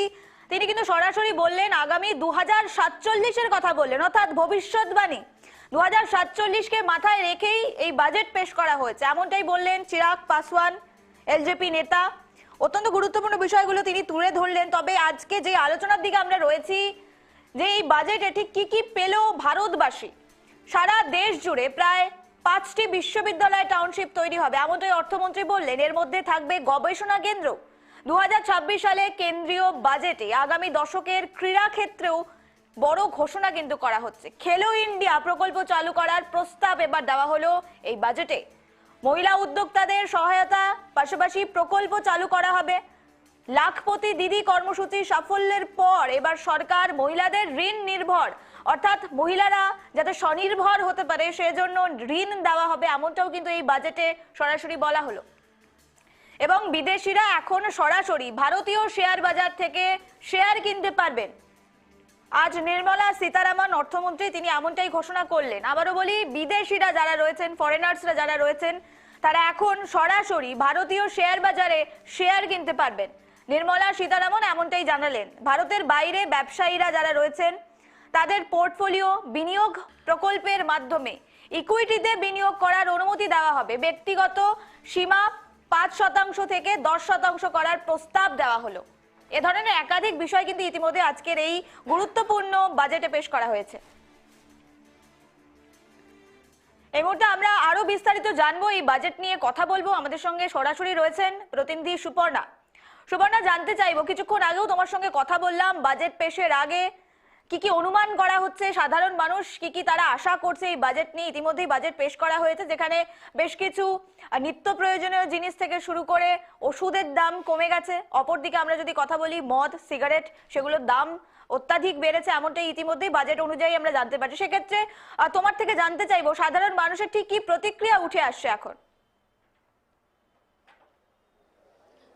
তিনি কিন্তু সরাসরি বললেন আগামী 2047-এর কথা বললেন, অর্থাৎ ভবিষ্যৎবাণী। 2047-কে মাথায় রেখেই এই বাজেট পেশ করা হয়েছে, এমনটাই বললেন চিরাগ পাসওয়ান, এলজেপি নেতা। অত্যন্ত গুরুত্বপূর্ণ বিষয়গুলো তিনি তুলে ধরলেন। তবে আজকে যে আলোচনার দিকে আমরা রয়েছি, যে এই বাজেটে ঠিক কি কি পেল ভারতবাসী। সারা দেশ জুড়ে প্রায় 5টি বিশ্ববিদ্যালয় টাউনশিপ তৈরি হবে এমনটাই অর্থমন্ত্রী বললেন। এর মধ্যে থাকবে গবেষণা কেন্দ্র। 2026 সালে কেন্দ্রীয় বাজেটে আগামী দশকের ক্রীড়া ক্ষেত্রেও বড় ঘোষণা কিন্তু করা হচ্ছে। খেলো ইন্ডিয়া প্রকল্প চালু করার প্রস্তাব এবার দেওয়া হলো এই বাজেটে। মহিলা উদ্যোক্তাদের সহায়তা পাশাপাশি প্রকল্প চালু করা হবে। লাখপতি দিদি কর্মসূচি সাফল্যের পর এবার সরকার মহিলাদের ঋণ নির্ভর অর্থাৎ মহিলারা যাতে স্বনির্ভর হতে পারে সেজন্য ঋণ দেওয়া হবে এমনটাও কিন্তু এই বাজেটে সরাসরি বলা হলো। এবং বিদেশিরা এখন সরাসরি ভারতীয় শেয়ার বাজার থেকে শেয়ার কিনতে পারবেন। আজ নির্মলা সীতারামন অর্থমন্ত্রী তিনি এমনটাই ঘোষণা করলেন। আবারও বলি, বিদেশিরা যারা রয়েছেন, ফরেনার্সরা যারা রয়েছেন, তারা এখন সরাসরি ভারতীয় শেয়ার বাজারে শেয়ার কিনতে পারবেন। নির্মলা সীতারামন এমনটাই জানালেন। ভারতের বাইরে ব্যবসায়ীরা যারা রয়েছেন তাদের পোর্টফোলিও বিনিয়োগ প্রকল্পের মাধ্যমে ইকুইটিতে বিনিয়োগ করার অনুমতি দেওয়া হবে। ব্যক্তিগত সীমা 5% থেকে 10% করার প্রস্তাব দেওয়া হলো। এ ধরনের একাধিক বিষয় কিন্তু ইতিমধ্যে আজকের এই গুরুত্বপূর্ণ বাজেটে পেশ করা হয়েছে। এই মুহূর্তে আমরা আরো বিস্তারিত জানবো, এই বাজেট নিয়ে কথা বলবো। আমাদের সঙ্গে সরাসরি রয়েছেন প্রতিনিধি সুপর্ণা। সুপর্ণা, জানতে চাইবো, কিছুক্ষণ আগেও তোমার সঙ্গে কথা বললাম, বাজেট পেশের আগে কি কি অনুমান করা হচ্ছে, সাধারণ মানুষ কি কি তারা আশা করছে এই বাজেট নিয়ে। ইতিমধ্যেই বাজেট পেশ করা হয়েছে, যেখানে বেশ কিছু নিত্য প্রয়োজনীয় জিনিস থেকে শুরু করে ওষুধের দাম কমে গেছে। অপরদিকে আমরা যদি কথা বলি মদ, সিগারেট, সেগুলোর দাম অত্যাধিক বেড়েছে এমনটাই ইতিমধ্যেই বাজেট অনুযায়ী আমরা জানতে পারছি। সেক্ষেত্রে তোমার থেকে জানতে চাইবো, সাধারণ মানুষের ঠিক কি প্রতিক্রিয়া উঠে আসছে এখন?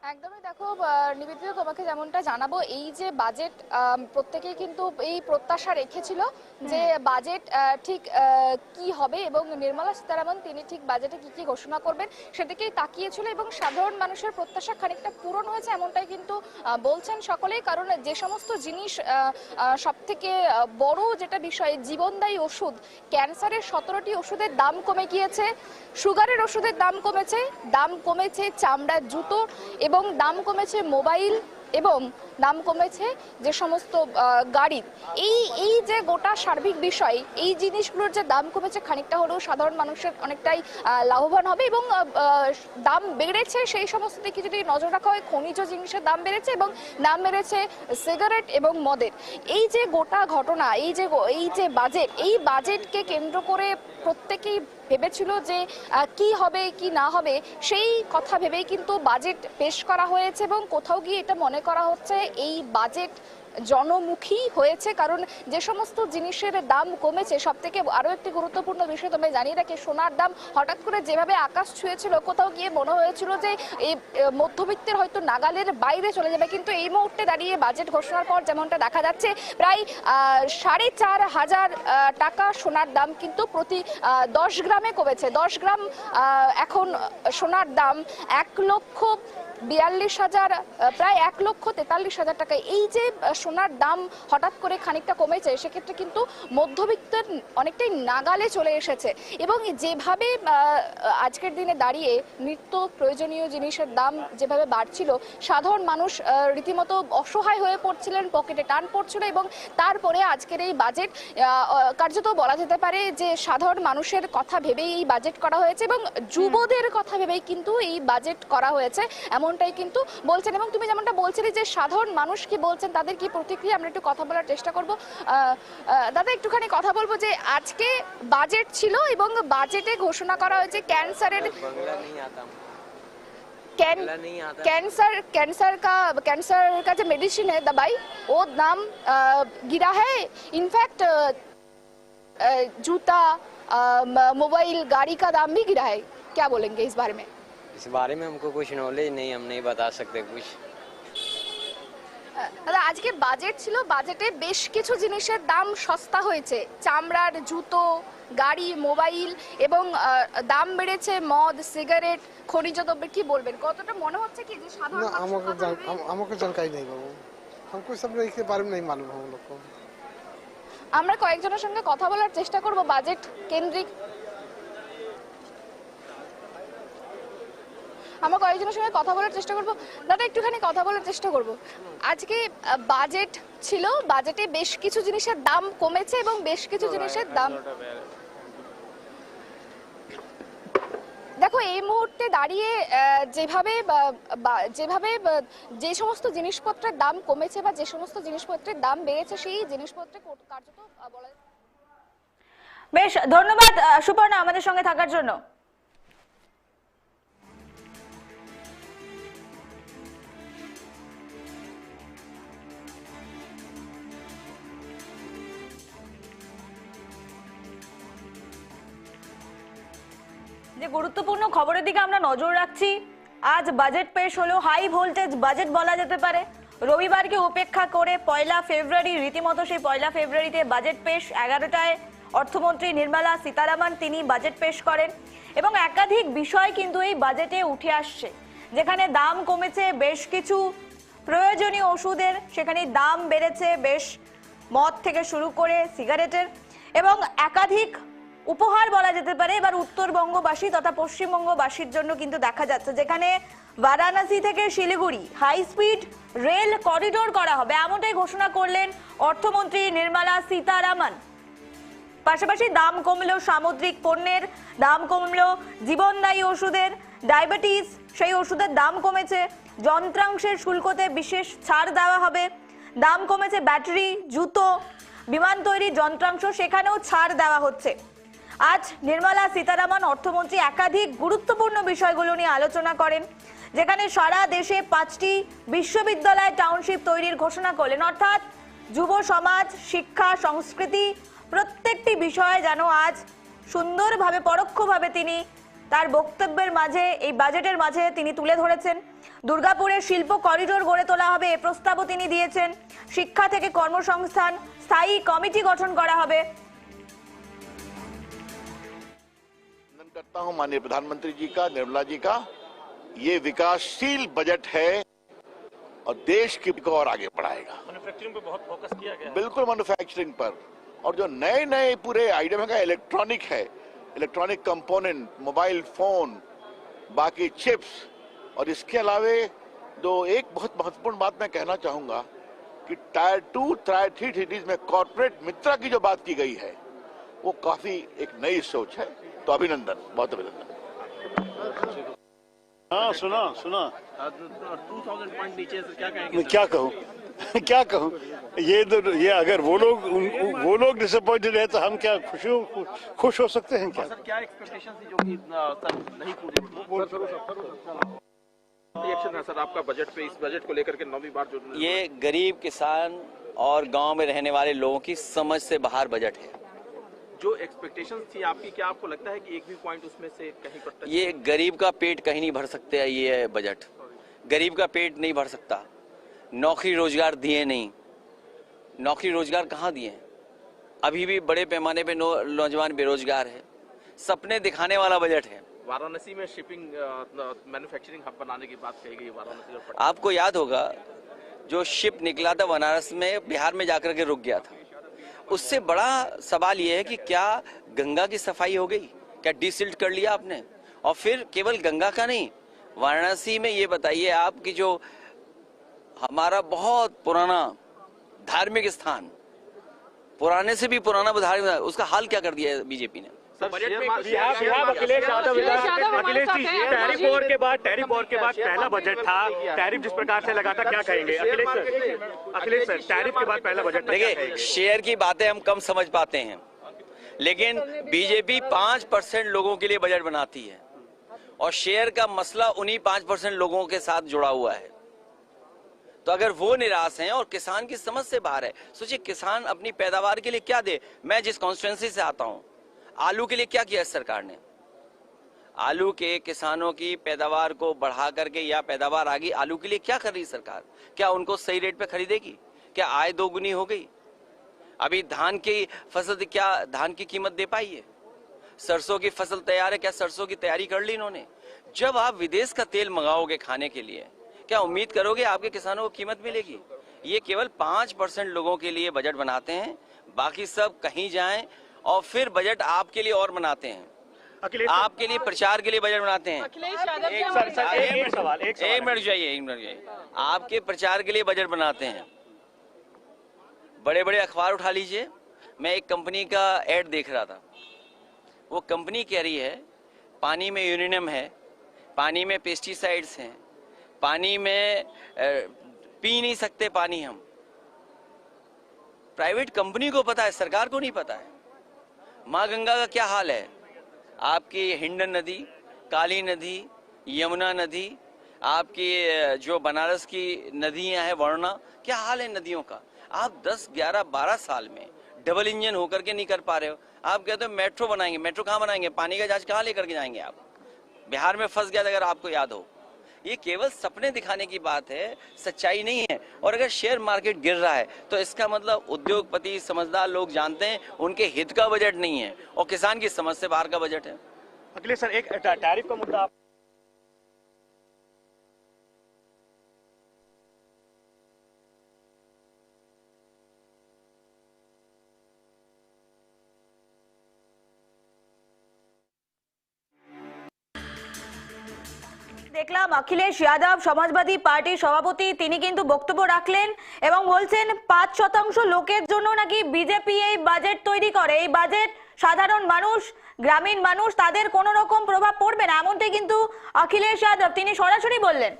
একদমই, দেখো নিবেদিত, তোমাকে যেমনটা জানাবো, এই যে বাজেট প্রত্যেকেই কিন্তু এই প্রত্যাশা রেখেছিল যে বাজেট ঠিক কি হবে এবং নির্মলা সীতারামন তিনি ঠিক বাজেটে কি কি ঘোষণা করবেন সেদিকেই তাকিয়েছিল এবং সাধারণ মানুষের প্রত্যাশা খানিকটা পূরণ হয়েছে এমনটাই কিন্তু বলছেন সকলেই। কারণ যে সমস্ত জিনিস সব থেকে বড় যেটা বিষয়, জীবনদায়ী ওষুধ, ক্যান্সারের 17টি ওষুধের দাম কমে গিয়েছে, সুগারের ওষুধের দাম কমেছে চামড়ার জুতো, এবং দাম কমেছে মোবাইল, এবং দাম কমেছে যে সমস্ত গাড়ির। এই যে গোটা সার্বিক বিষয়, এই জিনিসগুলোর যে দাম কমেছে খানিকটা হলেও সাধারণ মানুষের অনেকটাই লাভবান হবে। এবং দাম বেড়েছে সেই সমস্ত দিকে যদি নজর রাখা হয়, খনিজ জিনিসের দাম বেড়েছে এবং দাম বেড়েছে সিগারেট এবং মদের। এই যে গোটা ঘটনা, এই যে বাজেট, এই বাজেটকে কেন্দ্র করে প্রত্যেকেই ভেবেছিল যে কি হবে কি না হবে, সেই কথা ভেবেই কিন্তু বাজেট পেশ করা হয়েছে এবং কোথাও গিয়ে এটা মনে করা হচ্ছে এই বাজেট জনমুখী হয়েছে। কারণ যে সমস্ত জিনিসের দাম কমেছে, সব থেকে আরো একটি গুরুত্বপূর্ণ বিষয় তুমি জানিয়ে রাখি, সোনার দাম হঠাৎ করে যেভাবে আকাশ ছুঁয়েছিল, কোথাও গিয়ে মনে হয়েছিল যে এই মধ্যবিত্তের হয়তো নাগালের বাইরে চলে যাবে, কিন্তু এই মুহূর্তে দাঁড়িয়ে বাজেট ঘোষণার পর যেমনটা দেখা যাচ্ছে, প্রায় 4,500 টাকা সোনার দাম কিন্তু প্রতি 10 গ্রামে কমেছে। 10 গ্রাম এখন সোনার দাম 1,42,000, প্রায় 1,43,000 টাকা। এই যে সোনার দাম হঠাৎ করে খানিকটা কমেছে, সেক্ষেত্রে কিন্তু মধ্যবিত্তের অনেকটাই নাগালে চলে এসেছে। এবং যেভাবে আজকের দিনে দাঁড়িয়ে নিত্য প্রয়োজনীয় জিনিসের দাম যেভাবে বাড়ছিল, সাধারণ মানুষ রীতিমতো অসহায় হয়ে পড়ছিলেন, পকেটে টান পড়ছিল। এবং তারপরে আজকের এই বাজেট কার্যত বলা যেতে পারে যে সাধারণ মানুষের কথা ভেবেই এই বাজেট করা হয়েছে এবং যুবদের কথা ভেবেই কিন্তু এই বাজেট করা হয়েছে এমনটাই কিন্তু বলছেন। এবং তুমি যেমনটা বলছিলে যে সাধারণ মানুষ কি বলছেন, তাদের কি প্রতিক্রিয়া, আমরা একটু কথা বলার চেষ্টা করব। দাদা, একটুখানি কথা বলবো যে আজকে বাজেট ছিল এবং বাজেটে ঘোষণা করা হয়েছে कैंसर का जो मेडिसिन है, दवाई, वो दाम गिरा है। इनफैक्ट जूता, मोबाइल, गाड़ी का दाम भी गिरा है। क्या बोलेंगे इस बारे में? इस बारे में हमको कुछ नॉलेज नहीं, हम नहीं बता सकते कुछ। দাদা, আজকে বাজেট ছিল, বাজেটে বেশ কিছু জিনিসের দাম সস্তা হয়েছে, চামড়ার জুতো, গাড়ি, মোবাইল, এবং দাম বেড়েছে মদ, সিগারেট, খনিজ দ্রব্য। কি বলবেন, কতটা মনে হচ্ছে কি যে সাধারণ আমাকে জানকারি নেই বাবু, हमको सब इसके बारे में नहीं मालूम हम लोग को। আমরা কয়েকজনের সঙ্গে কথা বলার চেষ্টা করব বাজেট কেন্দ্রিক। আমরা কয়েকজনের সঙ্গে কথা বলার চেষ্টা করব। দাদা একটুখানি কথা বলার চেষ্টা করব। আজকে বাজেট ছিল, বাজেটে বেশ কিছু জিনিসের দাম কমেছে এবং বেশ কিছু জিনিসের দাম, দেখো এই মুহূর্তে দাঁড়িয়ে যেভাবে যে সমস্ত জিনিসপত্রের দাম কমেছে বা যে সমস্ত জিনিসপত্রের দাম বেড়েছে সেই জিনিসপত্রে কার্যত বলা। বেশ, ধন্যবাদ সুপর্ণা আমাদের সঙ্গে থাকার জন্য। যে গুরুত্বপূর্ণ খবরের দিকে আমরা নজর রাখছি, আজ বাজেট পেশ হলো, হাই ভোল্টেজ বাজেট বলা যেতে পারে। রবিবারকে উপেক্ষা করে 1 ফেব্রুয়ারি, রীতিমতো সেই 1 ফেব্রুয়ারিতে বাজেট পেশ। 11টায় অর্থমন্ত্রী নির্মলা সীতারামন তিনি বাজেট পেশ করেন এবং একাধিক বিষয় কিন্তু এই বাজেটে উঠে আসছে, যেখানে দাম কমেছে বেশ কিছু প্রয়োজনীয় ওষুধের, সেখানে দাম বেড়েছে বেশ মদ থেকে শুরু করে সিগারেটের, এবং একাধিক উপহার বলা যেতে পারে এবার উত্তরবঙ্গবাসী তথা পশ্চিমবঙ্গবাসীর জন্য কিন্তু দেখা যাচ্ছে, যেখানে বারাণসী থেকে Siliguri high speed rail corridor করা হবে, এমনটাই ঘোষণা করলেন অর্থমন্ত্রী নির্মলা সীতারামন। পাশাপাশি দাম কমলো সামুদ্রিক পণ্যের, দাম কমলো জীবনদায়ী ওষুধের, ডায়াবেটিস সেই ওষুধের দাম কমেছে, যন্ত্রাংশের শুল্কতে বিশেষ ছাড় দেওয়া হবে, দাম কমেছে ব্যাটারি, জুতো, বিমান তৈরির যন্ত্রাংশ সেখানেও ছাড় দেওয়া হচ্ছে। আজ নির্মলা সীতারামন অর্থমন্ত্রী একাধিক গুরুত্বপূর্ণ বিষয়গুলো নিয়ে আলোচনা করেন, যেখানে সারা দেশে 5টি বিশ্ববিদ্যালয় টাউনশিপ তৈরির ঘোষণা করলেন। অর্থাৎ যুব সমাজ, শিক্ষা, সংস্কৃতি প্রত্যেকটি বিষয়ে যেন আজ সুন্দরভাবে পরোক্ষভাবে তিনি তার বক্তব্যের মাঝে, এই বাজেটের মাঝে তিনি তুলে ধরেছেন। দুর্গাপুরে শিল্প করিডোর গড়ে তোলা হবে এ প্রস্তাবও তিনি দিয়েছেন। শিক্ষা থেকে কর্মসংস্থান, স্থায়ী কমিটি গঠন করা হবে। करता हूं माननीय प्रधानमंत्री जी का, निर्मला जी का। ये विकासशील बजट है और देश को और आगे बढ़ाएगा। मैन्युफैक्चरिंग पे बहुत फोकस किया गया है। बिल्कुल मैन्युफैक्चरिंग पर, और जो नए नए पूरे आइटम का इलेक्ट्रॉनिक है, इलेक्ट्रॉनिक कंपोनेंट, मोबाइल फोन, बाकी चिप्स, और इसके अलावे जो एक बहुत महत्वपूर्ण बात मैं कहना चाहूंगा कि टायर 2, टायर 3 सिटीज में कॉर्पोरेट मित्रा की जो बात की गई है वो काफी एक नई सोच है, तो अभिनंदन, बहुत अभिनंदन। हाँ सुना 2000 पॉइंट नीचे से क्या कहेंगे? क्या कहूँ क्या कहूँ, ये अगर वो लोग डिसअपॉइंटेड है तो हम क्या खुश हो सकते हैं क्या? सर क्या एक्सपेक्टेशन थी जो कि सर नहीं पूरी? रिएक्शन है सर आपका बजट पे, इस बजट को लेकर के 9वीं बार जो ये गरीब किसान और गांव में रहने वाले लोगों की समझ से बाहर बजट है। जो एक्सपेक्टेशंस थी आपकी, क्या आपको लगता है कि एक भी पॉइंट उसमें से कहीं पर ये गरीब का पेट कहीं नहीं भर सकते, ये बजट गरीब का पेट नहीं भर सकता। नौकरी रोजगार दिए नहीं, नौकरी रोजगार कहाँ दिए? अभी भी बड़े पैमाने पे नौजवान बेरोजगार है। सपने दिखाने वाला बजट है। वाराणसी में शिपिंग मैन्युफैक्चरिंग हब बनाने की बात कही गई, वाराणसी और आपको याद होगा जो शिप निकला था बनारस में, बिहार में जाकर के रुक गया था। उससे बड़ा सवाल यह है कि क्या गंगा की सफाई हो गई? क्या डिसिल्ट कर लिया आपने? और फिर केवल गंगा का नहीं, वाराणसी में ये बताइए आप कि जो हमारा बहुत पुराना धार्मिक स्थान, पुराने से भी पुराना धार्मिक, उसका हाल क्या कर दिया है बीजेपी ने? अखिलेश यादव टैरिफ वॉर के बाद पहला बजट था, टैरिफ जिस प्रकार से लगा था, क्या कहेंगे अखिलेश सर? टैरिफ के बाद पहला बजट। देखिए, शेयर की बातें हम कम समझ पाते हैं, लेकिन बीजेपी 5% लोगों के लिए बजट बनाती है और शेयर का मसला उन्हीं 5% लोगों के साथ जुड़ा हुआ है। तो अगर वो निराश हैं और किसान की समझ से बाहर है, सोचिए किसान अपनी पैदावार के लिए क्या दे। मैं जिस कॉन्स्टिट्यूएंसी से आता हूँ, आलू के लिए क्या किया सरकार ने? आलू के किसानों की पैदावार को बढ़ा करके, या पैदावार आ गई, आलू के लिए क्या कर रही सरकार? क्या उनको सही रेट पे खरीदेगी? क्या आय दोगुनी हो गई? अभी धान की फसल, क्या धान की कीमत दे पाई है? सरसों की फसल तैयार है, क्या सरसों की तैयारी कर ली इन्होंने? जब आप विदेश का तेल मंगाओगे खाने के लिए, क्या उम्मीद करोगे आपके किसानों को कीमत मिलेगी? ये केवल 5% लोगों के लिए बजट बनाते हैं, बाकी सब कहीं जाएं और फिर बजट आपके लिए और बनाते हैं। आपके लिए प्रचार के लिए बजट बनाते हैं। एक मिनट जाइए। आपके प्रचार के लिए बजट बनाते हैं। बड़े बड़े अखबार उठा लीजिए। मैं एक कंपनी का एड देख रहा था। वो कंपनी कह रही है पानी में यूरेनियम है, पानी में पेस्टिसाइड्स हैं, पानी में पी नहीं सकते पानी हम। प्राइवेट कंपनी को पता है, सरकार को नहीं पता है। माँ गंगा का क्या हाल है? आपकी हिंडन नदी, काली नदी, यमुना नदी, आपकी जो बनारस की नदियां हैं वरुणा, क्या हाल है नदियों का? आप 10, 11, 12 साल में डबल इंजन होकर के नहीं कर पा रहे हो। आप कहते हो मेट्रो बनाएंगे। मेट्रो कहाँ बनाएंगे? पानी का जहाज कहाँ लेकर के जाएंगे आप? बिहार में फंस गया था, अगर आपको याद हो। ये केवल सपने दिखाने की बात है, सच्चाई नहीं है। और अगर शेयर मार्केट गिर रहा है तो इसका मतलब उद्योगपति, समझदार लोग जानते हैं उनके हित का बजट नहीं है और किसान की समझ से बाहर का बजट है। अखिलेश सर, एक टैरिफ का मुद्दा দেখলাম অখিলেশ যাদব সমাজবাদী পার্টির সভাপতি, তিনি কিন্তু বক্তব্য রাখলেন এবং বলছেন 5% লোকের জন্য নাকি বিজেপি এই বাজেট তৈরি করে। এই বাজেট সাধারণ মানুষ, গ্রামীণ মানুষ, তাদের কোনো রকম প্রভাব পড়বে না, এমনটাই কিন্তু অখিলেশ যাদব তিনি সরাসরি বললেন।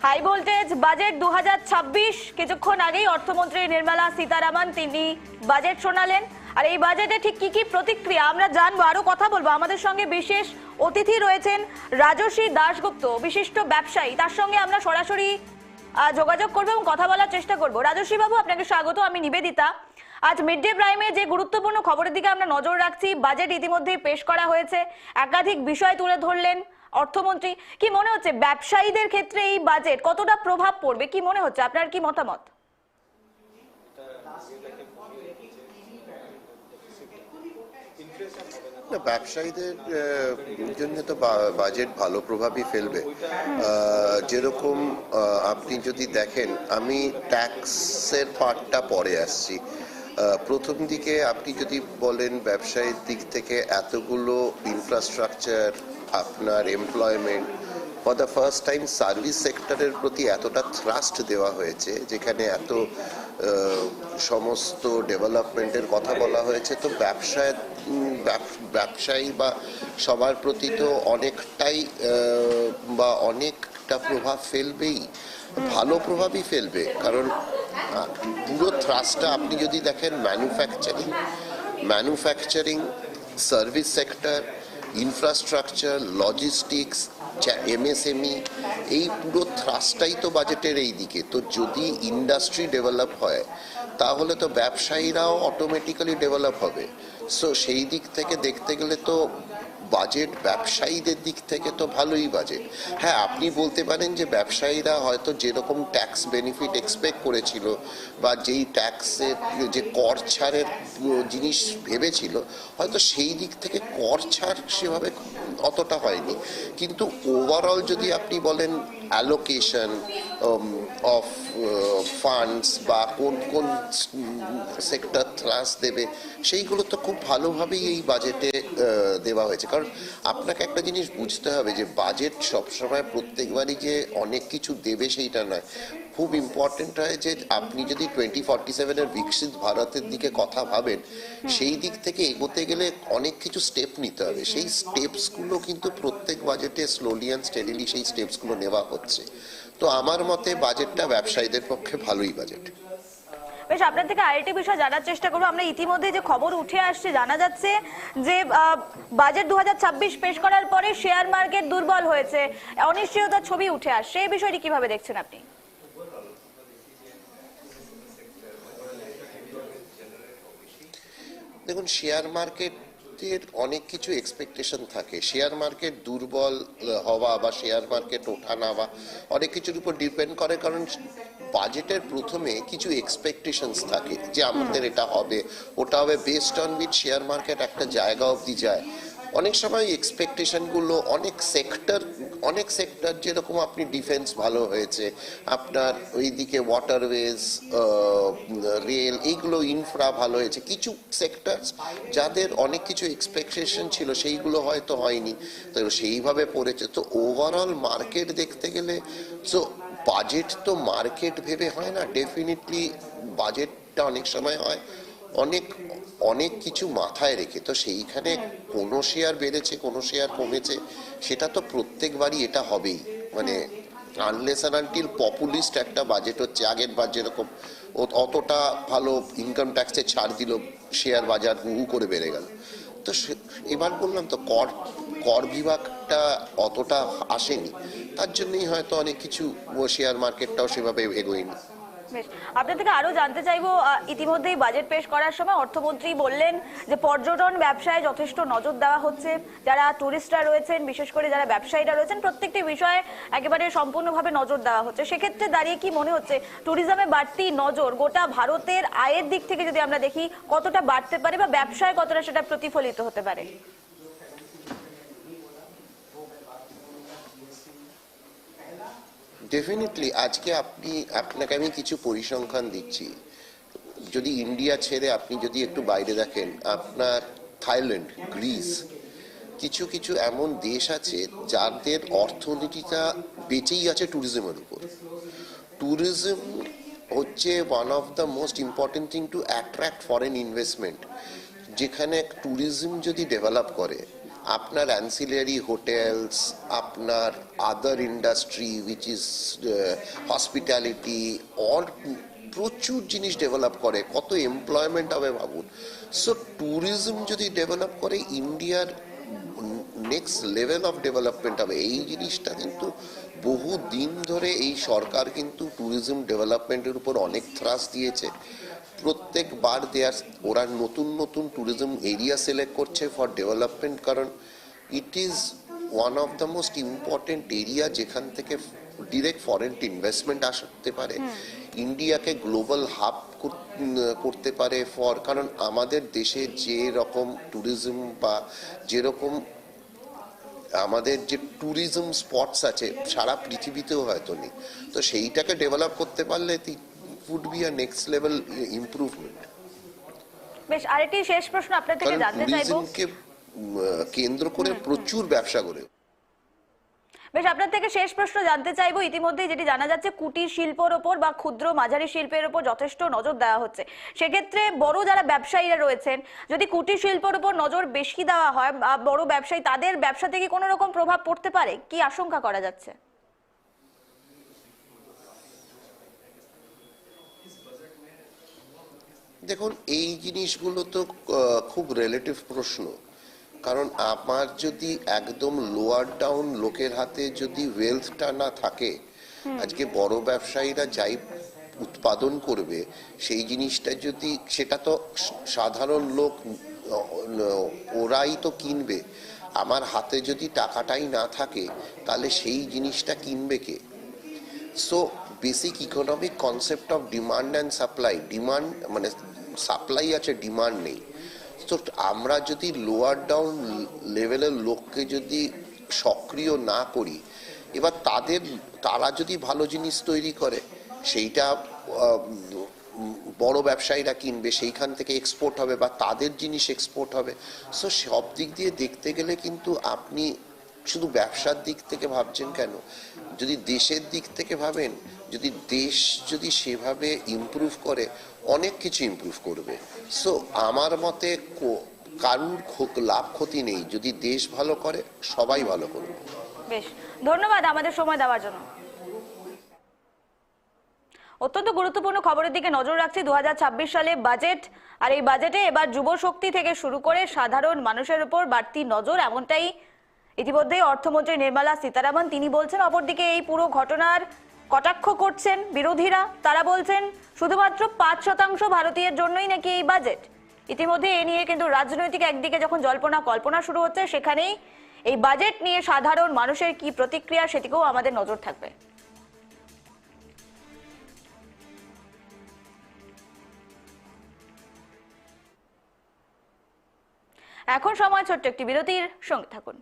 হাই ভোল্টেজ বাজেট 2026 কিছুক্ষণ আগেই অর্থমন্ত্রী নির্মলা সীতারামন তিনি বাজেট শোনালেন। আর এই বাজেটে ঠিক কি কি প্রতিক্রিয়া আমরা জানবো, আরো কথা বলবো। আমাদের সঙ্গে বিশেষ অতিথি রয়েছেন রাজশ্রী দাশগুপ্ত, বিশিষ্ট ব্যবসায়ী, তার সঙ্গে আমরা সরাসরি যোগাযোগ করবো এবং কথা বলার চেষ্টা করবো। রাজশ্রী বাবু, আপনাকে স্বাগত। আমি নিবেদিতা। আজ মিড ডে প্রাইমে যে গুরুত্বপূর্ণ খবরের দিকে আমরা নজর রাখছি, বাজেট ইতিমধ্যেই পেশ করা হয়েছে, একাধিক বিষয় তুলে ধরলেন অর্থমন্ত্রী। কি মনে হচ্ছে ব্যবসায়ীদের ক্ষেত্রে এই বাজেট কতটা প্রভাব পড়বে, কি মনে হচ্ছে, আপনার কি মতামত? ব্যবসায়ীদের জন্য তো বাজেট ভালো প্রভাবই ফেলবে। যেরকম আপনি যদি দেখেন, আমি ট্যাক্সের পার্টটা পরে আসছি। প্রথম দিকে আপনি যদি বলেন ব্যবসায়ীর দিক থেকে এতগুলো ইনফ্রাস্ট্রাকচার, আপনার employment, for the first time service সেক্টরের প্রতি এতটা থ্রাস্ট দেওয়া হয়েছে, যেখানে এত সমস্ত ডেভেলপমেন্টের কথা বলা হয়েছে। তো ব্যবসায়ী বা সবার প্রতি তো অনেকটাই বা অনেকটা প্রভাব ফেলবেই, ভালো প্রভাবই ফেলবে। কারণ পুরো থ্রাস্টটা আপনি যদি দেখেন manufacturing, service sector, infrastructure, logistics, MSME, এই পুরো থ্রাস্টটাই তো বাজেটের এই দিকে। তো যদি ইন্ডাস্ট্রি ডেভেলপ হয় তাহলে তো ব্যবসায়ীরাও অটোমেটিক্যালি ডেভেলপ হবে। সো সেই দিক থেকে দেখতে গেলে তো বাজেট ব্যবসায়ীদের দিক থেকে তো ভালোই বাজেট। হ্যাঁ, আপনি বলতে পারেন যে ব্যবসায়ীরা হয়তো যেরকম ট্যাক্স বেনিফিট এক্সপেক্ট করেছিল বা যেই ট্যাক্সের যে কর ছাড়ের জিনিস ভেবেছিল, হয়তো সেই দিক থেকে কর ছাড় সেভাবে অতটা হয়নি। কিন্তু ওভারঅল যদি আপনি বলেন অ্যালোকেশন অফ ফান্ডস বা কোন কোন সেক্টর থ্রাস্ট দেবে, সেইগুলো তো খুব ভালোভাবেই এই বাজেটে দেওয়া হয়েছে। কারণ আপনাকে একটা জিনিস বুঝতে হবে যে বাজেট সবসময় প্রত্যেকবারই যে অনেক কিছু দেবে সেইটা নয়। খুব ইম্পর্টেন্ট হয় যে আপনি যদি 2047-এর বিকশিত ভারতের দিকে কথা ভাবেন, সেই দিক থেকে এগোতে গেলে অনেক কিছু স্টেপ নিতে হবে। সেই স্টেপসগুলো কিন্তু প্রত্যেক বাজেটে স্লোলি অ্যান্ড স্টেডিলি সেই স্টেপসগুলো নেওয়া হচ্ছে। তো আমার মতে বাজেটটা ব্যবসায়ীদের পক্ষে ভালোই বাজেট। বেশ, আপনার থেকে আরেকটি বিষয় জানার চেষ্টা করবো। আমরা ইতিমধ্যে যে খবর উঠে আসছে, জানা যাচ্ছে যে বাজেট 2026 পেশ করার পরে শেয়ার মার্কেট দুর্বল হয়েছে, অনিশ্চয়তার ছবি উঠে আসছে। এই বিষয়টি কিভাবে দেখছেন আপনি? দেখুন, শেয়ার মার্কেটের অনেক কিছু এক্সপেকটেশন থাকে। শেয়ার মার্কেট দুর্বল হওয়া বা শেয়ার মার্কেট ওঠা নামা অনেক কিছুর উপর ডিপেন্ড করে। কারণ বাজেটের প্রথমে কিছু এক্সপেকটেশনস থাকে যে আমাদের এটা হবে, ওটা হবে, based on which share market একটা জায়গা অবধি যায়। অনেক সময় এক্সপেকটেশনগুলো অনেক সেক্টর যেরকম আপনি ডিফেন্স ভালো হয়েছে, আপনার ওইদিকে ওয়াটারওয়েজ, রেল, এইগুলো ইনফ্রা ভালো হয়েছে। কিছু সেক্টর যাদের অনেক কিছু এক্সপেকটেশন ছিল সেইগুলো হয়তো হয়নি, তো সেইভাবে পড়েছে। তো ওভারঅল মার্কেট দেখতে গেলে তো বাজেট তো মার্কেট ভেবে হয় না, ডেফিনেটলি বাজেটটা অনেক সময় হয় অনেক কিছু মাথায় রেখে। তো সেইখানে কোনো শেয়ার বেড়েছে, কোনো শেয়ার কমেছে, সেটা তো প্রত্যেকবারই এটা হবেই। মানে আনলেস অ্যান্ড আনটিল পপুলিস্ট একটা বাজেট হচ্ছে, আগের বার যেরকম অতটা ভালো ইনকাম ট্যাক্সে ছাড় দিল, শেয়ার বাজার হু করে বেড়ে গেল। তো এবার বললাম তো কর বিভাগটা অতটা আসেনি, তার জন্যই হয়তো অনেক কিছু শেয়ার মার্কেটটাও সেভাবে এগোয়নি। আপনার থেকে আরো জানতে চাইবো, ইতিমধ্যেই বাজেট পেশ করার সময় অর্থমন্ত্রী বললেন যে পর্যটন ব্যবসায় যথেষ্ট নজর দেওয়া হচ্ছে, যারা টুরিস্টরা রয়েছেন, বিশেষ করে যারা ব্যবসায়ীরা রয়েছেন, প্রত্যেকটি বিষয়ে একেবারে সম্পূর্ণভাবে নজর দেওয়া হচ্ছে। সেক্ষেত্রে দাঁড়িয়ে কি মনে হচ্ছে ট্যুরিজমে বাড়তি নজর গোটা ভারতের আয়ের দিক থেকে যদি আমরা দেখি কতটা বাড়তে পারে বা ব্যবসায় কতটা সেটা প্রতিফলিত হতে পারে? ডেফিনেটলি আজকে আপনাকে আমি কিছু পরিসংখ্যান দিচ্ছি। যদি ইন্ডিয়া ছেড়ে আপনি যদি একটু বাইরে দেখেন, আপনার থাইল্যান্ড, গ্রিস, কিছু কিছু এমন দেশ আছে যাদের অর্থনীতিটা বেঁচেই আছে ট্যুরিজমের উপর। ট্যুরিজম হচ্ছে one of the most important thing to attract foreign investment. যেখানে ট্যুরিজম যদি ডেভেলপ করে, আপনার অ্যান্সিলারি হোটেলস, আপনার আদার ইন্ডাস্ট্রি উইচ ইজ হসপিটালিটি, প্রচুর জিনিস ডেভেলপ করে, কত এমপ্লয়মেন্ট হবে ভাবুন। সো ট্যুরিজম যদি ডেভেলপ করে, ইন্ডিয়ার নেক্সট লেভেল অফ ডেভেলপমেন্ট হবে। এই জিনিসটা কিন্তু বহু দিন ধরে এই সরকার কিন্তু ট্যুরিজম ডেভেলপমেন্টের উপর অনেক থ্রাস্ট দিয়েছে। প্রত্যেকবার ওরা নতুন নতুন ট্যুরিজম এরিয়া সিলেক্ট করছে ফর ডেভেলপমেন্ট, কারণ it is one of the most important area যেখান থেকে ডিরেক্ট ফরেন ইনভেস্টমেন্ট আসতে পারে, ইন্ডিয়াকে গ্লোবাল হাব করতে পারে কারণ আমাদের দেশে যে রকম ট্যুরিজম বা যেরকম আমাদের যে ট্যুরিজম স্পটস আছে সারা পৃথিবীতেও হয়তো নেই। তো সেইটাকে ডেভেলপ করতে পারলে would be a next level improvement. বেশ, আরেকটি শেষ প্রশ্ন আপনার থেকে জানতে চাইবো। ট্যুরিজমকে কেন্দ্র করে প্রচুর ব্যবসা করে। বেশ, আপনার থেকে শেষ প্রশ্ন জানতে চাইবো, ইতিমধ্যে যেটি জানা যাচ্ছে কুটির শিল্পের ওপর বা ক্ষুদ্র মাঝারি শিল্পের ওপর যথেষ্ট নজর দেওয়া হচ্ছে। সেক্ষেত্রে বড় যারা ব্যবসায়ীরা রয়েছেন, যদি কুটির শিল্পের ওপর নজর বেশি দেওয়া হয় বা বড় ব্যবসায়ী, তাদের ব্যবসা থেকে কোনো রকম প্রভাব পড়তে পারে, কি আশঙ্কা করা যাচ্ছে? দেখুন, এই জিনিসগুলো তো খুব রিলেটিভ প্রশ্ন, কারণ আমার যদি একদম লোয়ার ডাউন লোকের হাতে যদি ওয়েলথটা না থাকে, আজকে বড় ব্যবসায়ীরা যাই উৎপাদন করবে সেই জিনিসটা যদি, সেটা তো সাধারণ লোক ওরাই তো কিনবে। আমার হাতে যদি টাকাটাই না থাকে তাহলে সেই জিনিসটা কিনবে কে? So basic economic concept of demand and supply, demand মানে সাপ্লাই আছে, ডিমান্ড নেই। তো আমরা যদি লোয়ার ডাউন লেভেলের লোককে যদি সক্রিয় না করি, এবার তারা যদি ভালো জিনিস তৈরি করে সেইটা বড় ব্যবসায়ীরা কিনবে, সেইখান থেকে এক্সপোর্ট হবে বা তাদের জিনিস এক্সপোর্ট হবে। সো সব দিক দিয়ে দেখতে গেলে কিন্তু আপনি শুধু ব্যবসার দিক থেকে ভাবছেন কেন, যদি দেশের দিক থেকে ভাবেন, যদি দেশ যদি সেভাবে ইমপ্রুভ করে, অনেক কিছু ইমপ্রুভ করবে। সো আমার মতে কারুর লাভ ক্ষতি নেই, যদি দেশ ভালো করে সবাই ভালো করবে। বেশ, ধন্যবাদ আমাদের সময় দেওয়ার জন্য। অত্যন্ত গুরুত্বপূর্ণ খবরের দিকে নজর রাখছি। 2026 সালে বাজেট, আর এই বাজেটে এবার যুব শক্তি থেকে শুরু করে সাধারণ মানুষের উপর বাড়তি নজর, এমনটাই ইতিমধ্যেই অর্থমন্ত্রী নির্মলা সীতারামন তিনি বলছেন। অপরদিকে এই পুরো ঘটনার কটাক্ষ করছেন বিরোধীরা, তারা বলছেন শুধুমাত্র 5% ভারতীয়ের জন্যই নাকি এই বাজেট। ইতিমধ্যে এ নিয়ে কিন্তু রাজনৈতিক একদিকে যখন জল্পনা কল্পনা শুরু হচ্ছে, সেখানেই এই বাজেট নিয়ে সাধারণ মানুষের কি প্রতিক্রিয়া সেটিকেও আমাদের নজর থাকবে। এখন সময় ছোট্ট একটি বিরতির, সঙ্গে থাকুন।